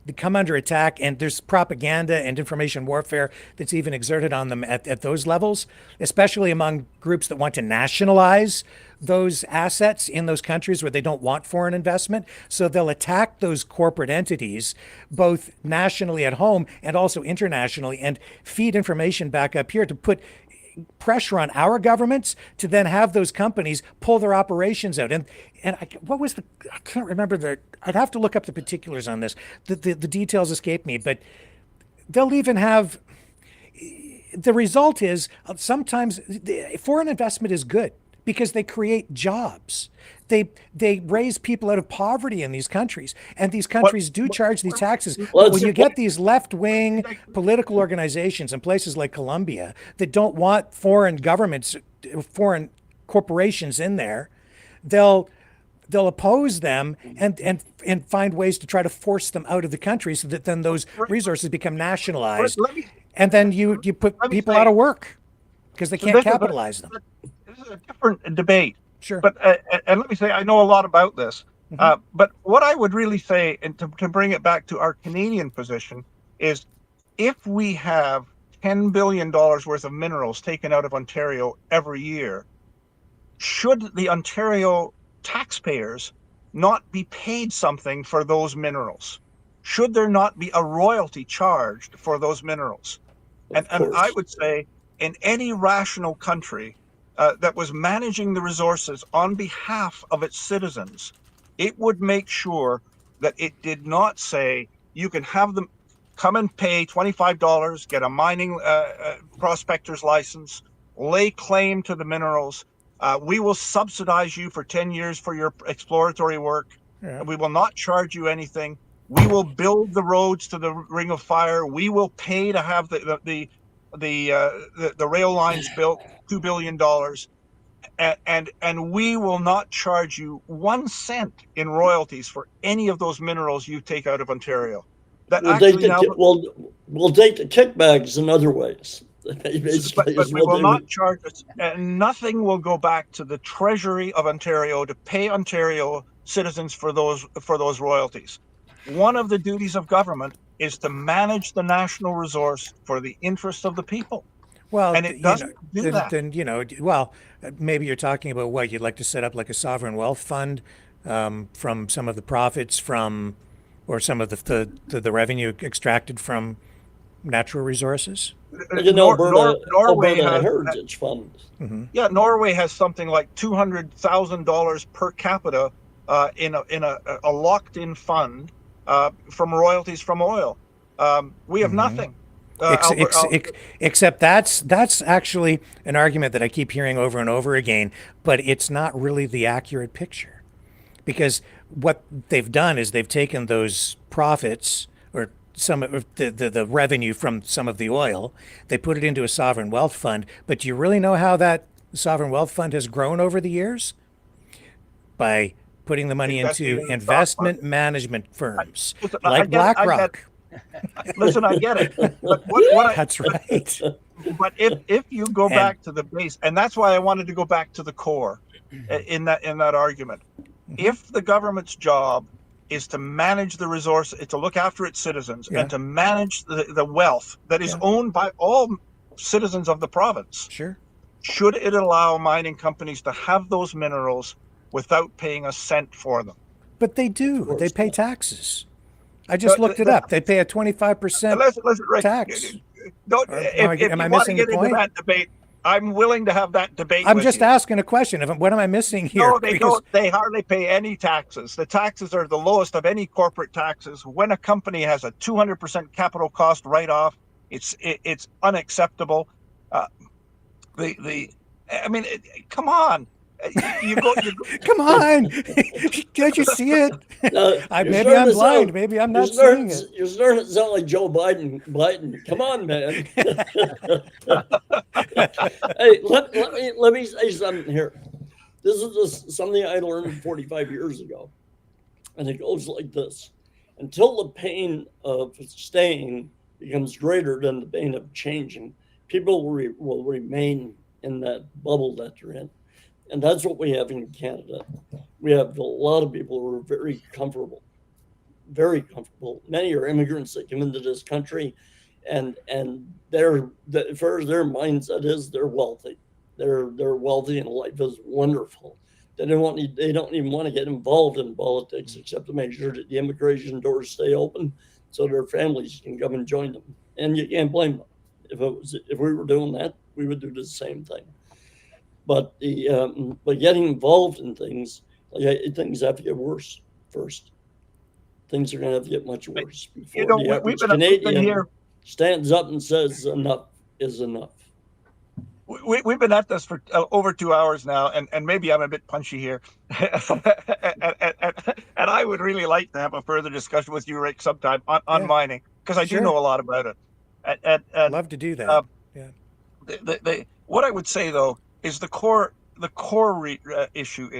they come under attack, and there's propaganda and information warfare that's even exerted on them at those levels, especially among groups that want to nationalize those assets in those countries where they don't want foreign investment. So they'll attack those corporate entities, both nationally at home and also internationally, and feed information back up here to put pressure on our governments to then have those companies pull their operations out. And I can't remember I'd have to look up the particulars on this. The details escape me, but they'll even have, the result is sometimes foreign investment is good because they create jobs. They raise people out of poverty in these countries, and these countries do charge these taxes. But when you get these left-wing political organizations in places like Colombia that don't want foreign governments, foreign corporations in there, they'll oppose them and find ways to try to force them out of the country, so that then those resources become nationalized, and then you put people out of work because they can't capitalize them. This is a different debate. Sure. But and let me say, I know a lot about this. But what I would really say, and to bring it back to our Canadian position, is if we have $10 billion worth of minerals taken out of Ontario every year, should the Ontario taxpayers not be paid something for those minerals? Should there not be a royalty charged for those minerals? And I would say, in any rational country that was managing the resources on behalf of its citizens, it would make sure that it did not say you can have them come and pay $25, get a mining prospector's license, lay claim to the minerals. We will subsidize you for 10 years for your exploratory work. Yeah. We will not charge you anything. We will build the roads to the Ring of Fire. We will pay to have the rail lines built, $2 billion, and we will not charge you 1 cent in royalties for any of those minerals you take out of Ontario. We'll date the kickbacks in other ways. Basically, but is we what will they not would- charge us, and nothing will go back to the Treasury of Ontario to pay Ontario citizens for those royalties. One of the duties of government is to manage the national resource for the interest of the people. Well, And it doesn't do that. then well, maybe you're talking about what you'd like to set up like a sovereign wealth fund from some of the profits from, or some of the revenue extracted from natural resources. Norway Alberta has Heritage Fund. Yeah, Norway has something like $200,000 per capita in a locked-in fund from royalties from oil. We have nothing. Except that's actually an argument that I keep hearing over and over again, but it's not really the accurate picture, because what they've done is they've taken those profits, or some of the revenue from some of the oil, they put it into a sovereign wealth fund. But do you really know how that sovereign wealth fund has grown over the years? By putting the money into investment management firms like BlackRock. Listen, I get it. But what That's right. But if you go back to the base, and that's why I wanted to go back to the core in that argument. If the government's job is to manage the resource, to look after its citizens, and to manage the wealth that is owned by all citizens of the province, should it allow mining companies to have those minerals without paying a cent for them? But they do. They pay taxes. I just looked it up. They pay a 25% tax. Am I missing the point? That debate, I'm willing to have that debate. I'm just asking a question. What am I missing here? No, they don't. They hardly pay any taxes. The taxes are the lowest of any corporate taxes. When a company has a 200% capital cost write-off, it's unacceptable. Come on. You go. Come on! Can't you see it? Maybe I'm blind. Maybe I'm not seeing it. You're starting to sound like Joe Biden. Come on, man. Hey, let me say something here. This is something I learned 45 years ago, and it goes like this: until the pain of staying becomes greater than the pain of changing, people will remain in that bubble that they're in. And that's what we have in Canada. We have a lot of people who are very comfortable. Many are immigrants that come into this country, and as far as their mindset is, they're wealthy. They're wealthy, and life is wonderful. They don't even want to get involved in politics except to make sure that the immigration doors stay open so their families can come and join them. And you can't blame them. If we were doing that, we would do the same thing. But getting involved in things have to get worse first. Things are going to have to get much worse before the average Canadian stands up and says enough is enough. We've been at this for over 2 hours now, and maybe I'm a bit punchy here. and I would really like to have a further discussion with you, Rick, sometime on mining, because I do know a lot about it. I'd love to do that. What I would say, though, is the core issue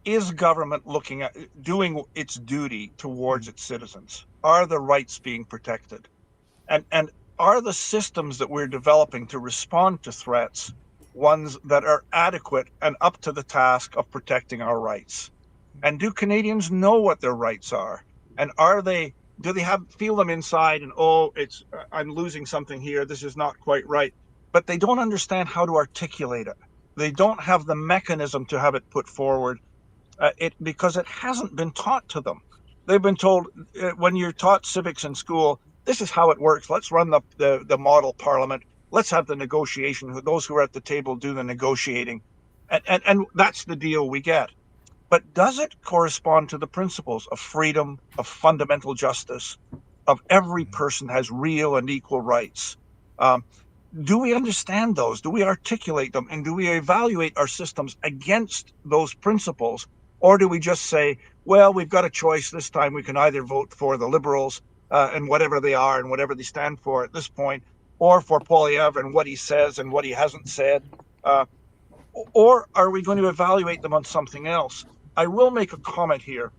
is government looking at doing its duty towards its citizens? Are the rights being protected? And are the systems that we're developing to respond to threats ones that are adequate and up to the task of protecting our rights? And do Canadians know what their rights are? And do they feel them inside, and I'm losing something here, this is not quite right? But they don't understand how to articulate it. They don't have the mechanism to have it put forward, because it hasn't been taught to them. They've been told, when you're taught civics in school, this is how it works. Let's run the model parliament. Let's have the negotiation. Those who are at the table do the negotiating. And that's the deal we get. But does it correspond to the principles of freedom, of fundamental justice, of every person has real and equal rights? Do we understand those? Do we articulate them? And do we evaluate our systems against those principles? Or do we just say, well, we've got a choice this time. We can either vote for the Liberals and whatever they are and whatever they stand for at this point, or for Poilievre and what he says and what he hasn't said. Or are we going to evaluate them on something else? I will make a comment here.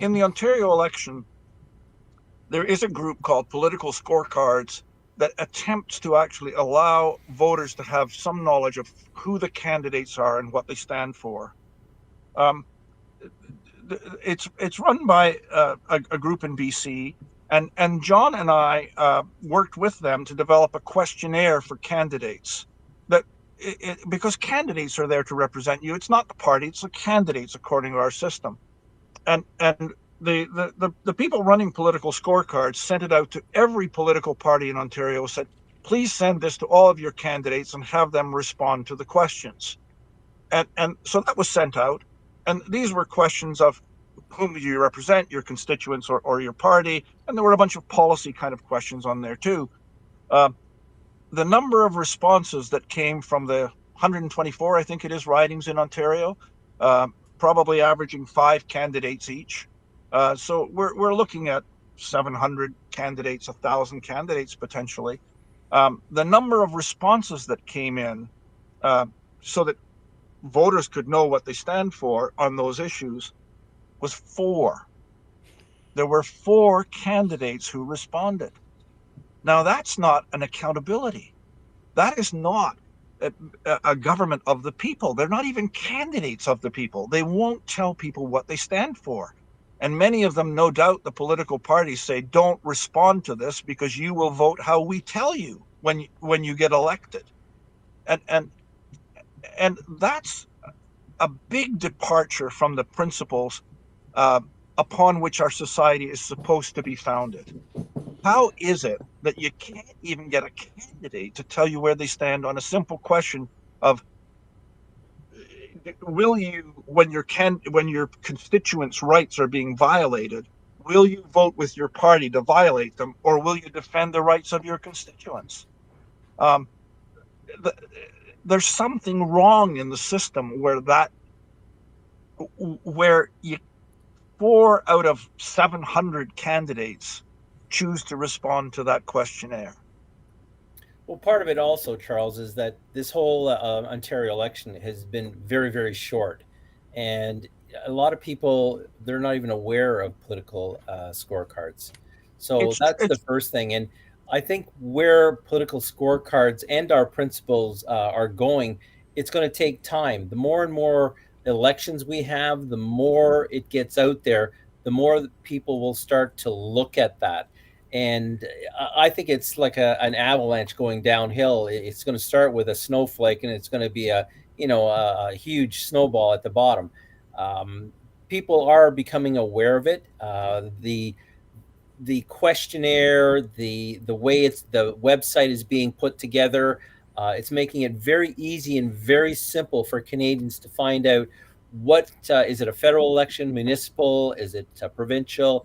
In the Ontario election, there is a group called Political Scorecards that attempts to actually allow voters to have some knowledge of who the candidates are and what they stand for. It's run by a group in BC, and John and I worked with them to develop a questionnaire for candidates. That because candidates are there to represent you, it's not the party, it's the candidates according to our system. And the people running political scorecards sent it out to every political party in Ontario, said, please send this to all of your candidates and have them respond to the questions. And so that was sent out. And these were questions of whom do you represent, your constituents or your party. And there were a bunch of policy kind of questions on there too. The number of responses that came from the 124, I think it is, ridings in Ontario, probably averaging 5 candidates each. So we're looking at 700 candidates, 1,000 candidates potentially. The number of responses that came in so that voters could know what they stand for on those issues was 4. There were 4 candidates who responded. Now, that's not an accountability. That is not a government of the people. They're not even candidates of the people. They won't tell people what they stand for. And many of them, no doubt, the political parties say, don't respond to this because you will vote how we tell you when you get elected. And that's a big departure from the principles upon which our society is supposed to be founded. How is it that you can't even get a candidate to tell you where they stand on a simple question of, will you, when your constituents' rights are being violated, will you vote with your party to violate them, or will you defend the rights of your constituents? There's something wrong in the system where 4 out of 700 candidates choose to respond to that questionnaire. Well, part of it also, Charles, is that this whole Ontario election has been very, very short. And a lot of people, they're not even aware of political scorecards. So that's the first thing. And I think where political scorecards and our principles are going, it's going to take time. The more and more elections we have, the more it gets out there, the more people will start to look at that. And I think it's like an avalanche going downhill. It's going to start with a snowflake, and it's going to be a huge snowball at the bottom. People are becoming aware of it. The questionnaire, the way the website is being put together, it's making it very easy and very simple for Canadians to find out what is it a federal election, municipal, is it provincial,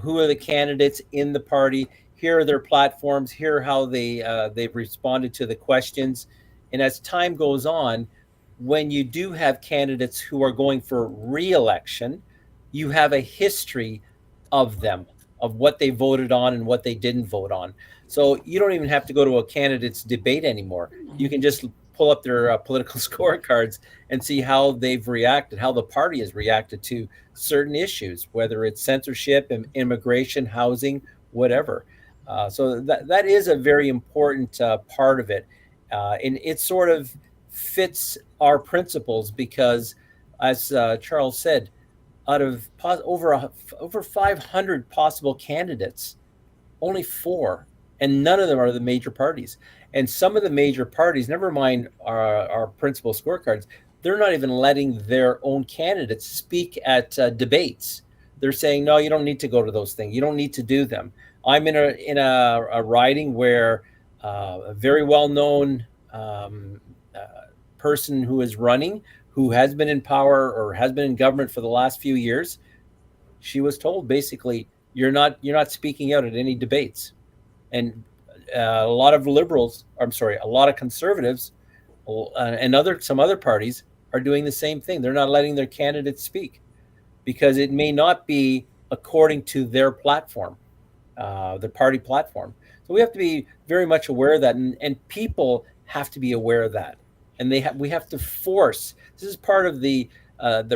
who are the candidates in the party, here are their platforms, here are how they've responded to the questions. And as time goes on, when you do have candidates who are going for re-election, you have a history of them, of what they voted on and what they didn't vote on. So you don't even have to go to a candidate's debate anymore. You can just pull up their political scorecards and see how they've reacted, how the party has reacted to certain issues, whether it's censorship, immigration, housing, whatever. So that is a very important part of it. And it sort of fits our principles because, as Charles said, out of over 500 possible candidates, only 4, and none of them are the major parties. And some of the major parties, never mind our principal scorecards, they're not even letting their own candidates speak at debates. They're saying, no, you don't need to go to those things. You don't need to do them. I'm in a riding where a very well-known person who is running, who has been in power or has been in government for the last few years, she was told basically, you're not speaking out at any debates. And a lot of a lot of conservatives and some other parties are doing the same thing. They're not letting their candidates speak because it may not be according to their platform, the party platform. So we have to be very much aware of that, and people have to be aware of that. And we have to force. This is part of the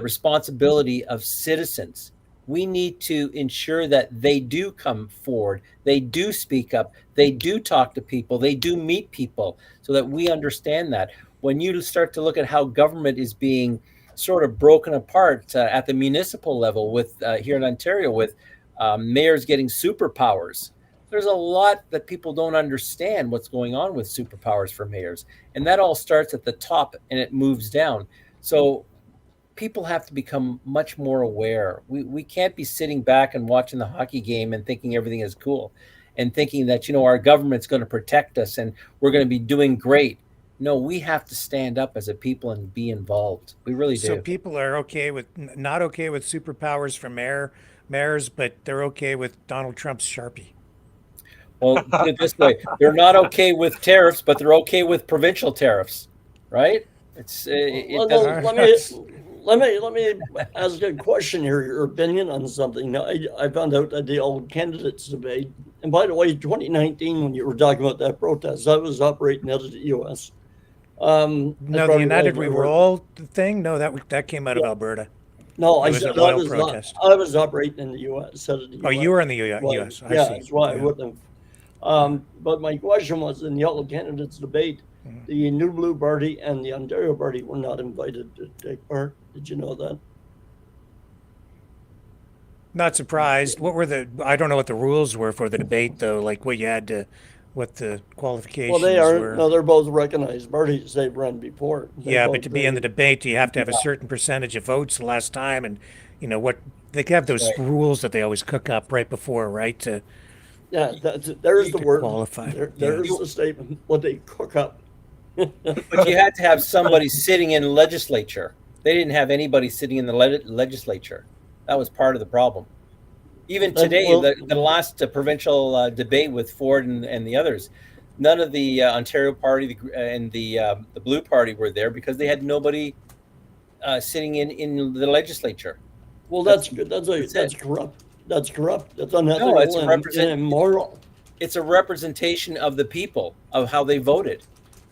responsibility of citizens We need to ensure that they do come forward, they do speak up, they do talk to people, they do meet people, so that we understand that. When you start to look at how government is being sort of broken apart at the municipal level, with here in Ontario, with mayors getting superpowers, there's a lot that people don't understand what's going on with superpowers for mayors, and that all starts at the top and it moves down. So people have to become much more aware. We can't be sitting back and watching the hockey game and thinking everything is cool and thinking that, our government's going to protect us and we're going to be doing great. No, we have to stand up as a people and be involved. We really do. So people are not okay with superpowers for mayors, but they're okay with Donald Trump's Sharpie. Well, put it this way, they're not okay with tariffs, but they're okay with provincial tariffs, right? Let me ask a question here, your opinion on something. I found out at the old candidates debate, and by the way, 2019, when you were talking about that protest, I was operating out of the U.S. No, the United We Roll thing? No, that came out of Alberta. No, I was operating in the U.S. Oh, you were in the U.S. I see. That's why I wouldn't have. But my question was, in the Yellow Candidates debate, the New Blue Party and the Ontario Party were not invited to take part. Did you know that? Not surprised. I don't know what the rules were for the debate, though, like what the qualifications were. No, they're both recognized parties. They've run before. But to be in the debate, you have to have a certain percentage of votes the last time, and they have those rules that they always cook up right before, right? There's the word. Qualify. There's the statement. What they cook up. But you had to have somebody sitting in the legislature. They didn't have anybody sitting in the legislature. That was part of the problem. Even today, the last provincial debate with Ford and the others, none of the Ontario Party and the Blue Party were there because they had nobody sitting in the legislature. Well, that's good. That's corrupt. That's corrupt. That's unethical. No, it's immoral. It's a representation of the people, of how they voted.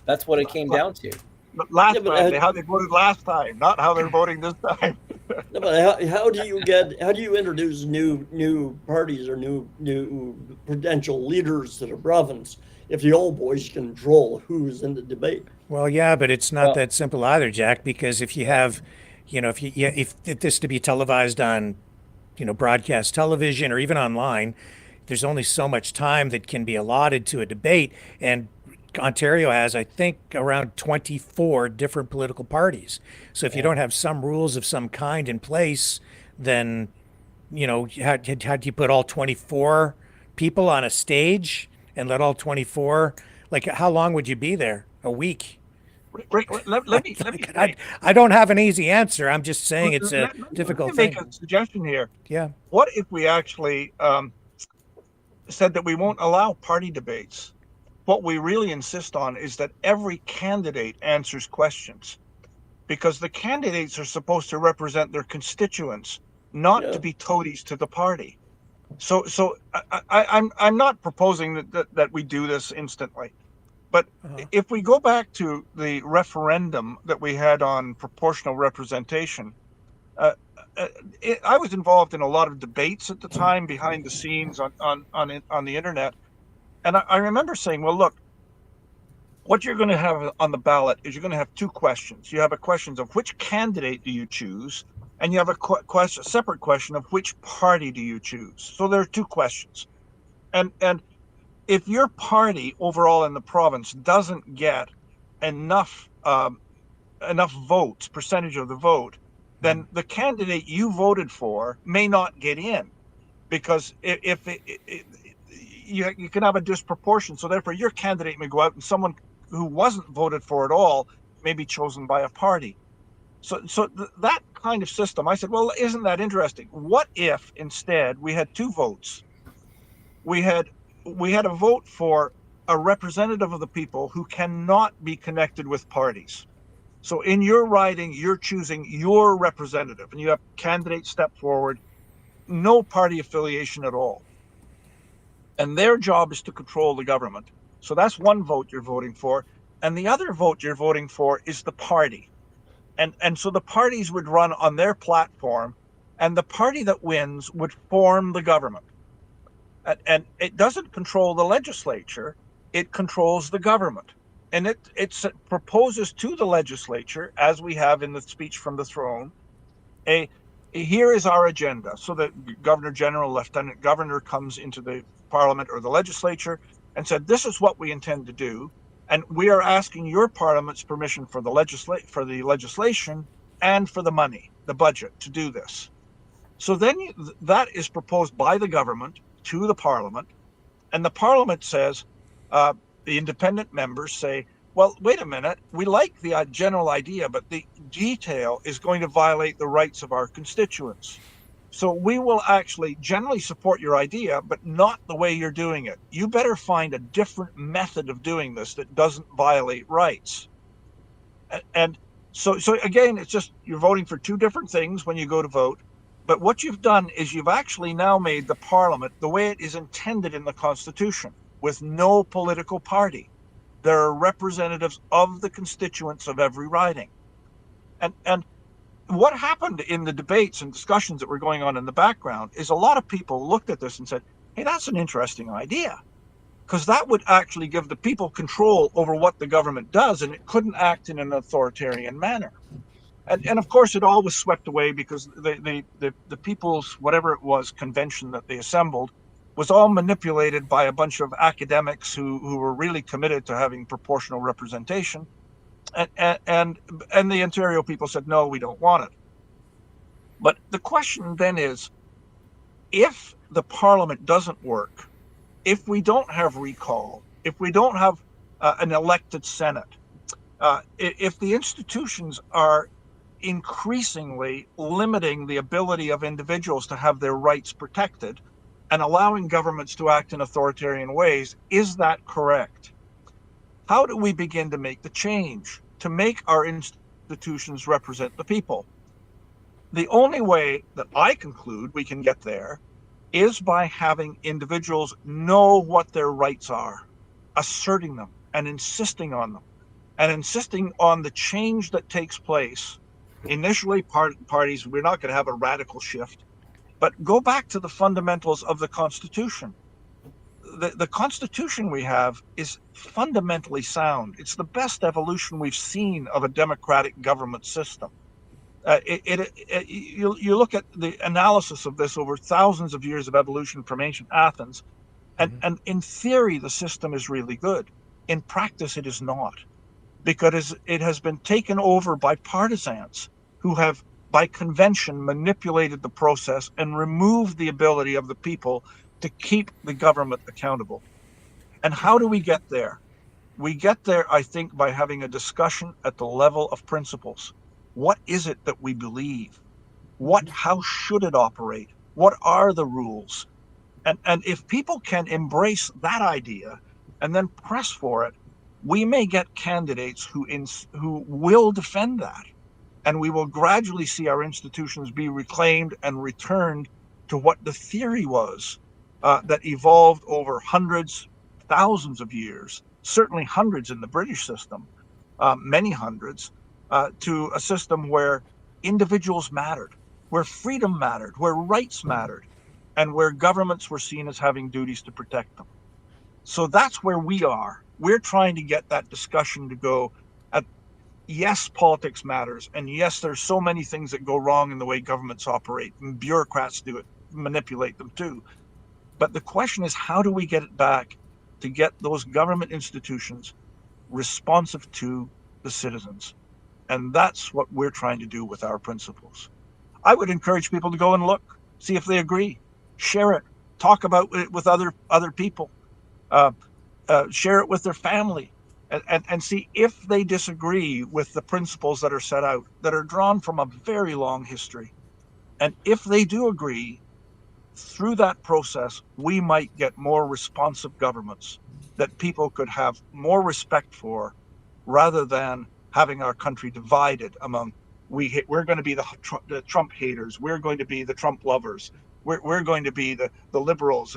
That's what it came down to. But how they voted last time, not how they're voting this time. No, but how do you introduce new parties or new potential leaders to the province if the old boys control who's in the debate? Well, yeah, but it's not that simple either, Jack. Because if you have, if this to be televised on, broadcast television or even online, there's only so much time that can be allotted to a debate, and Ontario has, I think, around 24 different political parties. So if you don't have some rules of some kind in place, then, how do you put all 24 people on a stage and let all 24, how long would you be there? A week? Rick, let me I don't have an easy answer. I'm just saying it's a difficult thing. Make a suggestion here. Yeah. What if we actually said that we won't allow party debates? What we really insist on is that every candidate answers questions, because the candidates are supposed to represent their constituents, not to be toadies to the party. So I'm not proposing that we do this instantly, but if we go back to the referendum that we had on proportional representation, I was involved in a lot of debates at the time behind the scenes on the internet. And I remember saying, well, look, what you're going to have on the ballot is you're going to have two questions. You have a question of which candidate do you choose, and you have a separate question of which party do you choose. So there are two questions. And if your party overall in the province doesn't get enough votes, percentage of the vote, then the candidate you voted for may not get in, because you can have a disproportion. So therefore, your candidate may go out, and someone who wasn't voted for at all may be chosen by a party. So that kind of system, I said, well, isn't that interesting? What if instead we had two votes? We had a vote for a representative of the people who cannot be connected with parties. So in your riding, you're choosing your representative, and you have candidates step forward, no party affiliation at all. And their job is to control the government. So that's one vote you're voting for. And the other vote you're voting for is the party. And so the parties would run on their platform and the party that wins would form the government. And it doesn't control the legislature, it controls the government. And it proposes to the legislature, as we have in the speech from the throne, here is our agenda. So the governor general, lieutenant governor comes into the parliament or the legislature and said, this is what we intend to do. And we are asking your parliament's permission for the legislation and for the money, the budget, to do this. So then that is proposed by the government to the parliament, and the parliament says, the independent members say, well, wait a minute, we like the general idea, but the detail is going to violate the rights of our constituents. So we will actually generally support your idea, but not the way you're doing it. You better find a different method of doing this that doesn't violate rights. And so again, it's just you're voting for two different things when you go to vote. But what you've done is you've actually now made the parliament the way it is intended in the Constitution, with no political party. There are representatives of the constituents of every riding. And what happened in the debates and discussions that were going on in the background is a lot of people looked at this and said, hey, that's an interesting idea, because that would actually give the people control over what the government does, and it couldn't act in an authoritarian manner. And of course, it all was swept away because the people's, whatever it was, convention that they assembled was all manipulated by a bunch of academics who were really committed to having proportional representation. And the Ontario people said, no, we don't want it. But the question then is, if the parliament doesn't work, if we don't have recall, if we don't have an elected Senate, if the institutions are increasingly limiting the ability of individuals to have their rights protected and allowing governments to act in authoritarian ways, is that correct? How do we begin to make the change to make our institutions represent the people? The only way that I conclude we can get there is by having individuals know what their rights are, asserting them and insisting on them, and insisting on the change that takes place. Initially, parties, we're not going to have a radical shift, but go back to the fundamentals of the Constitution. The Constitution we have is fundamentally sound. It's the best evolution we've seen of a democratic government system. You look at the analysis of this over thousands of years of evolution from ancient Athens, and in theory, the system is really good. In practice, it is not, because it has been taken over by partisans who have, by convention, manipulated the process and removed the ability of the people to keep the government accountable. And how do we get there? We get there, I think, by having a discussion at the level of principles. What is it that we believe? How should it operate? What are the rules? And if people can embrace that idea and then press for it, we may get candidates who will defend that. And we will gradually see our institutions be reclaimed and returned to what the theory was that evolved over hundreds, thousands of years, certainly hundreds in the British system, many hundreds, to a system where individuals mattered, where freedom mattered, where rights mattered, and where governments were seen as having duties to protect them. So that's where we are. We're trying to get that discussion to go at, yes, politics matters, and yes, there's so many things that go wrong in the way governments operate, and bureaucrats do it, manipulate them too. But the question is, how do we get it back to get those government institutions responsive to the citizens? And that's what we're trying to do with our principles. I would encourage people to go and look, see if they agree, share it, talk about it with other people, share it with their family, and see if they disagree with the principles that are set out, that are drawn from a very long history. And if they do agree, through that process, we might get more responsive governments that people could have more respect for, rather than having our country divided among, we're going to be the Trump haters, we're going to be the Trump lovers, we're going to be the liberals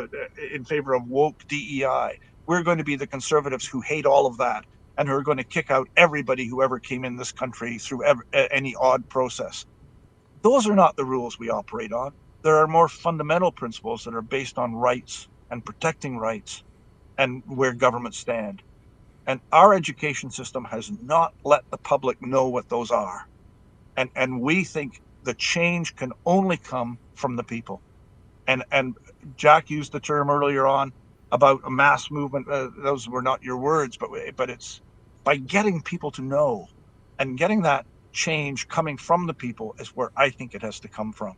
in favor of woke DEI, we're going to be the conservatives who hate all of that and who are going to kick out everybody who ever came in this country through any odd process. Those are not the rules we operate on. There are more fundamental principles that are based on rights and protecting rights and where governments stand. And our education system has not let the public know what those are. And we think the change can only come from the people. And Jack used the term earlier on about a mass movement. Those were not your words, but it's by getting people to know and getting that change coming from the people is where I think it has to come from.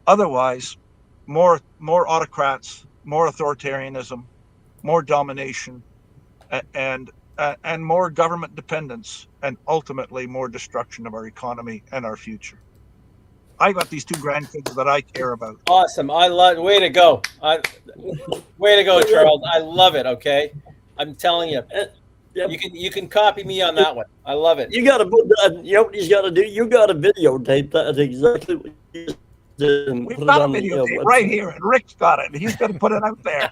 Otherwise, more autocrats, more authoritarianism, more domination, and more government dependence, and ultimately more destruction of our economy and our future. I got these 2 grandkids that I care about. Awesome. I love. Way to go. Way to go, Charles. I love it. Okay, I'm telling you. Yep. You can copy me on that one. I love it. You got to put that. You know what he's got to do? You got to videotape that exactly what you did. And We've put got it a on the, videotape right here, and Rick's got it. He's going to put it out there.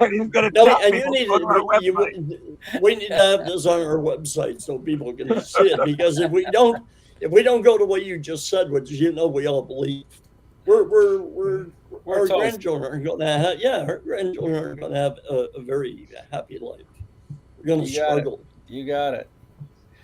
He's going to No, tell and people you need to go to our to, website. we need to have this on our website so people can see it. Because if we don't go to what you just said, which we all believe, our toast. grandchildren are going to have our grandchildren are going to have a very happy life. We're going to struggle. You got it.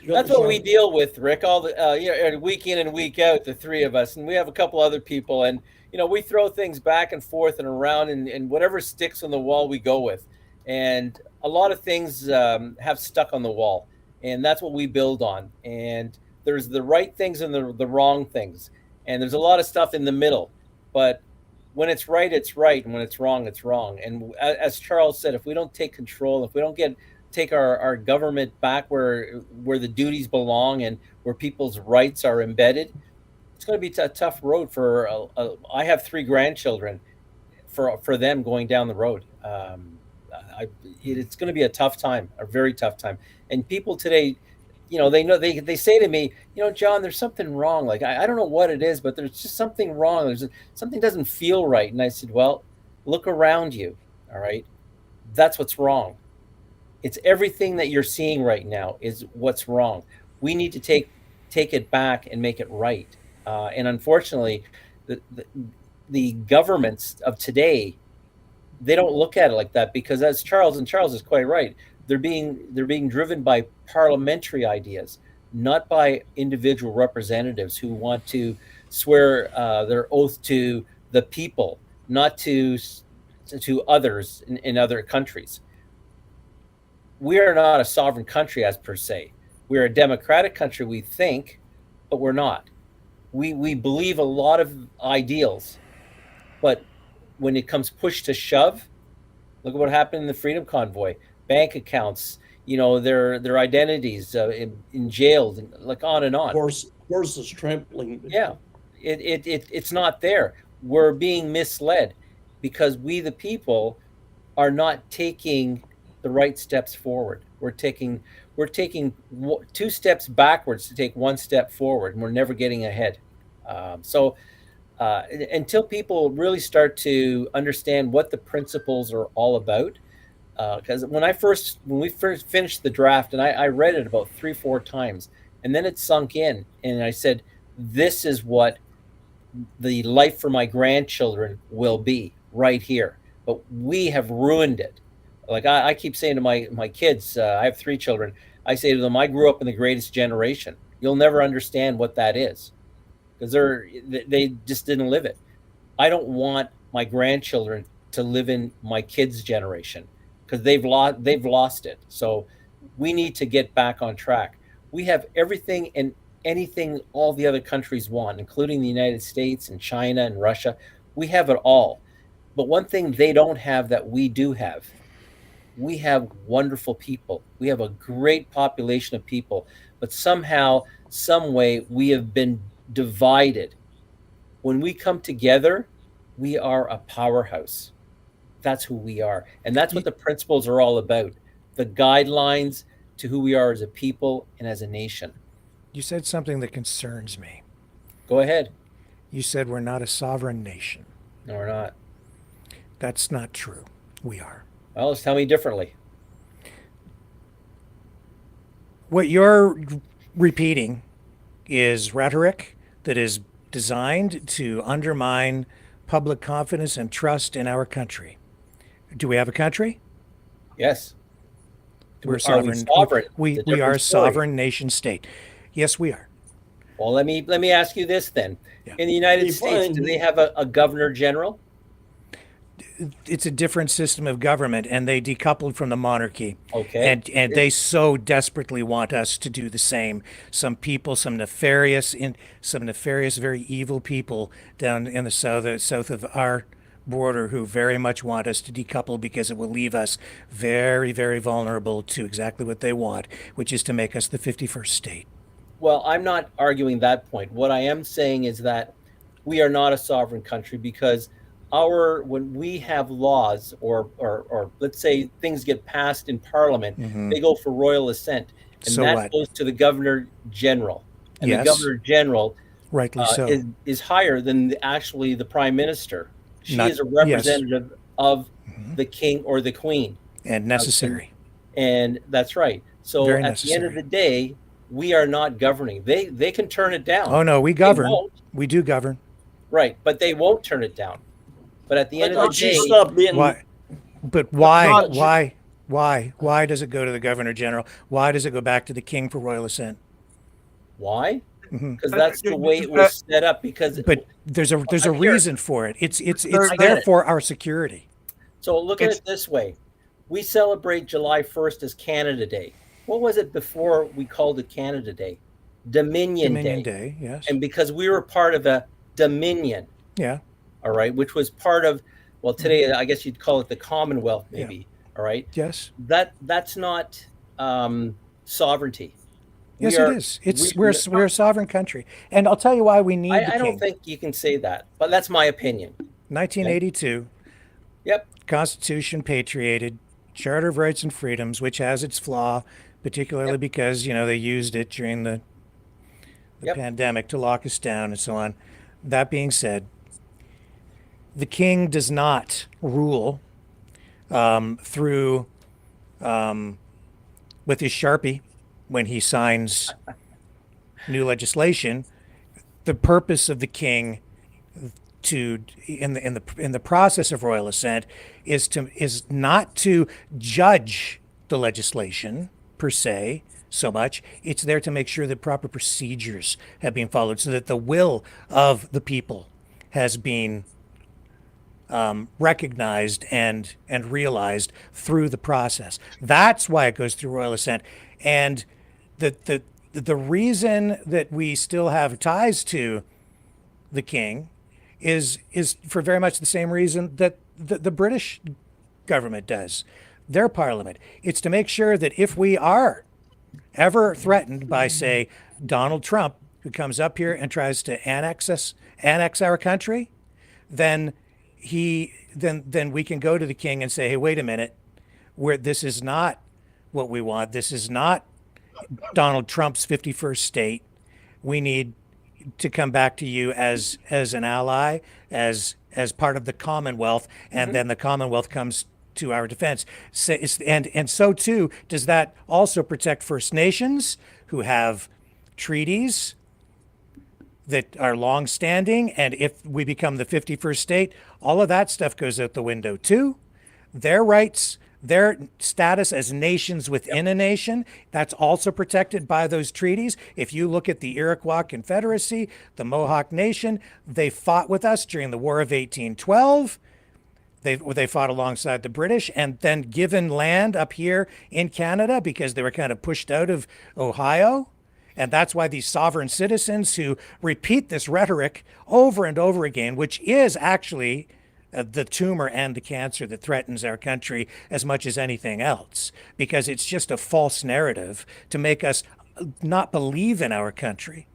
That's what we deal with, Rick. All the week in and week out, the 3 of us, and we have a couple other people, and we throw things back and forth and around, and whatever sticks on the wall, we go with. And a lot of things have stuck on the wall, and that's what we build on. And there's the right things and the wrong things, and there's a lot of stuff in the middle. But when it's right, it's right, and when it's wrong, it's wrong. And as Charles said, if we don't take control, if we don't take our government back where the duties belong and where people's rights are embedded, it's going to be a tough road for. I have 3 grandchildren, for them going down the road. It's going to be a tough time, a very tough time. And people today, they say to me, John, there's something wrong. Like I don't know what it is, but there's just something wrong. Something doesn't feel right. And I said, well, look around you. All right, that's what's wrong. It's everything that you're seeing right now is what's wrong. We need to take it back and make it right. And unfortunately, the governments of today, they don't look at it like that, because as Charles is quite right, they're being driven by parliamentary ideas, not by individual representatives who want to swear their oath to the people, not to others in other countries. We are not a sovereign country as per se. We're a democratic country, we think, but we're not. We believe a lot of ideals, but when it comes push to shove, look at what happened in the Freedom Convoy. Bank accounts, their identities in jails, and like on and on. Horses trampling. Yeah, it's not there. We're being misled because we, the people, are not taking the right steps forward. We're taking 2 steps backwards to take 1 step forward, and we're never getting ahead. So until people really start to understand what the principles are all about, because when we first finished the draft, and I read it about 3-4 times, and then it sunk in, and I said, this is what the life for my grandchildren will be right here. But we have ruined it. Like I keep saying to my kids, I have 3 children. I say to them, I grew up in the greatest generation. You'll never understand what that is, because they just didn't live it. I don't want my grandchildren to live in my kids' generation, because they've lost it. So we need to get back on track. We have everything and anything all the other countries want, including the United States and China and Russia. We have it all. But one thing they don't have that we do have, we have wonderful people. We have a great population of people, but somehow, some way, we have been divided. When we come together, we are a powerhouse. That's who we are. And that's what the principles are all about. The guidelines to who we are as a people and as a nation. You said something that concerns me. Go ahead. You said we're not a sovereign nation. No, we're not. That's not true. We are. Well, let's tell me differently. What you're repeating is rhetoric that is designed to undermine public confidence and trust in our country. Do we have a country? Yes. We're Are sovereign. we sovereign? We It's a are a different story. sovereign nation state. Yes, we are. Well, let me ask you this then. Yeah. In the United Define- States, do they have a governor general? It's a different system of government, and they decoupled from the monarchy. Okay. And they so desperately want us to do the same. Some people, some nefarious, very evil people down in the south of our border who very much want us to decouple because it will leave us very, very vulnerable to exactly what they want, which is to make us the 51st state. Well, I'm not arguing that point. What I am saying is that we are not a sovereign country because when we have laws or let's say things get passed in Parliament, they go for royal assent, and So that what? goes to the Governor General, and Yes. the Governor General Rightly so. is higher than actually the Prime Minister. She Not- is a representative of the King or the Queen, And necessary. and that's right. So Very at the end of necessary. the day, we are not governing. They can turn it down. Oh no, we They govern. won't. We do govern. Right, but they won't turn it down. But at the Why end of don't the she day, stop being? Why? But why? Not- Why does it go to the Governor General? Why does it go back to the King for royal assent? why? Mhm. Because that's the way it was set up. Because But there's a Here. reason for it. It's I there get it. for our security. so look at it this way: we celebrate July 1st as Canada Day. What was it before we called it Canada Day? Dominion Day, yes. And because we were part of a Dominion, Yeah. all right, which was part of, well, today I guess you'd call it the Commonwealth, maybe. All right, Yes. that's not sovereignty. Yes, We are- it is. It's we- we're a sovereign country, and I'll tell you why we need the I King. don't think you can say that, but that's my opinion. 1982 Yep. Constitution patriated, Charter of Rights and Freedoms, which has its flaw, particularly because they used it during the Yep. pandemic to lock us down and so on. That being said, the King does not rule through with his Sharpie when he signs new legislation. The purpose of the King in the process of royal assent is not to judge the legislation per se so much. It's there to make sure that proper procedures have been followed so that the will of the people has been recognized and realized through the process. That's why it goes through royal assent. And the reason that we still have ties to the King is for very much the same reason that the British government does, their parliament. It's to make sure that if we are ever threatened by, say, Donald Trump, who comes up here and tries to annex our country, then we can go to the King and say, hey, wait a minute, this is not what we want. This is not Donald Trump's 51st state. We need to come back to you as an ally, as part of the Commonwealth, and then the Commonwealth comes to our defense. And so too does that also protect First Nations who have treaties that are long-standing, and if we become the 51st state, all of that stuff goes out the window too. Their rights, their status as nations within a nation, that's also protected by those treaties. If you look at the Iroquois Confederacy, the Mohawk Nation, they fought with us during the War of 1812. They fought alongside the British and then given land up here in Canada because they were kind of pushed out of Ohio. And that's why these sovereign citizens who repeat this rhetoric over and over again, which is actually the tumor and the cancer that threatens our country as much as anything else, because it's just a false narrative to make us not believe in our country.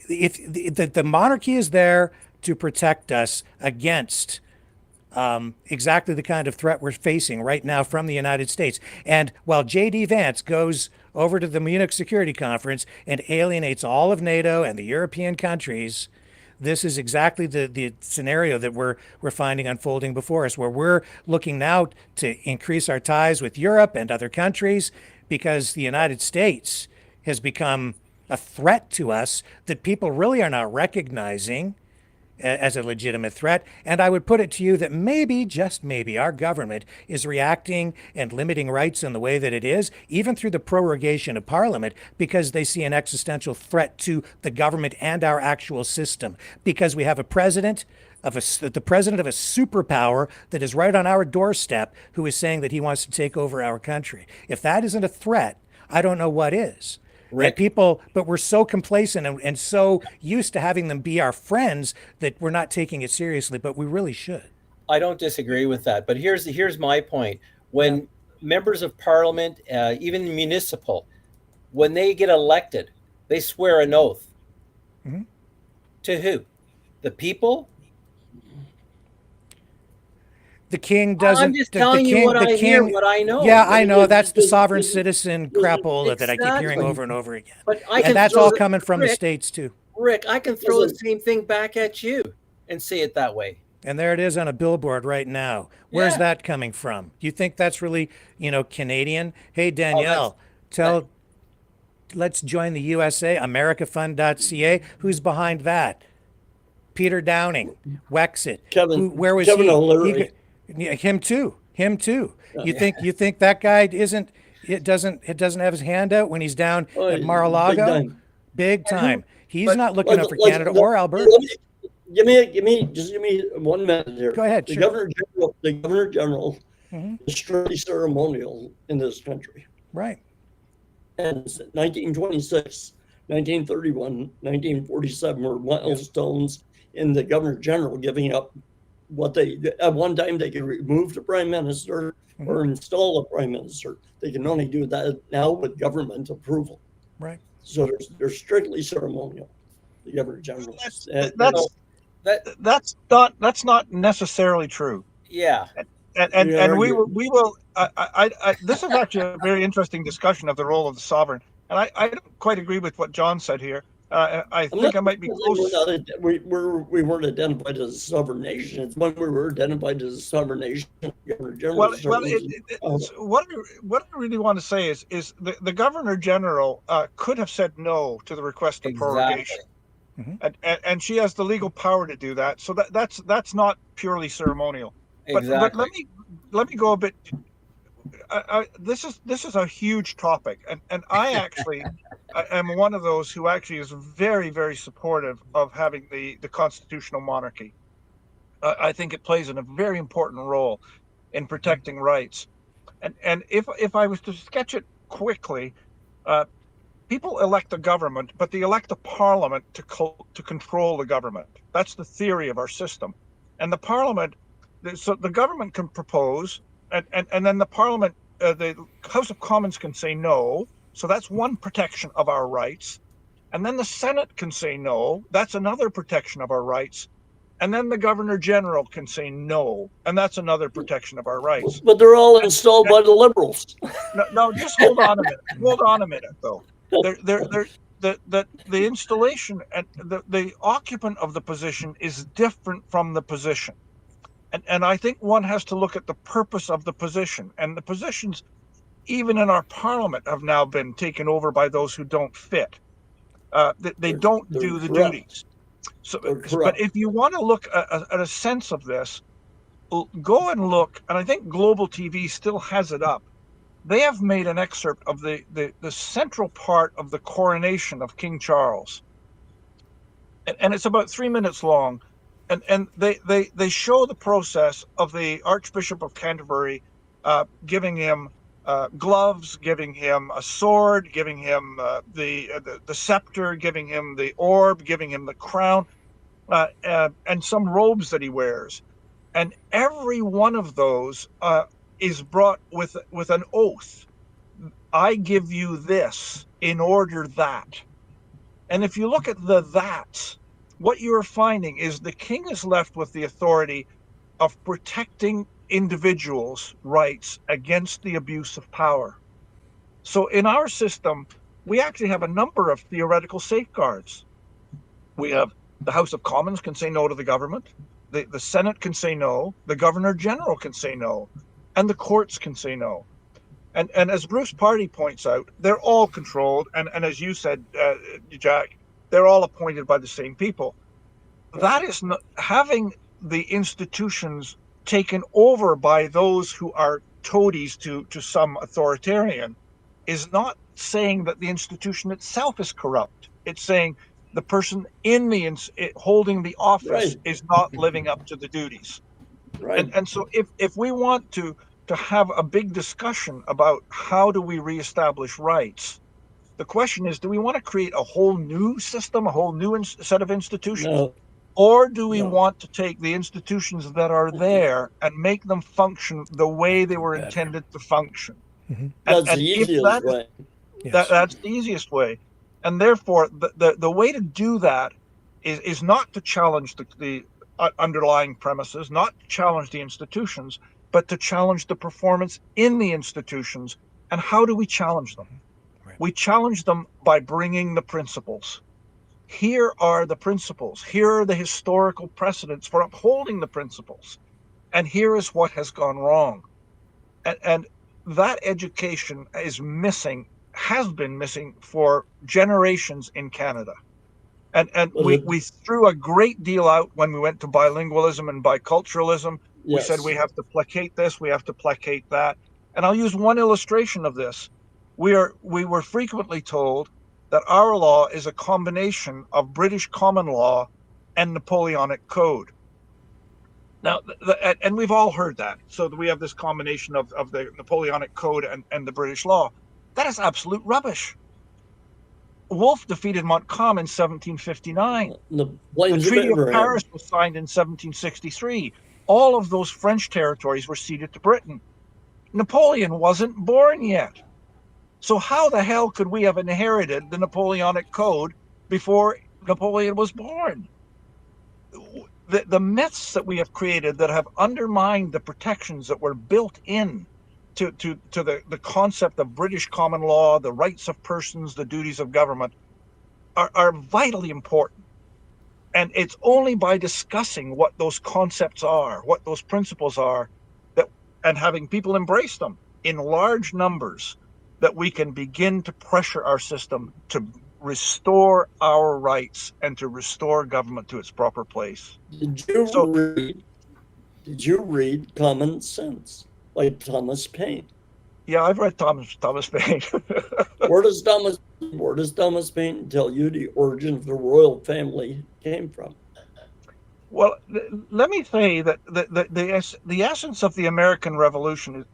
The monarchy is there to protect us against exactly the kind of threat we're facing right now from the United States. And while J.D. Vance goes over to the Munich Security Conference and alienates all of NATO and the European countries, this is exactly the scenario that we're finding unfolding before us, where we're looking now to increase our ties with Europe and other countries because the United States has become a threat to us that people really are not recognizing as a legitimate threat. And I would put it to you that maybe, just maybe, our government is reacting and limiting rights in the way that it is, even through the prorogation of Parliament, because they see an existential threat to the government and our actual system. Because we have a president the president of a superpower that is right on our doorstep who is saying that he wants to take over our country. If that isn't a threat, I don't know what is. Rick? But we're so complacent and so used to having them be our friends that we're not taking it seriously, but we really should. I don't disagree with that, but here's my point. When members of parliament, even municipal, when they get elected, they swear an oath. Mm-hmm. To who? The people? The king doesn't. I'm just telling you what I hear, what I know. Yeah, I know. That's the sovereign citizen crapola that I keep hearing over and over again. But and that's all coming from the States too. Rick, I can throw the same thing back at you and say it that way. And there it is on a billboard right now. Where's that coming from? Do you think that's really, Canadian? Hey, Danielle, let's join the USA, AmericaFund.ca. Who's behind that? Peter Downing, Wexit. Where was Kevin he? O'Leary. Him too. You think that guy doesn't have his hand out when he's down at Mar-a-Lago? Big time. He's not looking up for Canada or Alberta. Give me 1 minute here. Go ahead. The Governor General is strictly ceremonial in this country. Right. And 1926, 1931, 1947 were milestones in the Governor General giving up what at one time they could remove the Prime Minister or install a Prime Minister. They can only do that now with government approval. Right. So they're strictly ceremonial, the Governor General. That's not necessarily true. Yeah. And we will. This is actually a very interesting discussion of the role of the sovereign, and I don't quite agree with what John said here. I think I might be close. We weren't identified as a sovereign nation. It's when we were identified as a sovereign nation. What I really want to say is the Governor General could have said no to the request of prorogation. And she has the legal power to do that. So that's not purely ceremonial. But let me go a bit. This is a huge topic, and I actually am one of those who actually is very, very supportive of having the constitutional monarchy. I think it plays a very important role in protecting rights. And if I was to sketch it quickly, people elect a government, but they elect a parliament to control the government. That's the theory of our system. And the parliament, so the government can propose, and then the parliament, the House of Commons can say no. So that's one protection of our rights. And then the Senate can say no. That's another protection of our rights. And then the Governor General can say no. And that's another protection of our rights. But they're all installed by the Liberals. No, just hold on a minute. Hold on a minute, though. The installation and the occupant of the position is different from the position. And I think one has to look at the purpose of the position. And the positions, even in our parliament, have now been taken over by those who don't fit. They don't do the duties. So, but if you want to look at a sense of this, go and look, and I think Global TV still has it up. They have made an excerpt of the central part of the coronation of King Charles. And it's about 3 minutes long. And they show the process of the Archbishop of Canterbury giving him gloves, giving him a sword, giving him the scepter, giving him the orb, giving him the crown, and some robes that he wears. And every one of those is brought with an oath. I give you this in order that. And if you look at that, what you're finding is the king is left with the authority of protecting individuals' rights against the abuse of power. So in our system, we actually have a number of theoretical safeguards. We have the House of Commons can say no to the government, the Senate can say no, the Governor General can say no, and the courts can say no. And as Bruce Party points out, they're all controlled. And as you said, Jack, they're all appointed by the same people. That is not having the institutions taken over by those who are toadies to some authoritarian is not saying that the institution itself is corrupt. It's saying the person in the holding the office is not living up to the duties. And so if we want to have a big discussion about how do we reestablish rights, the question is, do we want to create a whole new system, a whole new set of institutions? No. Or do we want to take the institutions that are there and make them function the way they were intended to function? That's the easiest way. That's the easiest way. And therefore, the way to do that is not to challenge the underlying premises, not to challenge the institutions, but to challenge the performance in the institutions. And how do we challenge them? We challenge them by bringing the principles. Here are the principles. Here are the historical precedents for upholding the principles. And here is what has gone wrong. And that education is missing, has been missing for generations in Canada. And we threw a great deal out when we went to bilingualism and biculturalism. We said we have to placate this, we have to placate that. And I'll use one illustration of this. We were frequently told that our law is a combination of British common law and Napoleonic code. Now, and we've all heard that. So we have this combination of the Napoleonic code and the British law. That is absolute rubbish. Wolfe defeated Montcalm in 1759. The Treaty of Paris was signed in 1763. All of those French territories were ceded to Britain. Napoleon wasn't born yet. So how the hell could we have inherited the Napoleonic Code before Napoleon was born? The myths that we have created that have undermined the protections that were built in to the concept of British common law, the rights of persons, the duties of government, are vitally important. And it's only by discussing what those concepts are, what those principles are, and having people embrace them in large numbers, that we can begin to pressure our system to restore our rights and to restore government to its proper place. Did you read Common Sense by Thomas Paine? Yeah, I've read Thomas Paine. Where does Thomas Paine tell you the origin of the royal family came from? Well, let me say that the essence of the American Revolution is,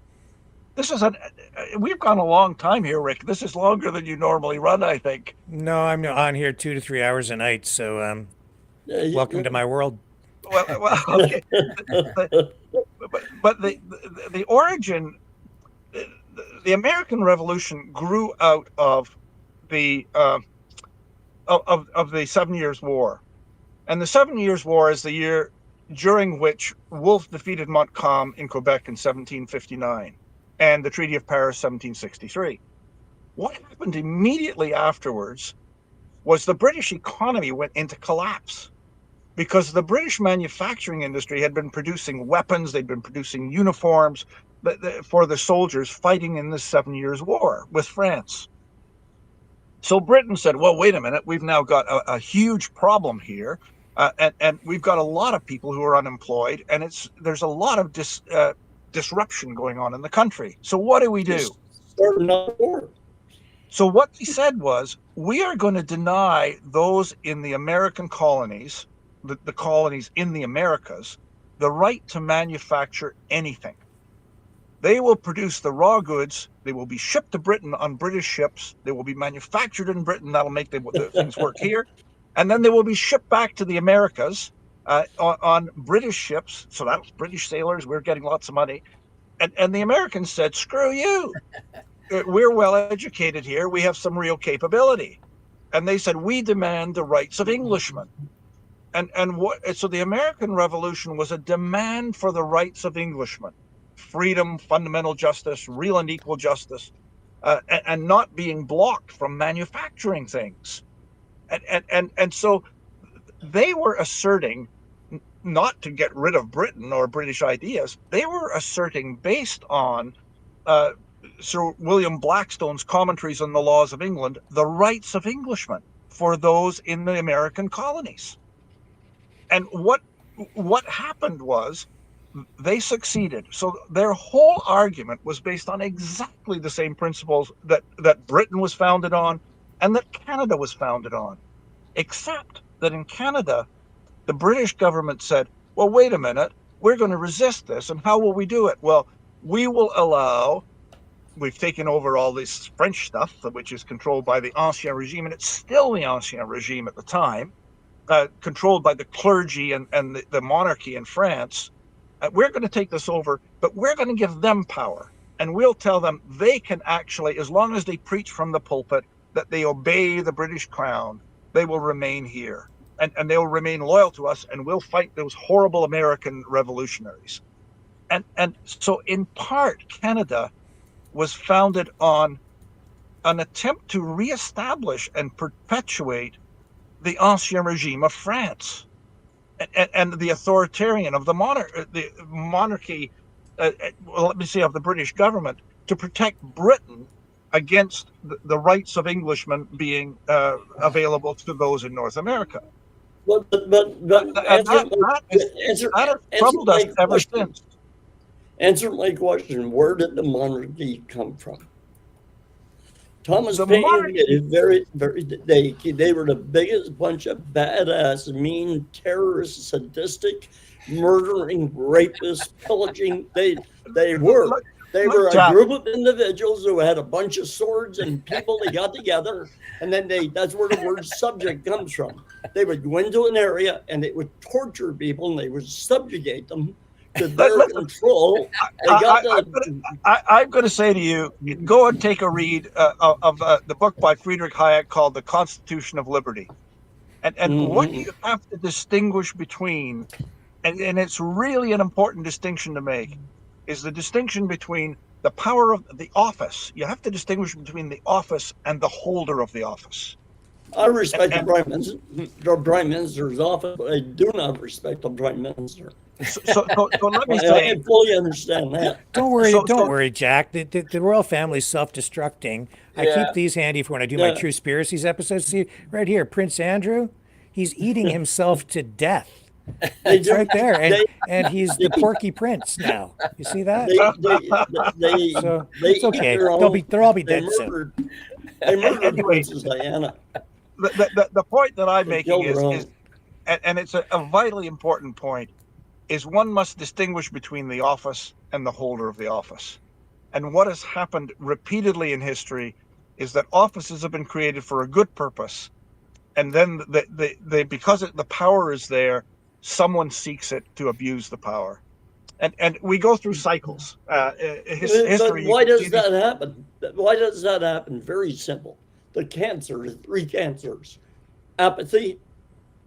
we've gone a long time here, Rick. This is longer than you normally run, I think. No, I'm on here 2 to 3 hours a night, so welcome to my world. Well, okay. but the origin, the American Revolution grew out of the 7 Years' War, and the 7 Years' War is the year during which Wolfe defeated Montcalm in Quebec in 1759. And the Treaty of Paris, 1763. What happened immediately afterwards was the British economy went into collapse because the British manufacturing industry had been producing weapons, they'd been producing uniforms for the soldiers fighting in the 7 Years' War with France. So Britain said, well, wait a minute, we've now got a huge problem here, and we've got a lot of people who are unemployed, and there's a lot of disruption going on in the country. So what do? So what he said was, we are going to deny those in the American colonies, the colonies in the Americas, the right to manufacture anything. They will produce the raw goods. They will be shipped to Britain on British ships. They will be manufactured in Britain. That'll make the things work here. And then they will be shipped back to the Americas on British ships. So that was British sailors. We're getting lots of money. And the Americans said, screw you. We're well educated here. We have some real capability. And they said, we demand the rights of Englishmen. So the American Revolution was a demand for the rights of Englishmen. Freedom, fundamental justice, real and equal justice, and not being blocked from manufacturing things. And so they were asserting, not to get rid of Britain or British ideas, they were asserting based on Sir William Blackstone's commentaries on the laws of England, the rights of Englishmen for those in the American colonies. And what happened was they succeeded. So their whole argument was based on exactly the same principles that Britain was founded on and that Canada was founded on, except that in Canada, the British government said, well, wait a minute, we're going to resist this. And how will we do it? Well, we've taken over all this French stuff, which is controlled by the Ancien Regime, and it's still the Ancien Regime at the time, controlled by the clergy and the monarchy in France. We're going to take this over, but we're going to give them power. And we'll tell them they can actually, as long as they preach from the pulpit that they obey the British crown, they will remain here. And they'll remain loyal to us, and we'll fight those horrible American revolutionaries. And so in part, Canada was founded on an attempt to reestablish and perpetuate the Ancien Regime of France and the authoritarian of the monarchy, of the British government, to protect Britain against the rights of Englishmen being available to those in North America. That has troubled us ever since. Answer my question. Where did the monarchy come from? Thomas Paine, they were the biggest bunch of badass, mean, terrorist, sadistic, murdering, rapists, pillaging. They were a group of individuals who had a bunch of swords and people. They got together, and then that's where the word subject comes from. They would go into an area and they would torture people and they would subjugate them to their control. I'm going to say to you, go and take a read of the book by Friedrich Hayek called The Constitution of Liberty. And what you have to distinguish between, and it's really an important distinction to make, is the distinction between the power of the office. You have to distinguish between the office and the holder of the office. I respect the Prime Minister's office, but I do not respect the Prime Minister. So let me say, I fully understand that. Don't worry, Jack. The royal family is self-destructing. I keep these handy for when I do my True Spiracies episodes. See, right here, Prince Andrew, he's eating himself to death. It's right there, and he's the Porky Prince now. You see that? So it's okay. They'll all be dead soon. They murdered Princess Diana. The point that I'm making is and it's a vitally important point, is one must distinguish between the office and the holder of the office. And what has happened repeatedly in history is that offices have been created for a good purpose, and then because the power is there, someone seeks it to abuse the power. And we go through cycles. History. Why does that happen? Why does that happen? Very simple. The three cancers: apathy,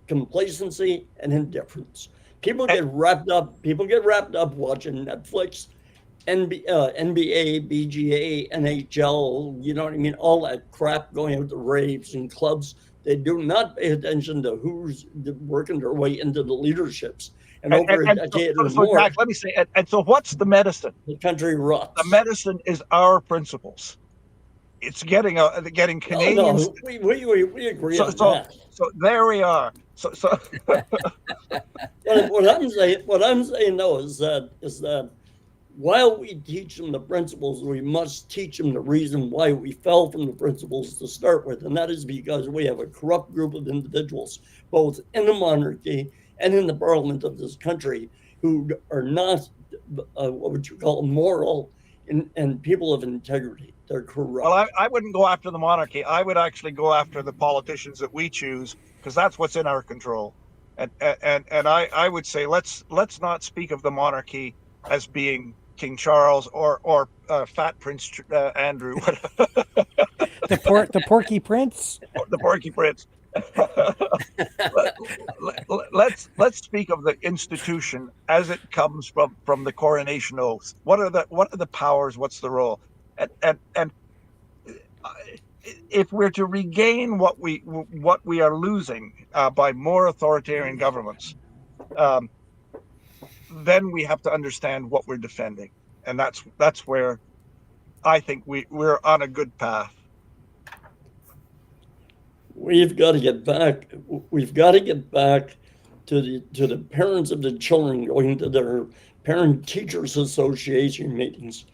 complacency, and indifference. People get wrapped up watching Netflix, NBA, BGA, NHL, you know what I mean? All that crap, going out to raves and clubs. They do not pay attention to who's working their way into the leaderships. And over a decade or more. Jack, let me say, and so what's the medicine? The country rots. The medicine is our principles. It's getting Canadians. No, we agree on that. So there we are. So what I'm saying though is that while we teach them the principles, we must teach them the reason why we fell from the principles to start with, and that is because we have a corrupt group of individuals, both in the monarchy and in the parliament of this country, who are not what would you call moral and people of integrity. They're corrupt. Well, I wouldn't go after the monarchy. I would actually go after the politicians that we choose, because that's what's in our control. And I would say let's not speak of the monarchy as being King Charles or Fat Prince Andrew. the Porky Prince. The Porky Prince. Let's speak of the institution as it comes from the coronation oath. What are the powers? What's the role? And if we're to regain what we are losing by more authoritarian governments, then we have to understand what we're defending, and that's where I think we're on a good path. We've got to get back. We've got to get back to the parents of the children going to their parent teachers association meetings.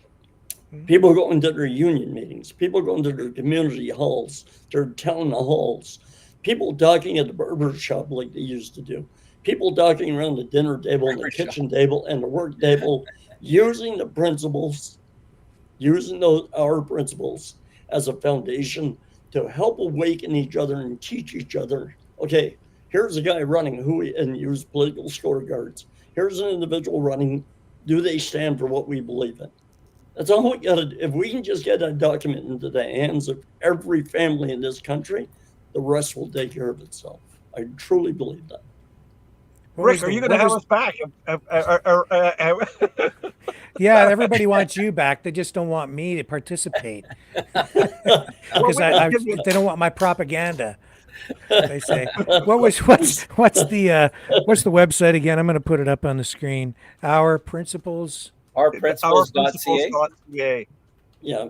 People going to their union meetings. People going to their community halls, their town halls. People talking at the barber shop like they used to do. People talking around the dinner table and the kitchen table and the work table, using the principles, using our principles as a foundation to help awaken each other and teach each other. Okay, here's a guy running and use political scorecards. Here's an individual running. Do they stand for what we believe in? That's all we got to do. If we can just get that document into the hands of every family in this country, the rest will take care of itself. I truly believe that. Rick, are you going to have us back? Yeah, everybody wants you back. They just don't want me to participate because they don't want my propaganda. They say, what's the website again? I'm going to put it up on the screen. Our principles. Ourprinciples.ca. Yeah.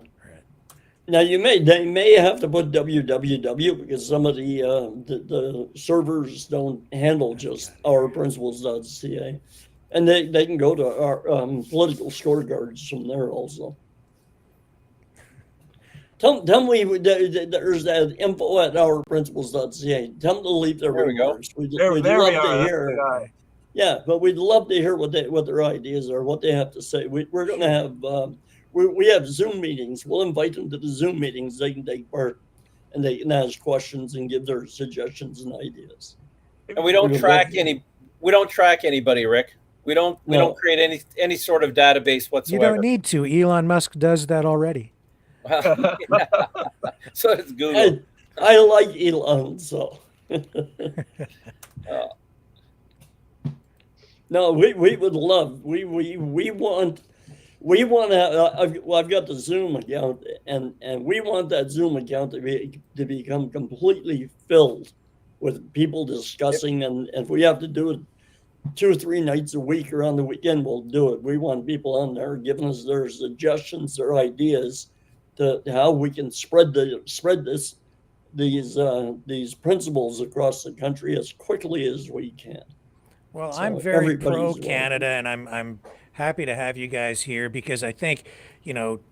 Now they may have to put www because some of the servers don't handle just ourprinciples.ca, and they can go to our political scorecards from there also. Tell me there's that info at ourprinciples.ca. Tell them to leave their remarks. We'd love to hear. Yeah, but we'd love to hear what their ideas are, what they have to say. We're going to have. We have Zoom meetings. We'll invite them to the Zoom meetings. They can take part and they can ask questions and give their suggestions and ideas. And we don't track anybody, Rick. We don't create any sort of database whatsoever. You don't need to. Elon Musk does that already. So does Google. I like Elon, so. No, we would love. We want. We want to. I've got the Zoom account, and we want that Zoom account to become completely filled with people discussing. Yep. And if we have to do it 2 or 3 nights a week or on the weekend, we'll do it. We want people on there giving us their suggestions, their ideas to how we can spread these principles across the country as quickly as we can. Well, so I'm very pro Canada, and I'm happy to have you guys here because I think,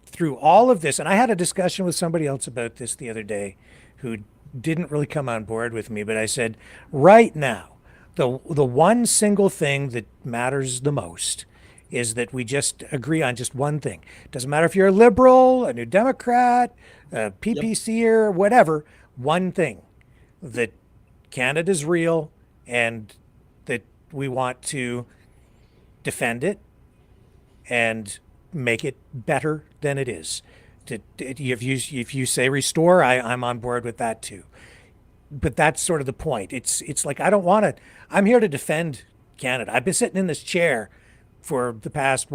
through all of this, and I had a discussion with somebody else about this the other day who didn't really come on board with me, but I said, right now, the one single thing that matters the most is that we just agree on just one thing. Doesn't matter if you're a Liberal, a New Democrat, a PPC or whatever, one thing, that Canada's real and that we want to defend it and make it better than it is. If you say restore, I'm on board with that too. But that's sort of the point. It's like I'm here to defend Canada. I've been sitting in this chair for the past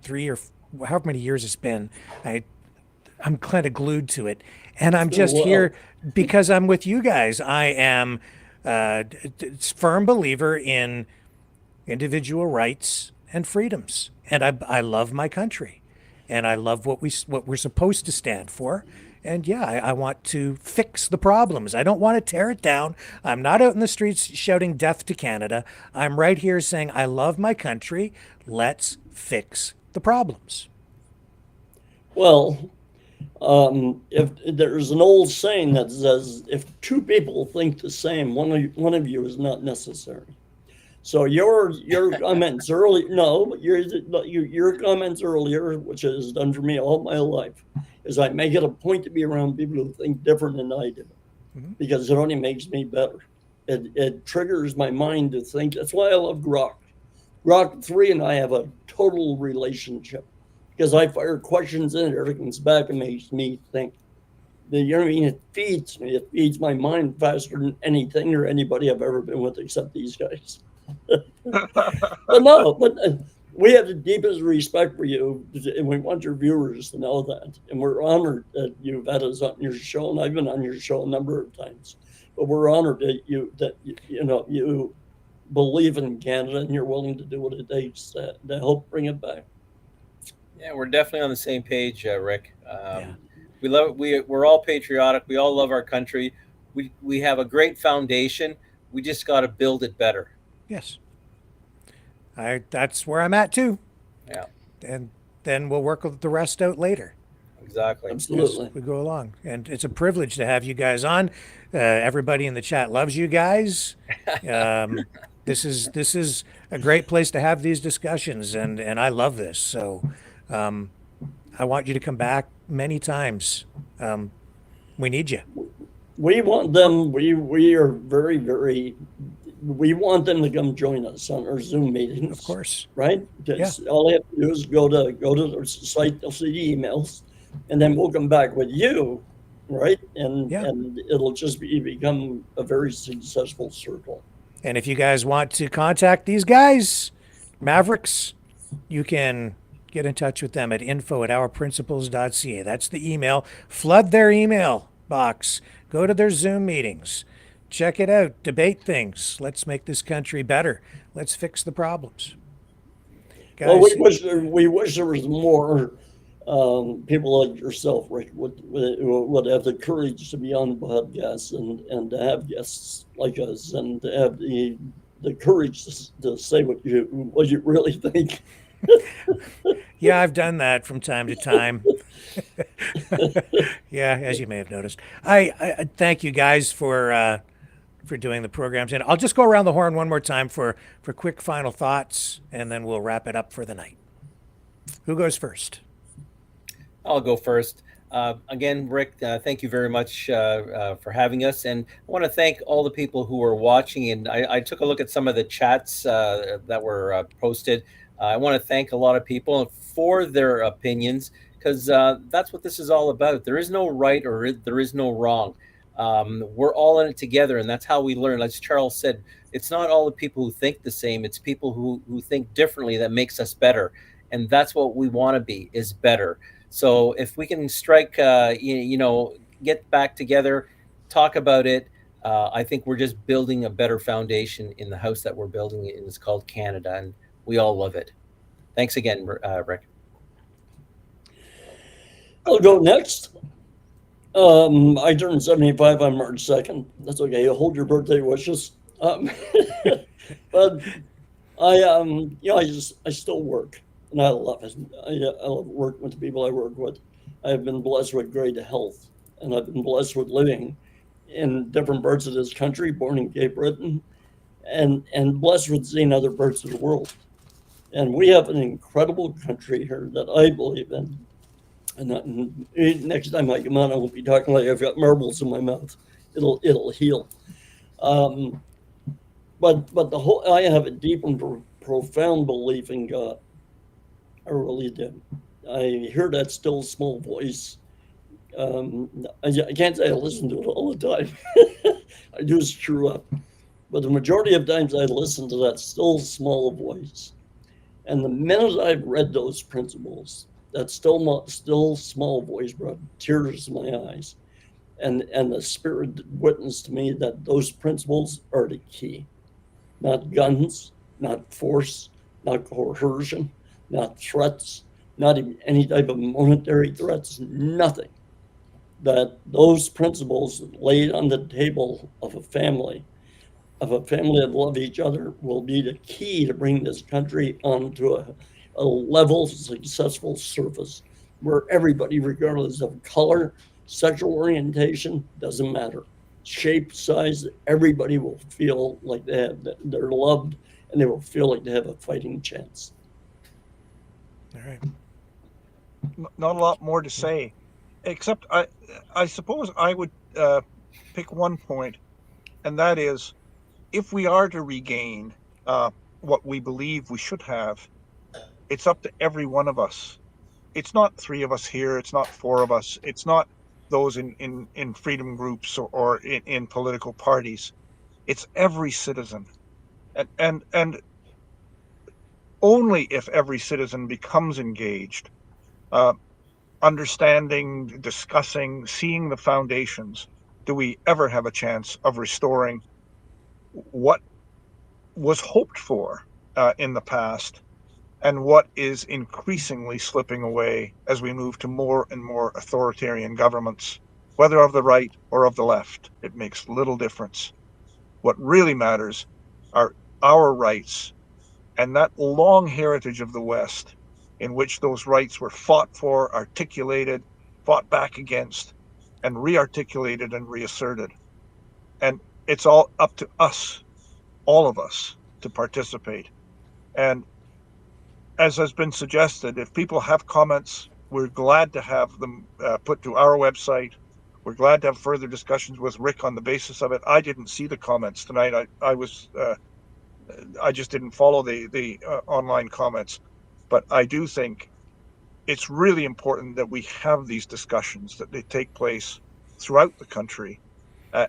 3 or however many years it's been. I'm kind of glued to it, and I'm just here because I'm with you guys. I am a firm believer in individual rights and freedoms, and I love my country, and I love what we're supposed to stand for. And yeah, I want to fix the problems. I don't want to tear it down. I'm not out in the streets shouting death to Canada. I'm right here saying I love my country. Let's fix the problems. Well, if there's an old saying that says, if 2 people think the same, one of you is not necessary. So your comments earlier, your comments earlier, which has done for me all my life, is I make it a point to be around people who think different than I do, because it only makes me better. It triggers my mind to think. That's why I love Grok. Grok 3 and I have a total relationship because I fire questions in it comes back and makes me think. You know what I mean? It feeds me. It feeds my mind faster than anything or anybody I've ever been with except these guys. But we have the deepest respect for you, and we want your viewers to know that. And we're honored that you've had us on your show, and I've been on your show a number of times. But we're honored that you believe in Canada and you're willing to do what it takes to help bring it back. Yeah, we're definitely on the same page, Rick. We love we're all patriotic. We all love our country. We have a great foundation. We just got to build it better. Yes. That's where I'm at too. Yeah. And then we'll work the rest out later. Exactly. Absolutely. As we go along. And it's a privilege to have you guys on. Everybody in the chat loves you guys. This is a great place to have these discussions, and I love this. So I want you to come back many times. We need you. We want them. We are very, very. We want them to come join us on our Zoom meetings. Of course. Right? All they have to do is go to their site. They'll see the emails, and then we'll come back with you, right? And it'll just become a very successful circle. And if you guys want to contact these guys, Mavericks, you can get in touch with them at info@ourprinciples.ca. That's the email. Flood their email box. Go to their Zoom meetings. Check it out. Debate things. Let's make this country better. Let's fix the problems. Guys, well, we wish there was more people like yourself, Rick, would have the courage to be on podcasts and to have guests like us and to have the courage to say what you really think. Yeah, I've done that from time to time. Yeah, as you may have noticed. I thank you guys for doing the programs. And I'll just go around the horn one more time for quick final thoughts, and then we'll wrap it up for the night. Who goes first? I'll go first. Again, Rick, thank you very much for having us. And I want to thank all the people who are watching. And I took a look at some of the chats that were posted. I want to thank a lot of people for their opinions, because that's what this is all about. There is no right or there is no wrong. We're all in it together, and that's how we learn. As Charles said, it's not all the people who think the same. It's people who think differently that makes us better. And that's what we want to be, is better. So if we can strike, get back together, talk about it, I think we're just building a better foundation in the house that we're building, and it's called Canada, and we all love it. Thanks again, Rick. I'll go next. I turned 75 on March 2nd. That's okay. Hold your birthday wishes. But I still work. And I love it. I love working with the people I work with. I've been blessed with great health, and I've been blessed with living in different parts of this country, born in Cape Breton, and blessed with seeing other parts of the world. And we have an incredible country here that I believe in. And next time I come on, I won't be talking like I've got marbles in my mouth. It'll heal. But I have a deep and profound belief in God. I really do. I hear that still small voice. I can't say I listen to it all the time. I do screw up. But the majority of times I listen to that still small voice. And the minute I've read those principles, that still small voice brought tears to my eyes. And the Spirit witnessed to me that those principles are the key. Not guns, not force, not coercion, not threats, not even any type of monetary threats, nothing. That those principles laid on the table of a family that love each other, will be the key to bring this country onto a level, successful surface where everybody, regardless of color, sexual orientation, doesn't matter. Shape, size, everybody will feel like they're loved, and they will feel like they have a fighting chance. All right. Not a lot more to say, except I suppose I would pick one point, and that is, if we are to regain what we believe we should have, it's up to every one of us. It's not three of us here. It's not four of us. It's not those in freedom groups or in political parties. It's every citizen. And only if every citizen becomes engaged, understanding, discussing, seeing the foundations, do we ever have a chance of restoring what was hoped for in the past and what is increasingly slipping away as we move to more and more authoritarian governments, whether of the right or of the left. It makes little difference. What really matters are our rights and that long heritage of the West in which those rights were fought for, articulated, fought back against, and re-articulated and reasserted. And it's all up to us, all of us, to participate. And as has been suggested, if people have comments, we're glad to have them put to our website. We're glad to have further discussions with Rick on the basis of it. I didn't see the comments tonight. I just didn't follow the online comments. But I do think it's really important that we have these discussions, that they take place throughout the country,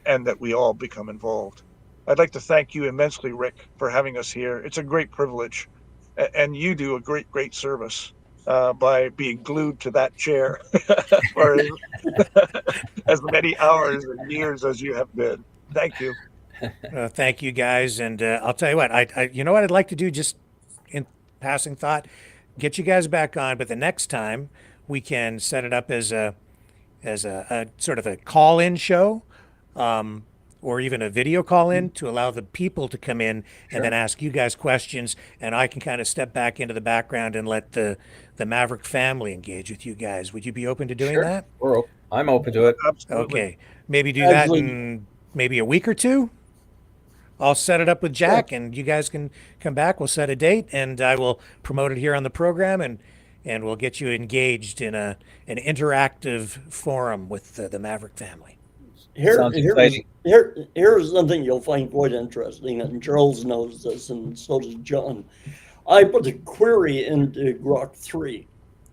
and that we all become involved. I'd like to thank you immensely, Rick, for having us here. It's a great privilege, and you do a great service by being glued to that chair for as many hours and years as you have been. Thank you. Thank you, guys. And I'll tell you what, I you know what I'd like to do, just in passing thought, get you guys back on, but the next time we can set it up as a sort of a call-in show, or even a video call-in to allow the people to come in and then ask you guys questions, and I can kind of step back into the background and let the Maverick family engage with you guys. Would you be open to doing that? I'm open to it. Absolutely. Okay. Maybe do that in maybe a week or two. I'll set it up with Jack, and you guys can come back. We'll set a date, and I will promote it here on the program, and we'll get you engaged in an interactive forum with the Maverick family. Here's something you'll find quite interesting, and Charles knows this, and so does John. I put a query into Grok 3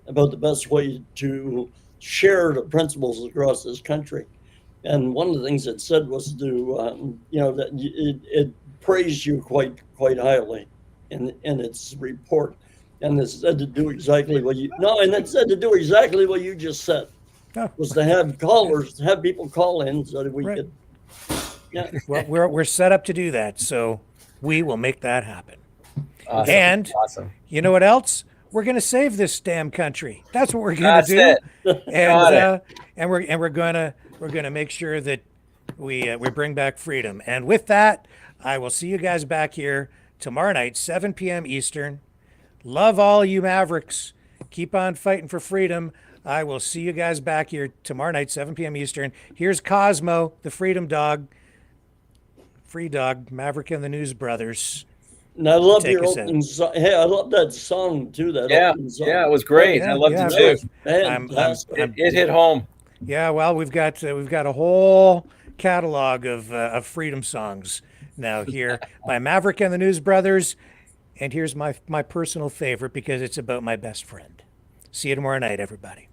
about the best way to share the principles across this country. And one of the things it said was to, that it praised you quite highly in its report. And it said to do exactly what you just said. Was to have callers, have people call in so that we could. Yeah. Well, we're set up to do that, so we will make that happen. Awesome. And you know what else? We're going to save this damn country. That's what we're going to do. And we're going to make sure that we bring back freedom. And with that, I will see you guys back here tomorrow night, 7 p.m. Eastern. Love all you Mavericks. Keep on fighting for freedom. I will see you guys back here tomorrow night, 7 p.m. Eastern. Here's Cosmo, the Freedom Dog. Free Dog, Maverick and the News Brothers. And I love your opening song. Hey, I love that song too. That opening song. Yeah, it was great. I loved it too. It hit home. Yeah, well, we've got a whole catalog of freedom songs now here by Maverick and the News Brothers. And here's my personal favorite because it's about my best friend. See you tomorrow night, everybody.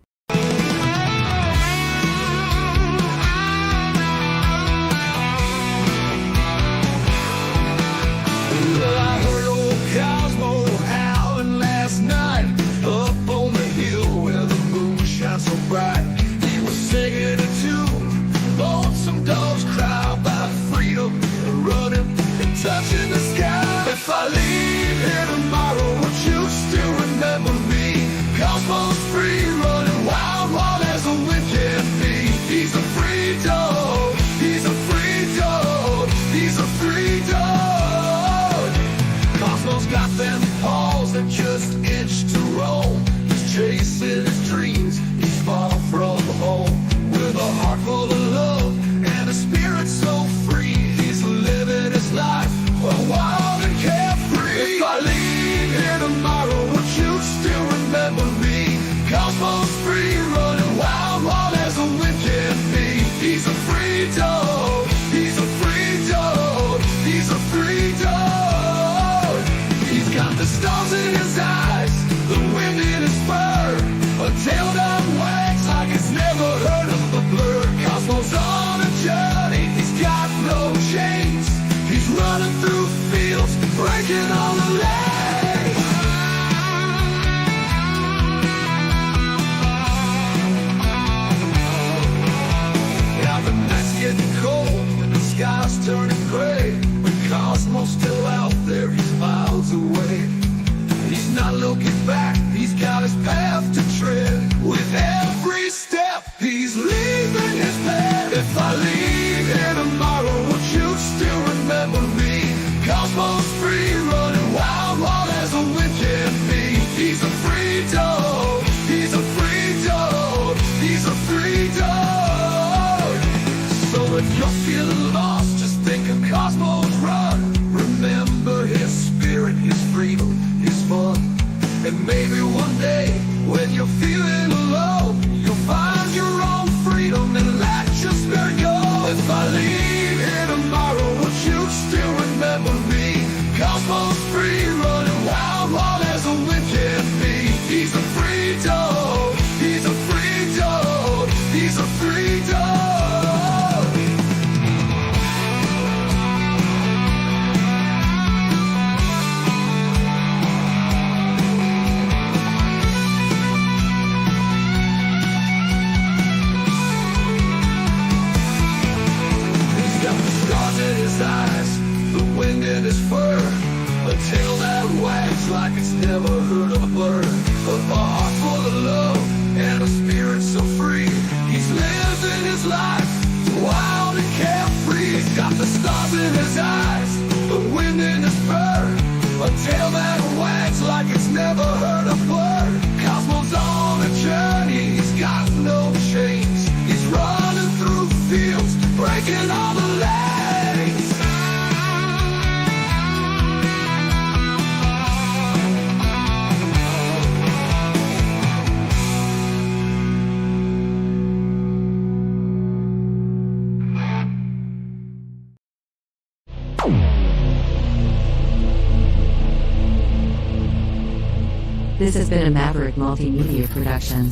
I heard old Cosmo howling last night up on the hill where the moon shines so bright. He was singing a tune, lonesome dogs cry about freedom and running and touching the sky. If I leave here tomorrow, would you still remember me? Cosmo's free, running wild, wild as the wind can be. He's a free dog, he's a free dog, he's a free dog. Cosmo's got them paws that just itch to roam. He's chasing his dreams, he's far from home. With a heart full of love and a spirit so free, he's living his life wild and carefree. If I leave here tomorrow, would you still remember me? Cosmo's free, running wild, wild as the wind can be. He's a free dog, he's a free dog, he's a free dog. He's got the stars in his eyes, the wind in his fur, a tail that wags like it's never heard of the blur. Cosmo's on a journey, he's got no chains. He's running through fields, breaking all the legs. Now the night's getting cold and the sky's turning gray. But Cosmo's still out there, he's miles away. He's not looking back, he's got his path to tread. With every step, he's leaving his bed. If I leave here tomorrow, would you still remember me? Cosmos free, running wild, wild as a wind can be. He's a free dog, he's a free dog, he's a free dog. So if you're feeling lost, just think of Cosmos Run. Remember his spirit, his freedom, his fun. And maybe one day, when you're feeling alone, you'll find your own freedom and let your spirit go. If I leave here tomorrow, would you still remember me? Cosmos free, running wild, wild as a wind can be. He's a free dog, he's a free dog, he's a free dog. Eyes, the wind in his fur, a tail that wags like it's never heard a bird, a heart full of love and a spirit so free. He's living his life wild and carefree. He's got the stars in his eyes, the wind in his fur, a tail that wags like it's never heard a bird. Cosmos on a journey, he's got no chains. He's running through fields, breaking all the lanes. This has been a Maverick Multimedia production.